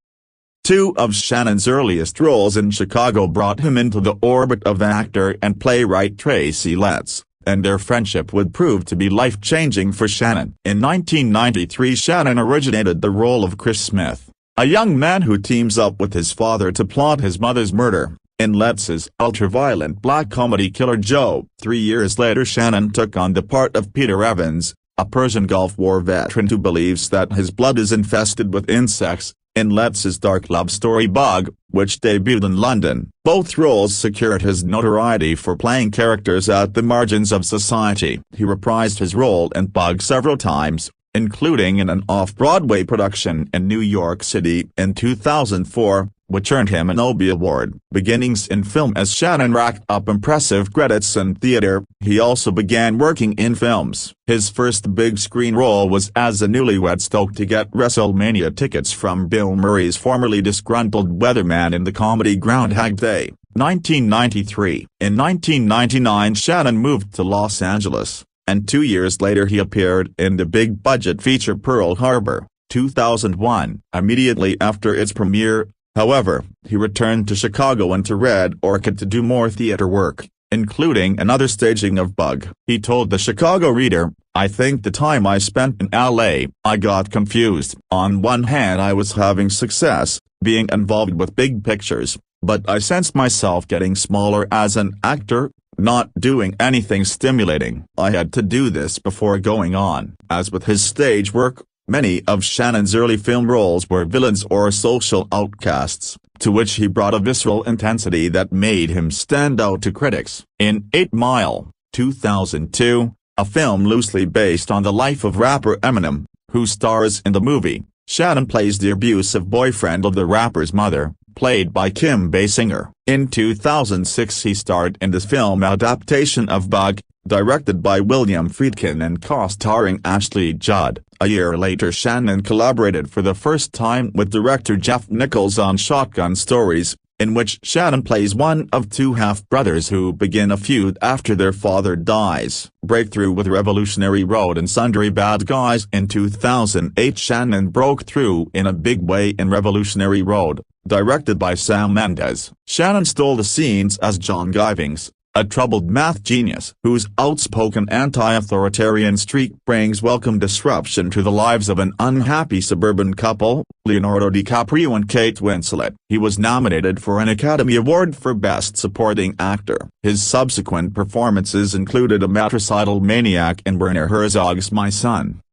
2 of Shannon's earliest roles in Chicago brought him into the orbit of actor and playwright Tracy Letts, and their friendship would prove to be life-changing for Shannon. In 1993 Shannon originated the role of Chris Smith, a young man who teams up with his father to plot his mother's murder, in Letts's ultra-violent black comedy Killer Joe. 3 years later Shannon took on the part of Peter Evans, a Persian Gulf War veteran who believes that his blood is infested with insects, in Letts's dark love story Bug, which debuted in London. Both roles secured his notoriety for playing characters at the margins of society. He reprised his role in Bug several times, including in an off-Broadway production in New York City in 2004, which earned him an Obie Award. Beginnings in film. As Shannon racked up impressive credits in theater, he also began working in films. His first big-screen role was as a newlywed stoked to get WrestleMania tickets from Bill Murray's formerly disgruntled weatherman in the comedy Groundhog Day, 1993. In 1999 Shannon moved to Los Angeles, and 2 years later he appeared in the big-budget feature Pearl Harbor, 2001. Immediately after its premiere, however, he returned to Chicago and to Red Orchid to do more theater work, including another staging of Bug. He told the Chicago Reader, "I think the time I spent in LA, I got confused. On one hand I was having success, being involved with big pictures, but I sensed myself getting smaller as an actor, not doing anything stimulating. I had to do this before going on." As with his stage work, many of Shannon's early film roles were villains or social outcasts, to which he brought a visceral intensity that made him stand out to critics. In 8 Mile, 2002, a film loosely based on the life of rapper Eminem, who stars in the movie, Shannon plays the abusive boyfriend of the rapper's mother, played by Kim Basinger. In 2006 he starred in the film adaptation of Bug, directed by William Friedkin and co-starring Ashley Judd. A year later Shannon collaborated for the first time with director Jeff Nichols on Shotgun Stories, in which Shannon plays one of two half-brothers who begin a feud after their father dies. Breakthrough with Revolutionary Road and Sundry Bad Guys. In 2008 Shannon broke through in a big way in Revolutionary Road, directed by Sam Mendes. Shannon stole the scenes as John Givings, a troubled math genius whose outspoken anti-authoritarian streak brings welcome disruption to the lives of an unhappy suburban couple, Leonardo DiCaprio and Kate Winslet. He was nominated for an Academy Award for Best Supporting Actor. His subsequent performances included a matricidal maniac in Werner Herzog's My Son,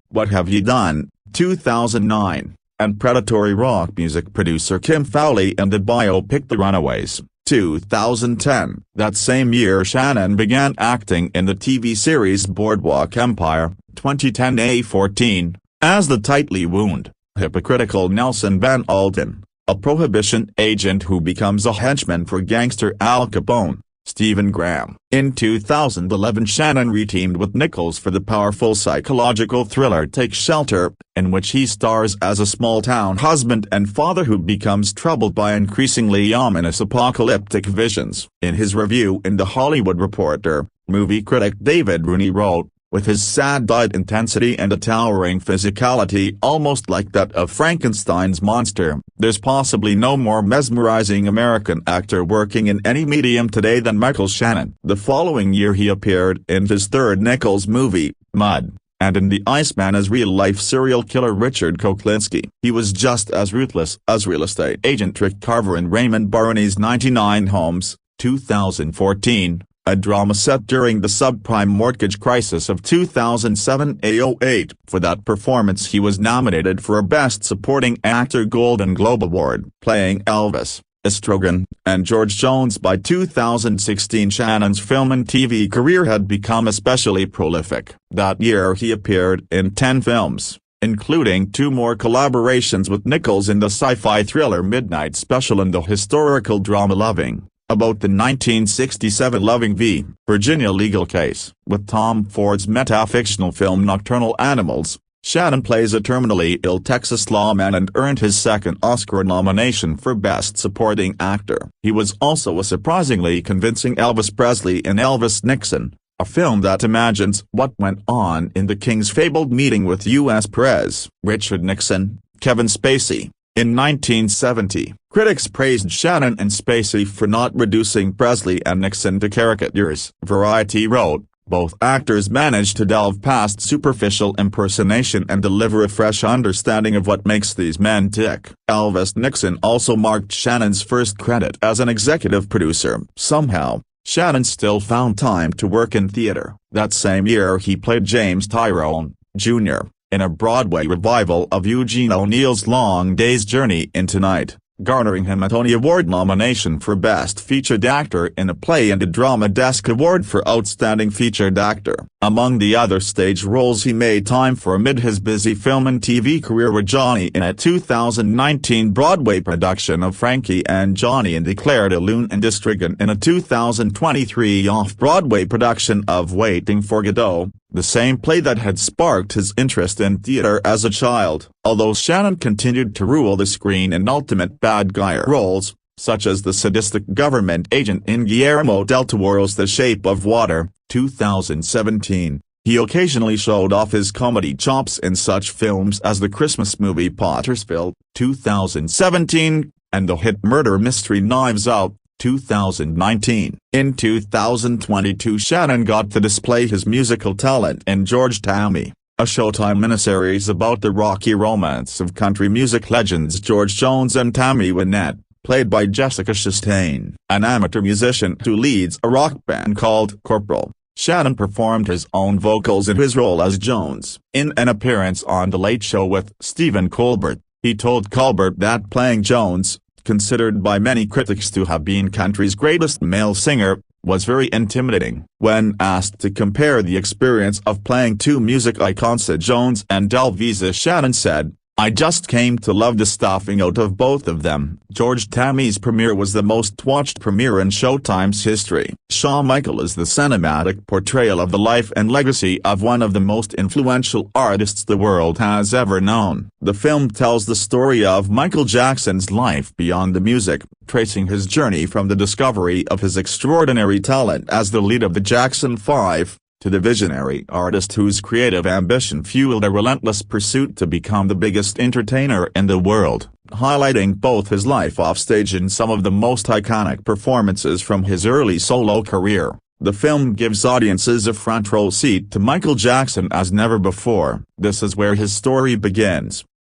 What Have You Done, 2009, and predatory rock music producer Kim Fowley in the biopic The Runaways, 2010. That same year Shannon began acting in the TV series Boardwalk Empire, 2010-A14, as the tightly wound, hypocritical Nelson Van Alden, a prohibition agent who becomes a henchman for gangster Al Capone, Stephen Graham. In 2011 Shannon reteamed with Nichols for the powerful psychological thriller Take Shelter, in which he stars as a small-town husband and father who becomes troubled by increasingly ominous apocalyptic visions. In his review in The Hollywood Reporter, movie critic David Rooney wrote, "With his sad-eyed intensity and a towering physicality almost like that of Frankenstein's monster, there's possibly no more mesmerizing American actor working in any medium today than Michael Shannon." The following year he appeared in his third Nichols movie, Mud, and in The Iceman as real-life serial killer Richard Koklinski. He was just as ruthless as real estate agent Rick Carver in Raymond Barney's 99 Homes, 2014. A drama set during the subprime mortgage crisis of 2007-08. For that performance he was nominated for a Best Supporting Actor Golden Globe Award. Playing Elvis, Estrogen, and George Jones. By 2016 Shannon's film and TV career had become especially prolific. That year he appeared in 10 films, including 2 more collaborations with Nichols in the sci-fi thriller Midnight Special and the historical drama Loving, about the 1967 Loving v. Virginia legal case. With Tom Ford's meta-fictional film Nocturnal Animals, Shannon plays a terminally ill Texas lawman and earned his second Oscar nomination for Best Supporting Actor. He was also a surprisingly convincing Elvis Presley in Elvis Nixon, a film that imagines what went on in the King's fabled meeting with U.S. Pres. Richard Nixon, Kevin Spacey. In 1970, critics praised Shannon and Spacey for not reducing Presley and Nixon to caricatures. Variety wrote, "Both actors managed to delve past superficial impersonation and deliver a fresh understanding of what makes these men tick." Elvis Nixon also marked Shannon's first credit as an executive producer. Somehow, Shannon still found time to work in theater. That same year he played James Tyrone, Jr., in a Broadway revival of Eugene O'Neill's Long Day's Journey into Night, garnering him a Tony Award nomination for Best Featured Actor in a Play and a Drama Desk Award for Outstanding Featured Actor. Among the other stage roles he made time for amid his busy film and TV career were Johnny in a 2019 Broadway production of Frankie and Johnny and Claire de Lune and Estrigan in a 2023 off-Broadway production of Waiting for Godot, the same play that had sparked his interest in theater as a child. Although Shannon continued to rule the screen in ultimate bad guy roles, such as the sadistic government agent in Guillermo del Toro's The Shape of Water, 2017, he occasionally showed off his comedy chops in such films as the Christmas movie Pottersville, 2017, and the hit murder mystery Knives Out, 2019. In 2022 Shannon got to display his musical talent in George Tammy, a Showtime miniseries about the rocky romance of country music legends George Jones and Tammy Wynette, played by Jessica Chastain, an amateur musician who leads a rock band called Corporal. Shannon performed his own vocals in his role as Jones. In an appearance on The Late Show with Stephen Colbert, he told Colbert that playing Jones, considered by many critics to have been country's greatest male singer, was very intimidating. When asked to compare the experience of playing 2 music icons Sid Jones and Del Visa, Shannon said, I just came to love the stuffing out of both of them. George Tammy's premiere was the most watched premiere in Showtime's history. Shawn Michael is the cinematic portrayal of the life and legacy of one of the most influential artists the world has ever known. The film tells the story of Michael Jackson's life beyond the music, tracing his journey from the discovery of his extraordinary talent as the lead of the Jackson 5, to the visionary artist whose creative ambition fueled a relentless pursuit to become the biggest entertainer in the world, highlighting both his life offstage and some of the most iconic performances from his early solo career. The film gives audiences a front row seat to Michael Jackson as never before. This is where his story begins.